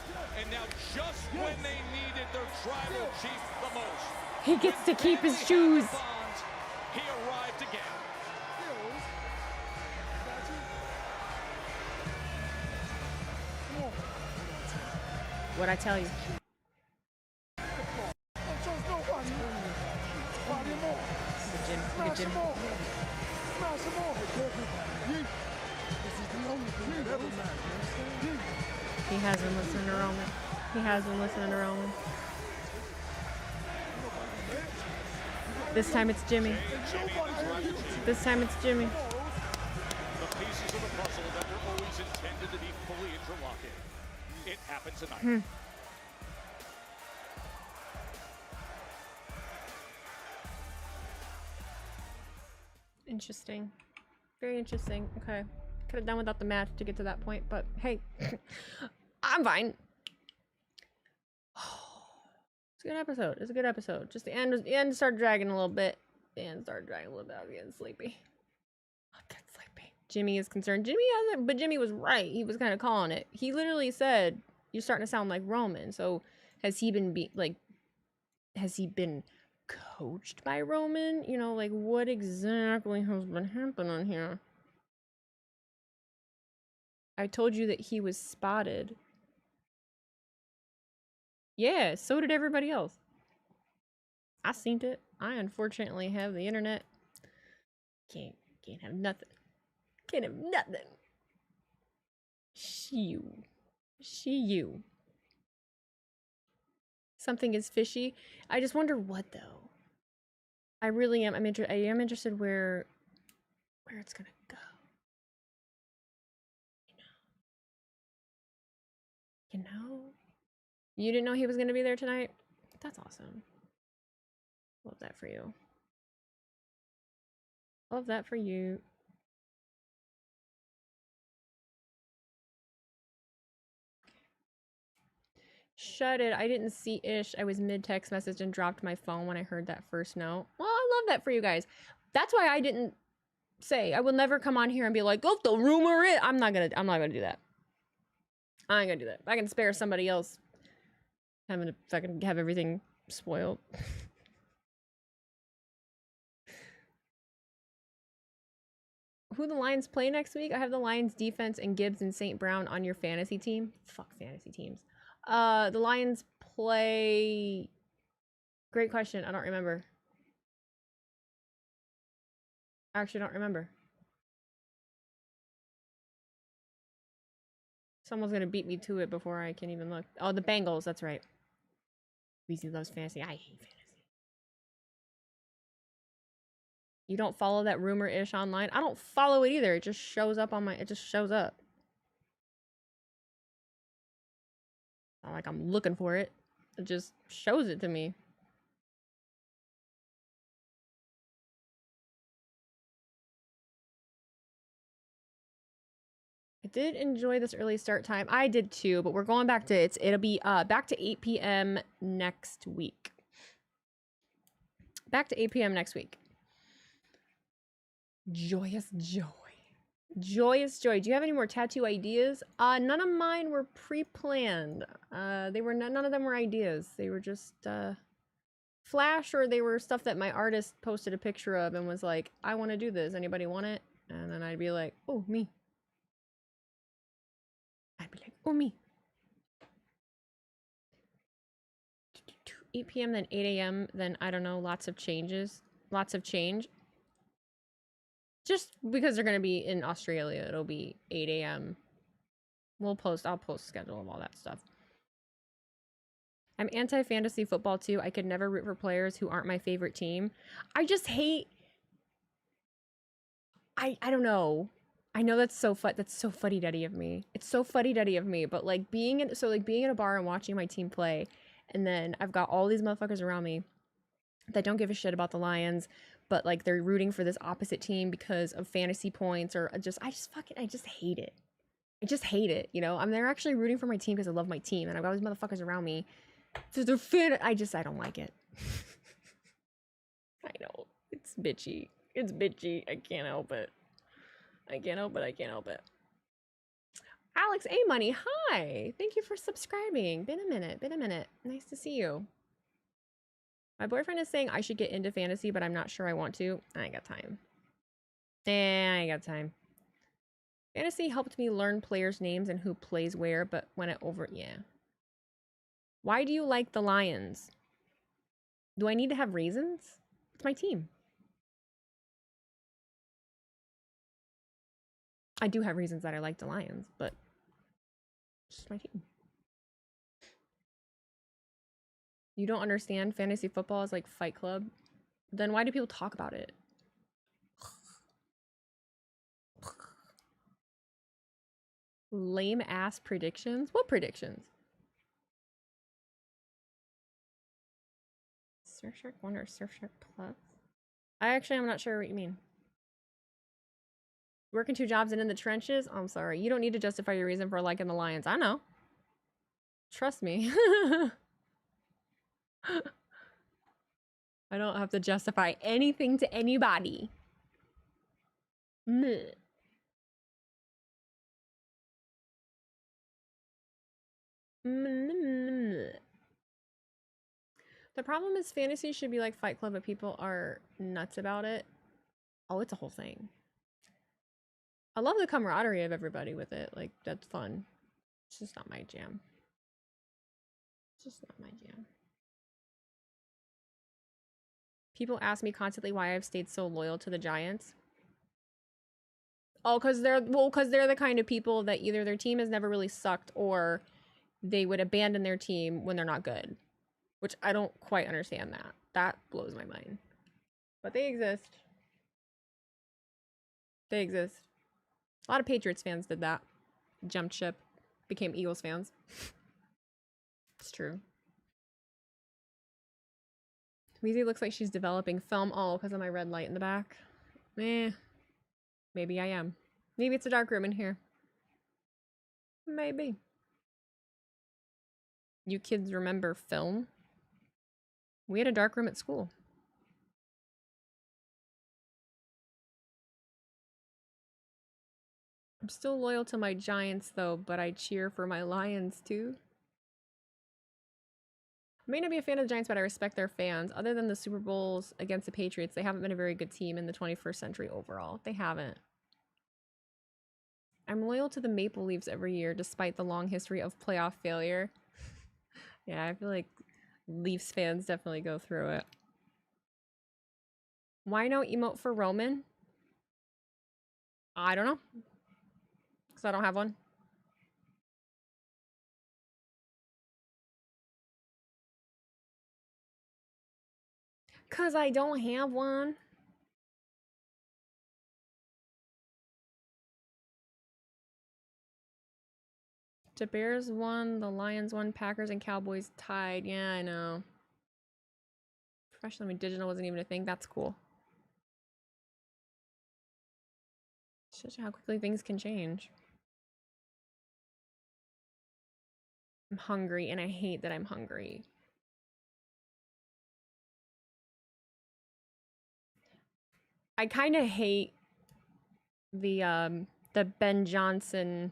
And now just when they needed their tribal chief the most, He gets to keep his shoes. he arrived again. What'd I tell you? Look at Jim. He has been listening to Roman. He has been listening to Roman. This time it's Jimmy. This time it's Jimmy. The pieces of the puzzle that were always intended to be fully interlocking. It happened tonight. Interesting. Very interesting. Okay. Could have done without the match to get to that point, but hey, I'm fine. It's a good episode. It's a good episode. Just the end started dragging a little bit. The end started dragging a little bit. I was getting sleepy. I'm getting sleepy. Jimmy is concerned. Jimmy hasn't, but Jimmy was right. He was kind of calling it. He literally said, "You're starting to sound like Roman." So has he been has he been coached by Roman? You know, like what exactly has been happening here? I told you that he was spotted. Yeah, so did everybody else. I seen it. I unfortunately have the internet. Can't have nothing. Can't have nothing. She you. Something is fishy. I just wonder what though. I really am. I am interested where it's gonna go. You know? You didn't know he was gonna be there tonight? That's awesome. Love that for you. Love that for you. Shut it. I didn't see Ish. I was mid-text message and dropped my phone when I heard that first note. Well, I love that for you guys. That's why I didn't say. I will never come on here and be like, oh, the rumor is. I'm not gonna do that. I ain't gonna do that. I can spare somebody else having to fucking have everything spoiled. Who the Lions play next week? I have the Lions defense and Gibbs and St. Brown on your fantasy team. Fuck fantasy teams. The Lions play... Great question. I don't remember. I actually don't remember. Someone's gonna beat me to it before I can even look. Oh, the Bengals. That's right. Weezy loves fantasy. I hate fantasy. You don't follow that rumor-ish online? I don't follow it either. It just shows up on my... It just shows up. Not like I'm looking for it. It just shows it to me. I did enjoy this early start time. I did too, but we're going back to it'll be back to 8 p.m. next week. Back to 8 p.m. next week. Joyous joy. Joyous Joy, do you have any more tattoo ideas? None of mine were pre-planned. None of them were ideas. They were just flash, or they were stuff that my artist posted a picture of and was like, I want to do this. Anybody want it? And then I'd be like, oh, me. I'd be like, oh, me. 8 p.m. then 8 a.m. then I don't know, lots of changes. Lots of change. Just because they're going to be in Australia, it'll be 8 a.m. I'll post schedule of all that stuff. I'm anti-fantasy football too. I could never root for players who aren't my favorite team. I just hate... I don't know. I know that's so fuddy-duddy of me. It's so fuddy-duddy of me, but like being in a bar and watching my team play, and then I've got all these motherfuckers around me that don't give a shit about the Lions, but like they're rooting for this opposite team because of fantasy points, or I just hate it. I just hate it, you know? They're actually rooting for my team because I love my team, and I've got all these motherfuckers around me. So they're I don't like it. I know. It's bitchy. It's bitchy. I can't help it. I can't help it. Alex A. Money, hi! Thank you for subscribing. Been a minute. Nice to see you. My boyfriend is saying I should get into fantasy, but I'm not sure I want to. I ain't got time. Fantasy helped me learn players' names and who plays where, but when it Why do you like the Lions? Do I need to have reasons? It's my team. I do have reasons that I like the Lions, but it's just my team. You don't understand fantasy football is like Fight Club? Then why do people talk about it? Lame ass predictions? What predictions? Surfshark 1 or Surfshark Plus? I'm not sure what you mean. Working 2 jobs and in the trenches? I'm sorry. You don't need to justify your reason for liking the Lions. I know. Trust me. I don't have to justify anything to anybody. Meh. The problem is fantasy should be like Fight Club, but people are nuts about it. Oh, it's a whole thing. I love the camaraderie of everybody with it. Like, that's fun. It's just not my jam. People ask me constantly why I've stayed so loyal to the Giants. Oh, because they're the kind of people that either their team has never really sucked, or they would abandon their team when they're not good. Which I don't quite understand that. That blows my mind. But they exist. They exist. A lot of Patriots fans did that. Jumped ship. Became Eagles fans. It's true. Weezy looks like she's developing film. Oh, because of my red light in the back. Maybe I am. Maybe it's a dark room in here. Maybe. You kids remember film? We had a dark room at school. I'm still loyal to my Giants though, but I cheer for my Lions too. I may not be a fan of the Giants, but I respect their fans. Other than the Super Bowls against the Patriots, they haven't been a very good team in the 21st century overall. They haven't. I'm loyal to the Maple Leafs every year, despite the long history of playoff failure. Yeah, I feel like Leafs fans definitely go through it. Why no emote for Roman? I don't know. Because I don't have one. Because I don't have one. The Bears won, the Lions won, Packers and Cowboys tied. Yeah, I know. Professional, digital wasn't even a thing. That's cool. Shows you how quickly things can change. I'm hungry, and I hate that I'm hungry. I kind of hate the the Ben Johnson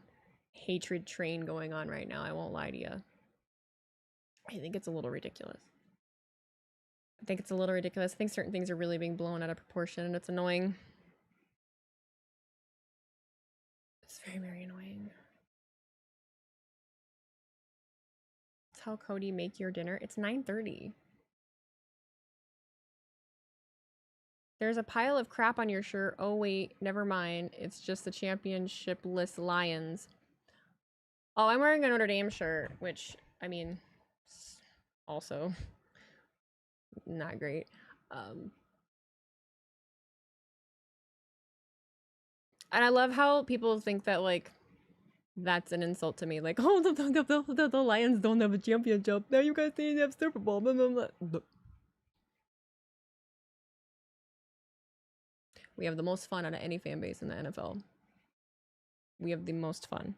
hatred train going on right now. I won't lie to you. I think it's a little ridiculous. I think certain things are really being blown out of proportion, and it's annoying. It's very, very annoying. Tell Cody, make your dinner. It's 9:30. There's a pile of crap on your shirt. Oh, wait, never mind. It's just the championship-less Lions. Oh, I'm wearing a Notre Dame shirt, which, I mean, also not great. And I love how people think that, like, that's an insult to me. Like, oh, the Lions don't have a championship. Now you guys say they have Super Bowl. Blah, blah, blah. We have the most fun out of any fan base in the NFL. We have the most fun.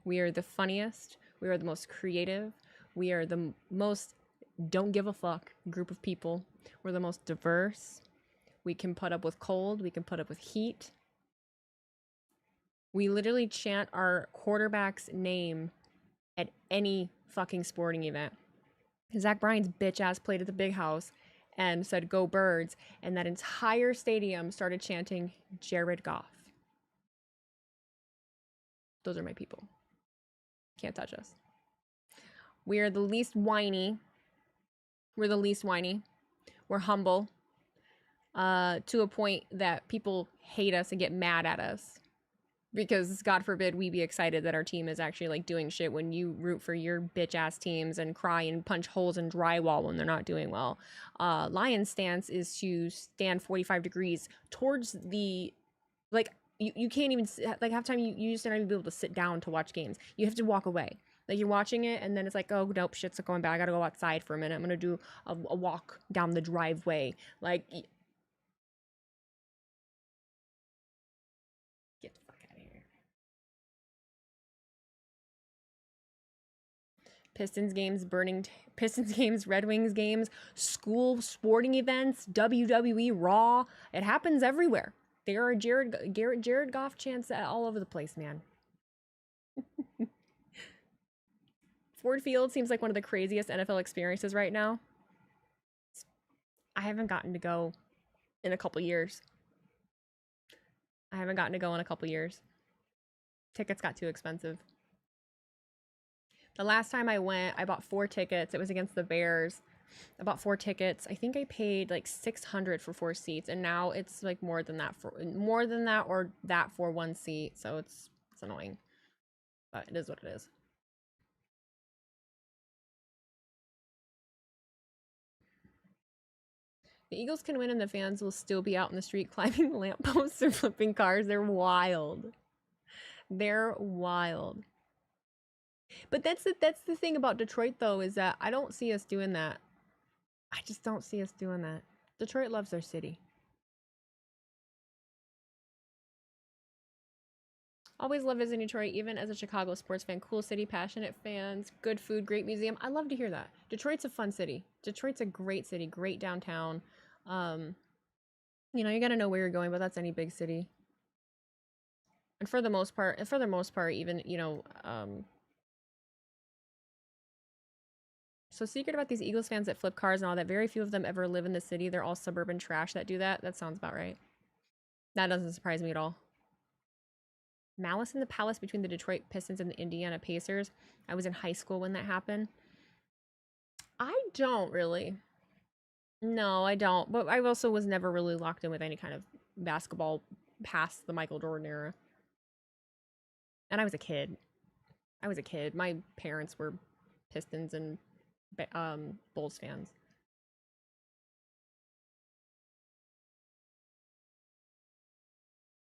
We are the funniest. We are the most creative. We are the most don't give a fuck group of people. We're the most diverse. We can put up with cold. We can put up with heat. We literally chant our quarterback's name at any fucking sporting event. Zach Bryan's bitch ass played at the big house and said, "Go Birds," and that entire stadium started chanting Jared Goff. Those are my people. Can't touch us. We are the least whiny. We're the least whiny. We're humble. To a point that people hate us and get mad at us. Because, God forbid, we be excited that our team is actually, like, doing shit when you root for your bitch-ass teams and cry and punch holes in drywall when they're not doing well. Lions' stance is to stand 45 degrees towards the, like, you can't even, like, half the time you just don't even be able to sit down to watch games. You have to walk away. Like, you're watching it, and then it's like, oh, nope, shit's going bad. I gotta go outside for a minute. I'm gonna do a walk down the driveway. Like, get the fuck out of here. Pistons games, Pistons games, Red Wings games, school sporting events, WWE RAW. It happens everywhere. There are Jared Goff chants all over the place, man. Ford Field seems like one of the craziest NFL experiences right now. I haven't gotten to go in a couple years. Tickets got too expensive. The last time I went, I bought 4 tickets. It was against the Bears. I bought 4 tickets. I think I paid like $600 for 4 seats, and now it's like more than that or that for 1 seat. So it's annoying, but it is what it is. The Eagles can win and the fans will still be out in the street climbing lampposts or flipping cars. They're wild. They're wild. But that's the thing about Detroit, though, is that I don't see us doing that. I just don't see us doing that. Detroit loves their city. Always love visiting Detroit, even as a Chicago sports fan. Cool city, passionate fans, good food, great museum. I love to hear that. Detroit's a fun city. Detroit's a great city, great downtown. You know, you gotta know where you're going, but that's any big city. And for the most part, even, you know, so secret about these Eagles fans that flip cars and all that, very few of them ever live in the city. They're all suburban trash that do that. That sounds about right. That doesn't surprise me at all. Malice in the Palace between the Detroit Pistons and the Indiana Pacers. I was in high school when that happened. I don't really. No, I don't. But I also was never really locked in with any kind of basketball past the Michael Jordan era. And I was a kid. My parents were Pistons and Bulls fans.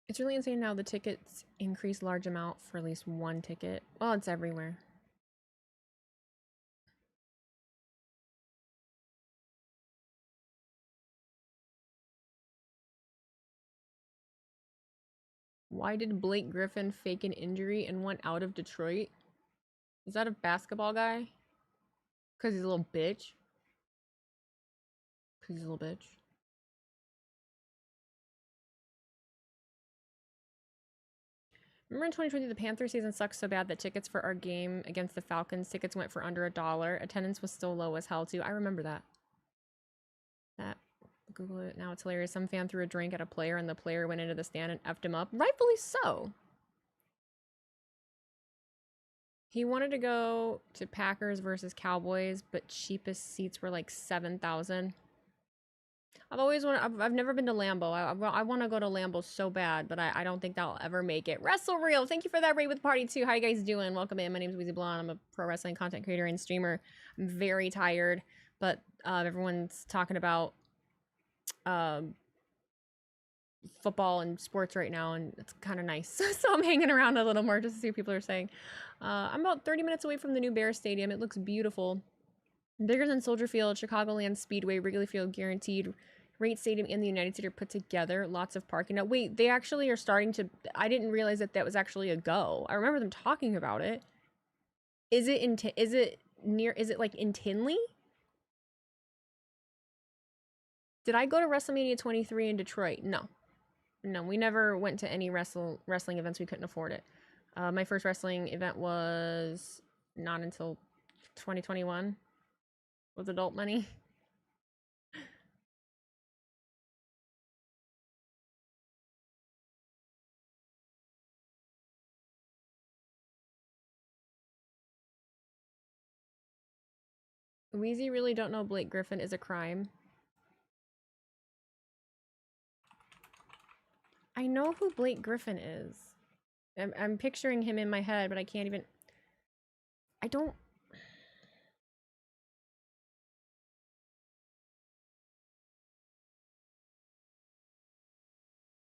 It's really insane now the tickets increase large amount for at least 1 ticket. Well, it's everywhere. Why did Blake Griffin fake an injury and went out of Detroit? Is that a basketball guy? Because he's a little bitch? Because he's a little bitch. Remember in 2020, the Panther season sucked so bad that tickets for our game against the Falcons, tickets went for under $1. Attendance was still low as hell, too. I remember that. Google it. Now it's hilarious. Some fan threw a drink at a player, and the player went into the stand and effed him up. Rightfully so. He wanted to go to Packers versus Cowboys, but cheapest seats were like 7,000. I've never been to Lambeau. I want to go to Lambeau so bad, but I don't think that'll ever make it. Wrestle Real, thank you for that raid with party too. How you guys doing? Welcome in. My name is WheezyBlonde. I'm a pro wrestling content creator and streamer. I'm very tired, but everyone's talking about football and sports right now, and it's kind of nice. So I'm hanging around a little more just to see what people are saying. I'm about 30 minutes away from the new Bears Stadium. It looks beautiful. Bigger than Soldier Field, Chicagoland Speedway, Wrigley Field guaranteed. Rate Stadium and the United Center put together. Lots of parking. Now, wait, they actually are starting to... I didn't realize that was actually a go. I remember them talking about it. Is it like in Tinley? Did I go to WrestleMania 23 in Detroit? No. No, we never went to any wrestling events. We couldn't afford it. My first wrestling event was not until 2021 with adult money. Wheezy really don't know Blake Griffin is a crime. I know who Blake Griffin is. I'm picturing him in my head, but I can't even... I don't...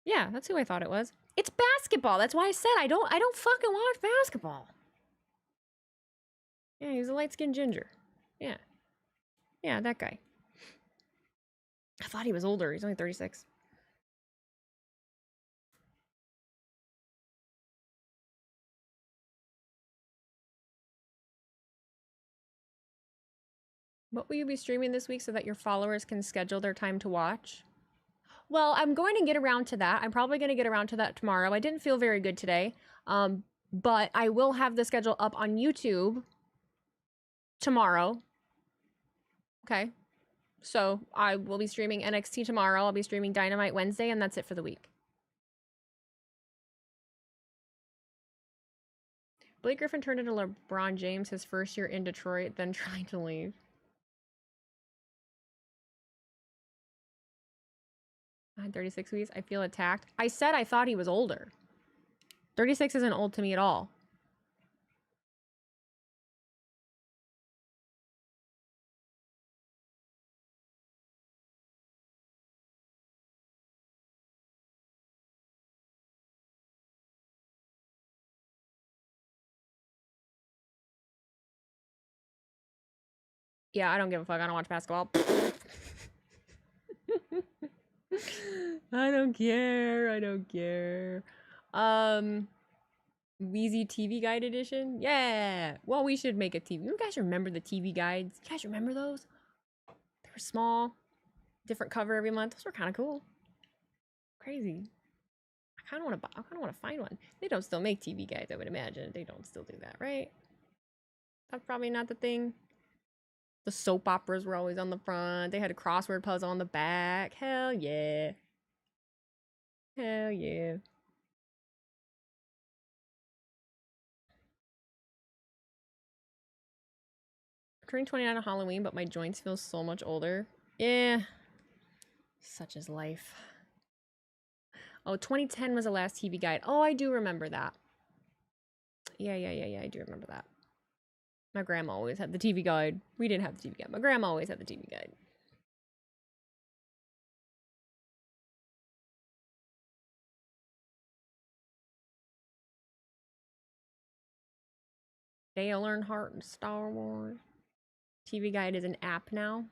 Yeah, that's who I thought it was. It's basketball. That's why I said I don't fucking watch basketball. Yeah, he's a light-skinned ginger. Yeah. Yeah, that guy. I thought he was older. He's only 36. What will you be streaming this week so that your followers can schedule their time to watch? Well, I'm going to get around to that. I'm probably going to get around to that tomorrow. I didn't feel very good today, but I will have the schedule up on YouTube tomorrow. Okay. So I will be streaming NXT tomorrow. I'll be streaming Dynamite Wednesday, and that's it for the week. Blake Griffin turned into LeBron James his first year in Detroit, then trying to leave. I had 36 weeks. I feel attacked. I said I thought he was older. 36 isn't old to me at all. Yeah, I don't give a fuck. I don't watch basketball. I don't care. I don't care. Wheezy TV Guide Edition? Yeah. Well, we should make a TV. You guys remember the TV guides? You guys remember those? They were small. Different cover every month. Those were kind of cool. Crazy. I kind of want to find one. They don't still make TV guides, I would imagine. They don't still do that, right? That's probably not the thing. The soap operas were always on the front. They had a crossword puzzle on the back. Hell yeah. Hell yeah. I'm turning 29 on Halloween, but my joints feel so much older. Yeah. Such is life. Oh, 2010 was the last TV guide. Oh, I do remember that. Yeah, I do remember that. My grandma always had the TV guide. We didn't have the TV guide. My grandma always had the TV guide. Dale Earnhardt and Star Wars. TV Guide is an app now.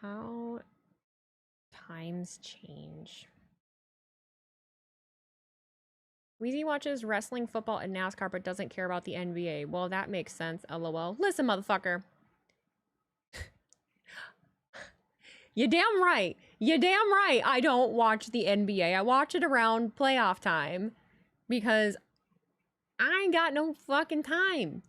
How times change. Wheezy watches wrestling, football, and NASCAR, but doesn't care about the NBA. Well, that makes sense, LOL. Listen, motherfucker. You're damn right. You damn right I don't watch the NBA. I watch it around playoff time because I ain't got no fucking time.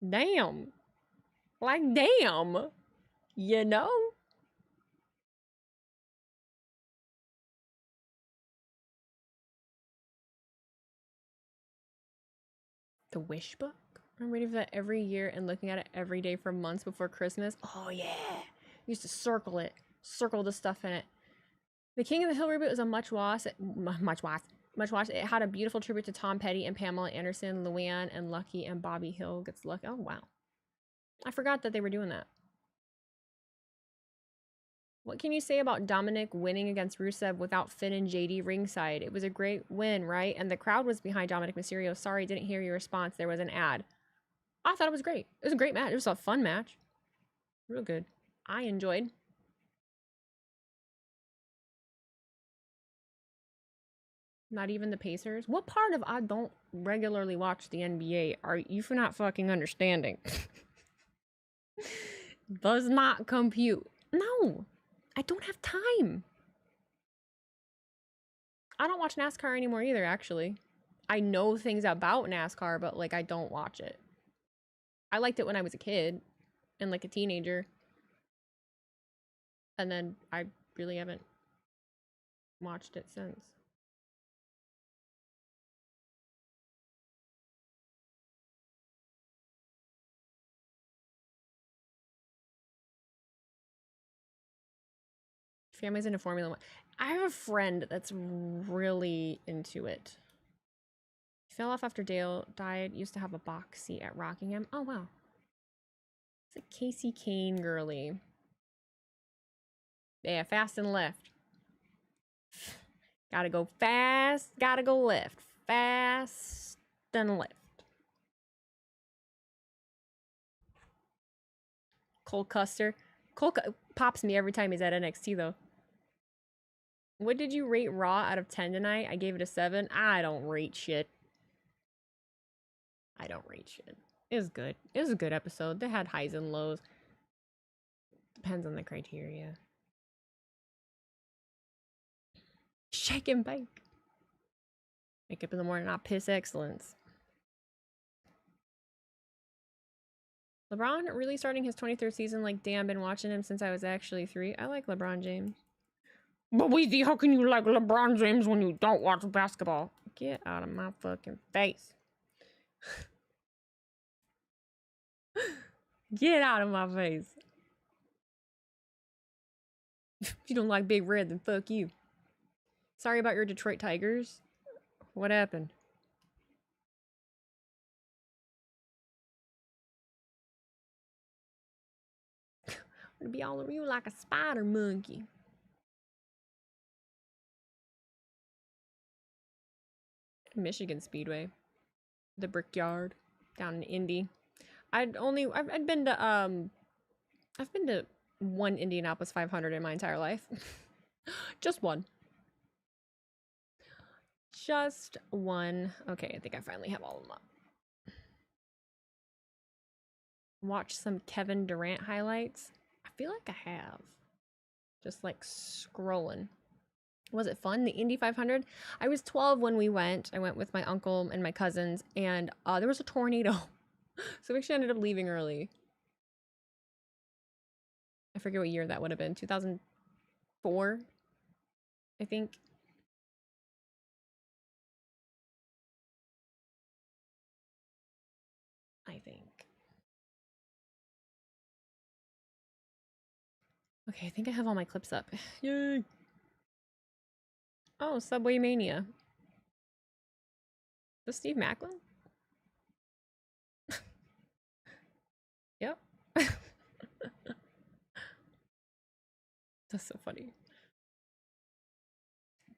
Damn. Like, damn. You know? The Wish Book? I'm reading for that every year and looking at it every day for months before Christmas. Oh, yeah. I used to circle it. Circle the stuff in it. The King of the Hill reboot is a much watch. It had a beautiful tribute to Tom Petty and Pamela Anderson, Luann and Lucky, and Bobby Hill gets lucky. Oh, wow. I forgot that they were doing that. What can you say about Dominik winning against Rusev without Finn and JD ringside? It was a great win, right? And the crowd was behind Dominik Mysterio. Sorry, didn't hear your response. There was an ad. I thought it was great. It was a great match. It was a fun match. Real good. I enjoyed. Not even the Pacers? What part of I don't regularly watch the NBA are you for not fucking understanding? Does not compute. No, I don't have time. I don't watch NASCAR anymore either, actually. I know things about NASCAR, but like I don't watch it. I liked it when I was a kid and like a teenager. And then I really haven't watched it since. Family's into Formula One. I have a friend that's really into it. He fell off after Dale died. Used to have a box seat at Rockingham. Oh, wow. It's a Casey Kane girly. Yeah, fast and left. Gotta go fast, gotta go left. Fast and left. Cole Custer. Cole pops me every time he's at NXT, though. What did you rate Raw out of 10 tonight? I gave it a 7. I don't rate shit. I don't rate shit. It was good. It was a good episode. They had highs and lows. Depends on the criteria. Shake and bake. Wake up in the morning, not piss excellence. LeBron really starting his 23rd season like, damn, been watching him since I was actually 3. I like LeBron James. But Weezy, how can you like LeBron James when you don't watch basketball? Get out of my fucking face. Get out of my face. If you don't like Big Red, then fuck you. Sorry about your Detroit Tigers. What happened? I'm gonna be all over you like a spider monkey. Michigan Speedway. The Brickyard. Down in Indy. I've been to one Indianapolis 500 in my entire life. Just one. Just one. Okay, I think I finally have all of them up. Watch some Kevin Durant highlights. I feel like I have. Just like scrolling. Was it fun? The Indy 500? I was 12 when we went. I went with my uncle and my cousins, and there was a tornado. So we actually ended up leaving early. I forget what year that would have been. 2004, I think. Okay, I think I have all my clips up. Yay! Oh, Subway Mania. The Steve Macklin? Yep. That's so funny.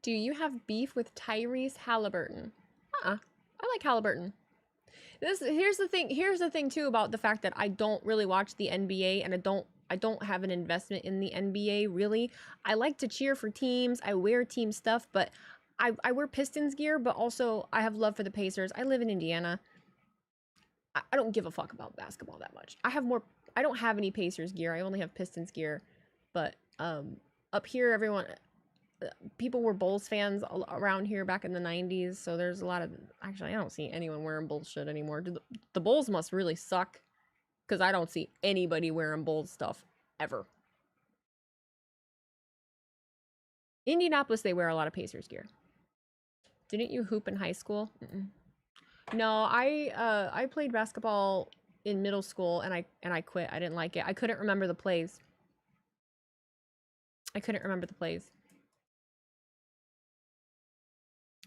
Do you have beef with Tyrese Halliburton? I like Halliburton. Here's the thing too about the fact that I don't really watch the NBA and I don't have an investment in the NBA really. I like to cheer for teams. I wear team stuff, but I wear Pistons gear, but also I have love for the Pacers. I live in Indiana. I don't give a fuck about basketball that much. I don't have any Pacers gear. I only have Pistons gear. But up here, people were Bulls fans around here back in the 90s. So there's a lot of, actually, I don't see anyone wearing Bulls shit anymore. The Bulls must really suck, because I don't see anybody wearing Bulls stuff ever. Indianapolis, they wear a lot of Pacers gear. Didn't you hoop in high school? No, I played basketball in middle school, and I quit. I didn't like it. I couldn't remember the plays.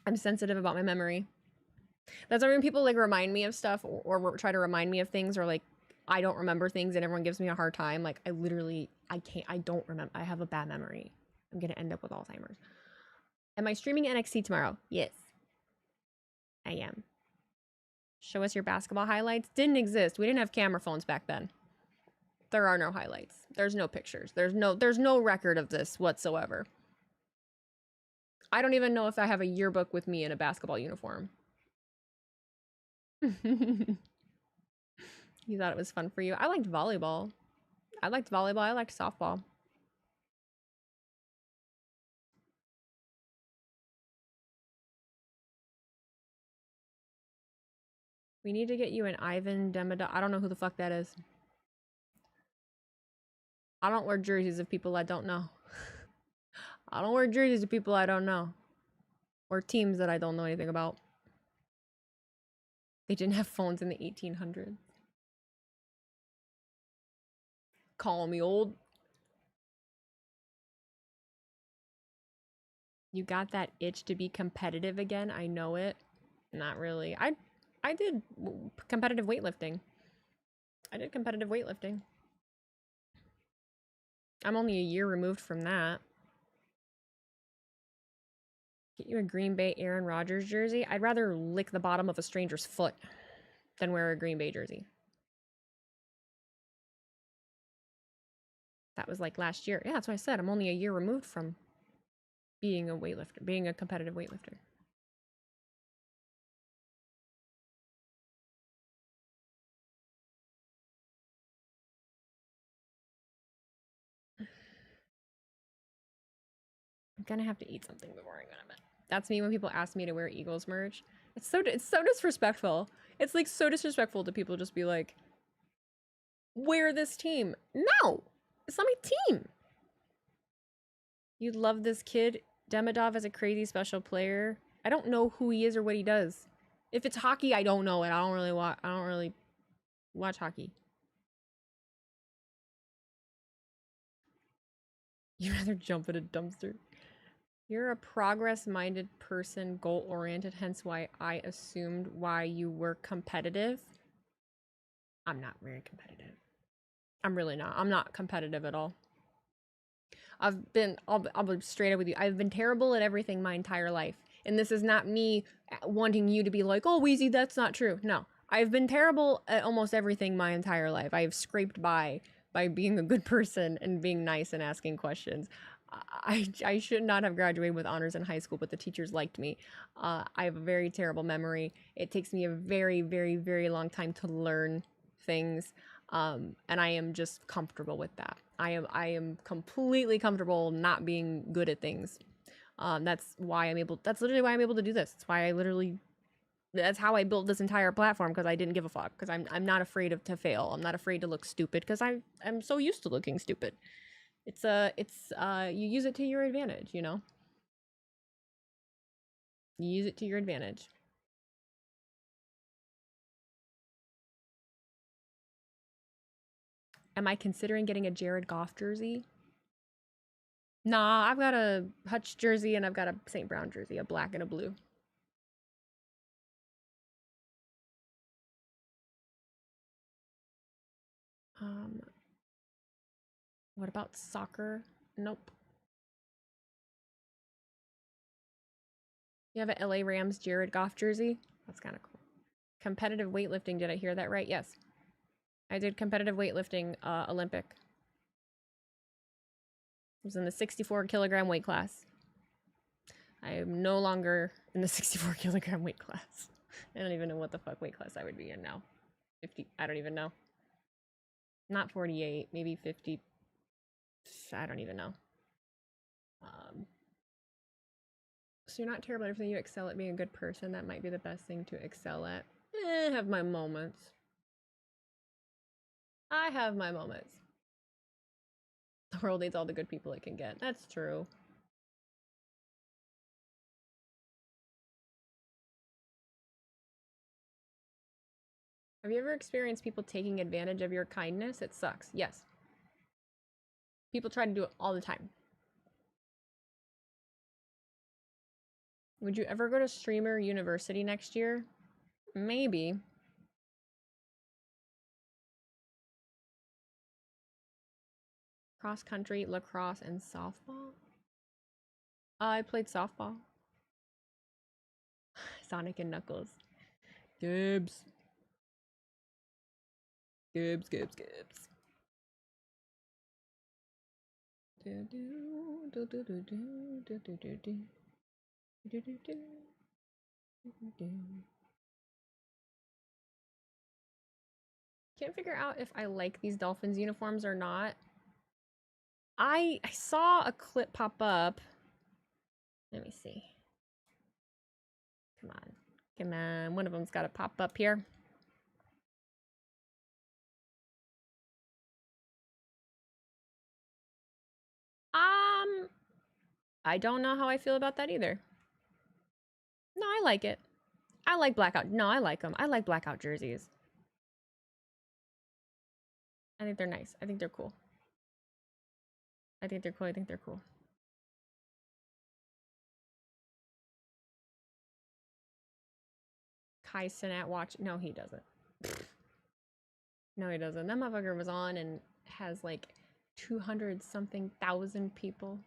I'm sensitive about my memory. That's why when people like remind me of stuff or try to remind me of things, or like I don't remember things and everyone gives me a hard time, like I don't remember. I have a bad memory. I'm gonna end up with Alzheimer's. Am I streaming NXT tomorrow? Yes, I am. Show us your basketball highlights. Didn't exist. We didn't have camera phones back then. There are no highlights. There's no pictures. There's no record of this whatsoever. I don't even know if I have a yearbook with me in a basketball uniform. You thought it was fun for you. I liked volleyball. I liked softball. We need to get you an Ivan Demidov. I don't know who the fuck that is. I don't wear jerseys of people I don't know. I don't wear jerseys of people I don't know. Or teams that I don't know anything about. They didn't have phones in the 1800s. Call me old. You got that itch to be competitive again? I know it. Not really. I did competitive weightlifting. I'm only a year removed from that. Get you a Green Bay Aaron Rodgers jersey? I'd rather lick the bottom of a stranger's foot than wear a Green Bay jersey. That was like last year. Yeah, that's what I said. I'm only a year removed from being a competitive weightlifter. I'm gonna have to eat something before I go to bed. That's me when people ask me to wear Eagles merch. It's so disrespectful. It's like so disrespectful to people just be like, wear this team. No, it's not my team. You love this kid. Demidov is a crazy special player. I don't know who he is or what he does. If it's hockey, I don't know it. I don't really watch hockey. You'd rather jump at a dumpster. You're a progress-minded person, goal-oriented, hence why I assumed why you were competitive. I'm not very competitive. I'm really not. I'm not competitive at all. I'll be straight up with you. I've been terrible at everything my entire life. And this is not me wanting you to be like, oh, Wheezy, that's not true. No. I've been terrible at almost everything my entire life. I've scraped by being a good person and being nice and asking questions. I should not have graduated with honors in high school, but the teachers liked me. I have a very terrible memory. It takes me a very, very, very long time to learn things. And I am just comfortable with that. I am completely comfortable not being good at things. That's literally why I'm able to do this. That's how I built this entire platform, because I didn't give a fuck. Because I'm not afraid to fail. I'm not afraid to look stupid, because I'm so used to looking stupid. You use it to your advantage, you know? You use it to your advantage. Am I considering getting a Jared Goff jersey? Nah, I've got a Hutch jersey and I've got a St. Brown jersey, a black and a blue. What about soccer? Nope. You have a LA Rams Jared Goff jersey? That's kind of cool. Competitive weightlifting, did I hear that right? Yes. I did competitive weightlifting Olympic. I was in the 64 kilogram weight class. I am no longer in the 64 kilogram weight class. I don't even know what the fuck weight class I would be in now. 50, I don't even know. Not 48, maybe 50. I don't even know. So you're not terrible at everything. You excel at being a good person. That might be the best thing to excel at. I have my moments. I have my moments. The world needs all the good people it can get. That's true. Have you ever experienced people taking advantage of your kindness? It sucks. Yes. People try to do it all the time. Would you ever go to streamer university next year? Maybe. Cross country, lacrosse, and softball? I played softball. Sonic and Knuckles. Gibbs. Gibbs. Can't figure out if I like these Dolphins uniforms or not. I saw a clip pop up. Let me see. Come on. Come on. One of them's got to pop up here. I don't know how I feel about that either. No, I like it. I like blackout. No, I like them. I like blackout jerseys. I think they're nice. I think they're cool. I think they're cool. Kai Cenat watch. No, he doesn't. No, he doesn't. That motherfucker was on and has like 200-something thousand people.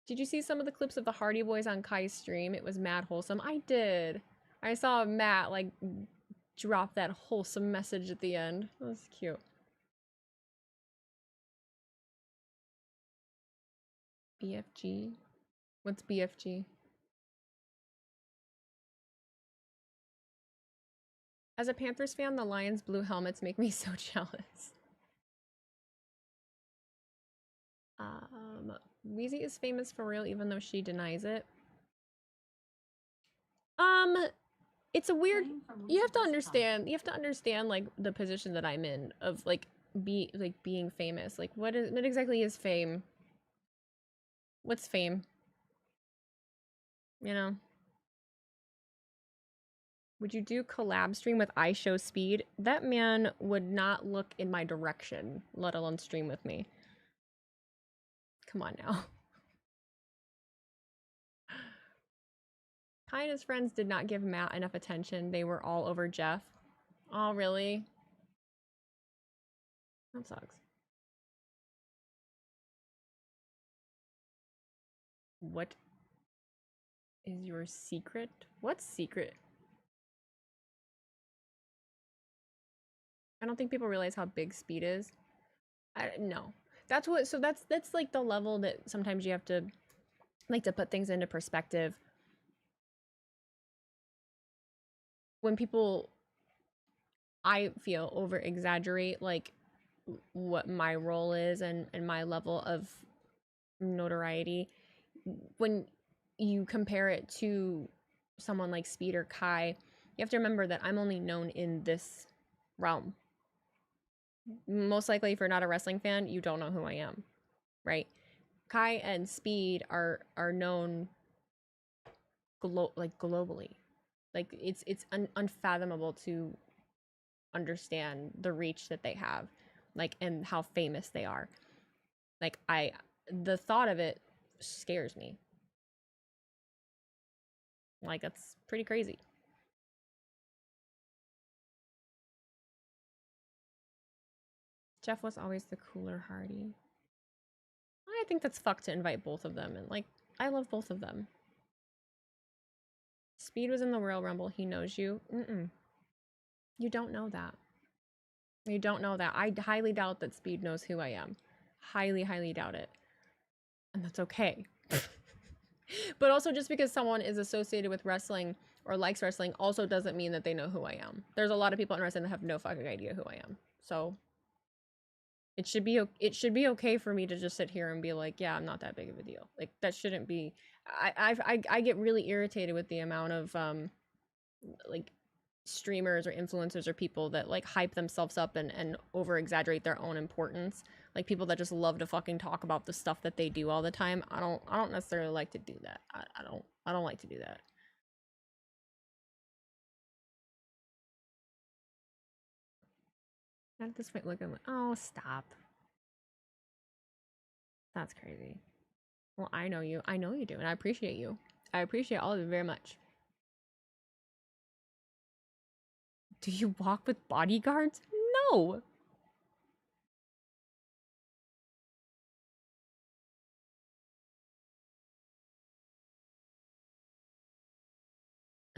Did you see some of the clips of the Hardy Boys on Kai's stream? It was mad wholesome. I did. I saw Matt like drop that wholesome message at the end. That was cute. BFG? What's BFG? As a Panthers fan, the Lions' blue helmets make me so jealous. Wheezy is famous for real, even though she denies it. It's a weird. You have to understand. You have to understand like the position that I'm in of like being famous. Like what exactly is fame? What's fame? You know. Would you do collab stream with iShowSpeed? That man would not look in my direction, let alone stream with me. Come on now. Kai and his friends did not give Matt enough attention. They were all over Jeff. Oh, really? That sucks. What is your secret? What secret? I don't think people realize how big Speed is. No. That's what, so that's like the level that sometimes you have to like to put things into perspective. When people, I feel, over exaggerate like what my role is and my level of notoriety, when you compare it to someone like Speed or Kai, you have to remember that I'm only known in this realm. Most likely, if you're not a wrestling fan, you don't know who I am, right? Kai and Speed are known globally. Like it's unfathomable to understand the reach that they have, like, and how famous they are. Like the thought of it scares me. Like that's pretty crazy. Jeff was always the cooler Hardy. I think that's fucked to invite both of them, and like I love both of them. Speed was in the Royal Rumble. He knows you. You don't know that. You don't know that. I highly doubt that Speed knows who I am. Highly, highly doubt it. And that's okay. But also, just because someone is associated with wrestling or likes wrestling also doesn't mean that they know who I am. There's a lot of people in wrestling that have no fucking idea who I am. So it should be okay for me to just sit here and be like, yeah, I'm not that big of a deal. Like, that shouldn't be. I get really irritated with the amount of like streamers or influencers or people that like hype themselves up and over exaggerate their own importance. Like people that just love to fucking talk about the stuff that they do all the time. I don't necessarily like to do that. I don't like to do that. At this point, look, I'm like, oh, stop. That's crazy. Well, I know you. I know you do, and I appreciate you. I appreciate all of you very much. Do you walk with bodyguards? No.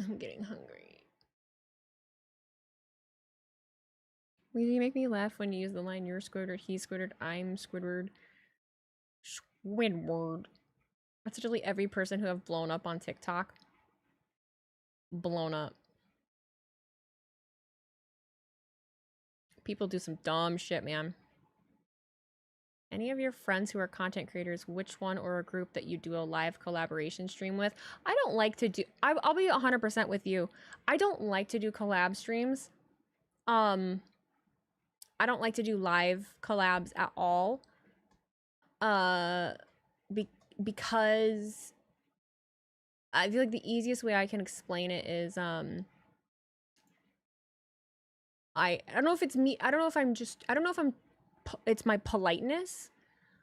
I'm getting hungry. Will you make me laugh when you use the line, you're Squidward, he's Squidward, I'm Squidward. Squidward. That's literally every person who have blown up on TikTok. Blown up. People do some dumb shit, man. Any of your friends who are content creators, which one or a group that you do a live collaboration stream with? I don't like to do... I'll be 100% with you. I don't like to do collab streams. I don't like to do live collabs at all. Because I feel like the easiest way I can explain it is I don't know if it's me. I don't know if it's my politeness.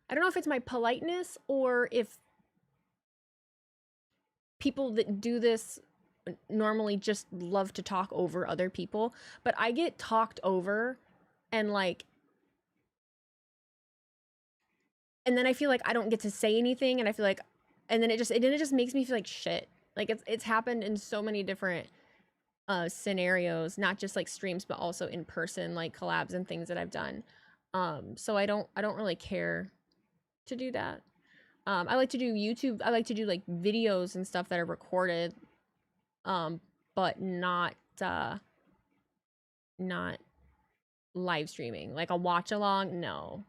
I don't know if it's my politeness or if people that do this normally just love to talk over other people, but I get talked over and like, and then I feel like I don't get to say anything, and I feel like, and then it just makes me feel like shit. Like it's happened in so many different scenarios, not just like streams, but also in person, like collabs and things that I've done. So I don't really care to do that. I like to do YouTube. I like to do like videos and stuff that are recorded, but not live streaming. Like a watch along, no.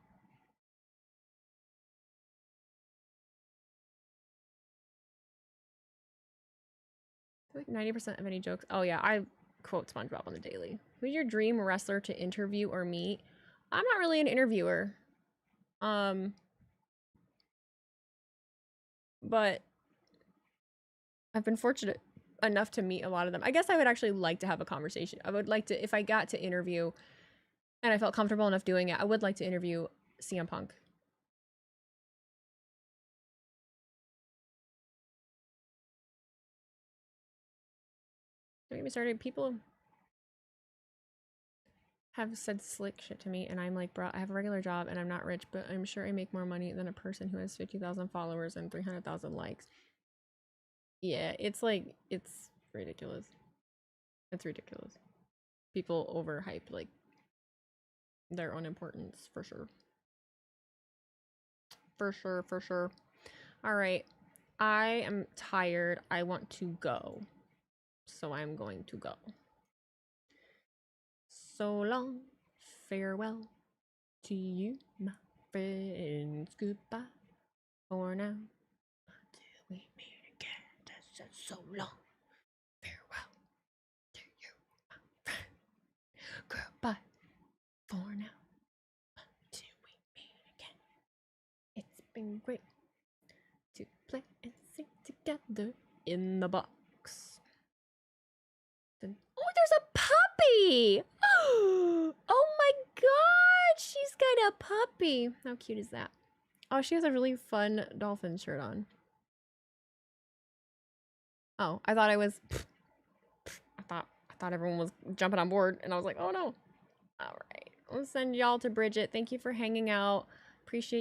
Like 90% of any jokes. Oh yeah, I quote SpongeBob on the daily. Who's your dream wrestler to interview or meet? I'm not really an interviewer. But I've been fortunate enough to meet a lot of them. I guess I would actually like to have a conversation. I would like to, if I got to interview and I felt comfortable enough doing it, I would like to interview CM Punk. Don't get me started. People have said slick shit to me, and I'm like, bro, I have a regular job and I'm not rich, but I'm sure I make more money than a person who has 50,000 followers and 300,000 likes. Yeah, it's like, it's ridiculous. It's ridiculous. People overhype like their own importance, for sure. For sure, for sure. All right. I am tired. I want to go. So I'm going to go. So long. Farewell to you, my friends. Goodbye for now. Until we meet again. That's just so long. Farewell to you, my friend. Goodbye for now. Until we meet again. It's been great to play and sing together in the box. Oh, there's a puppy! Oh my god, she's got a puppy. How cute is that? Oh, she has a really fun dolphin shirt on. Oh, I thought I thought everyone was jumping on board, and I was like, oh no. All right, I'll send y'all to Bridget. Thank you for hanging out. Appreciate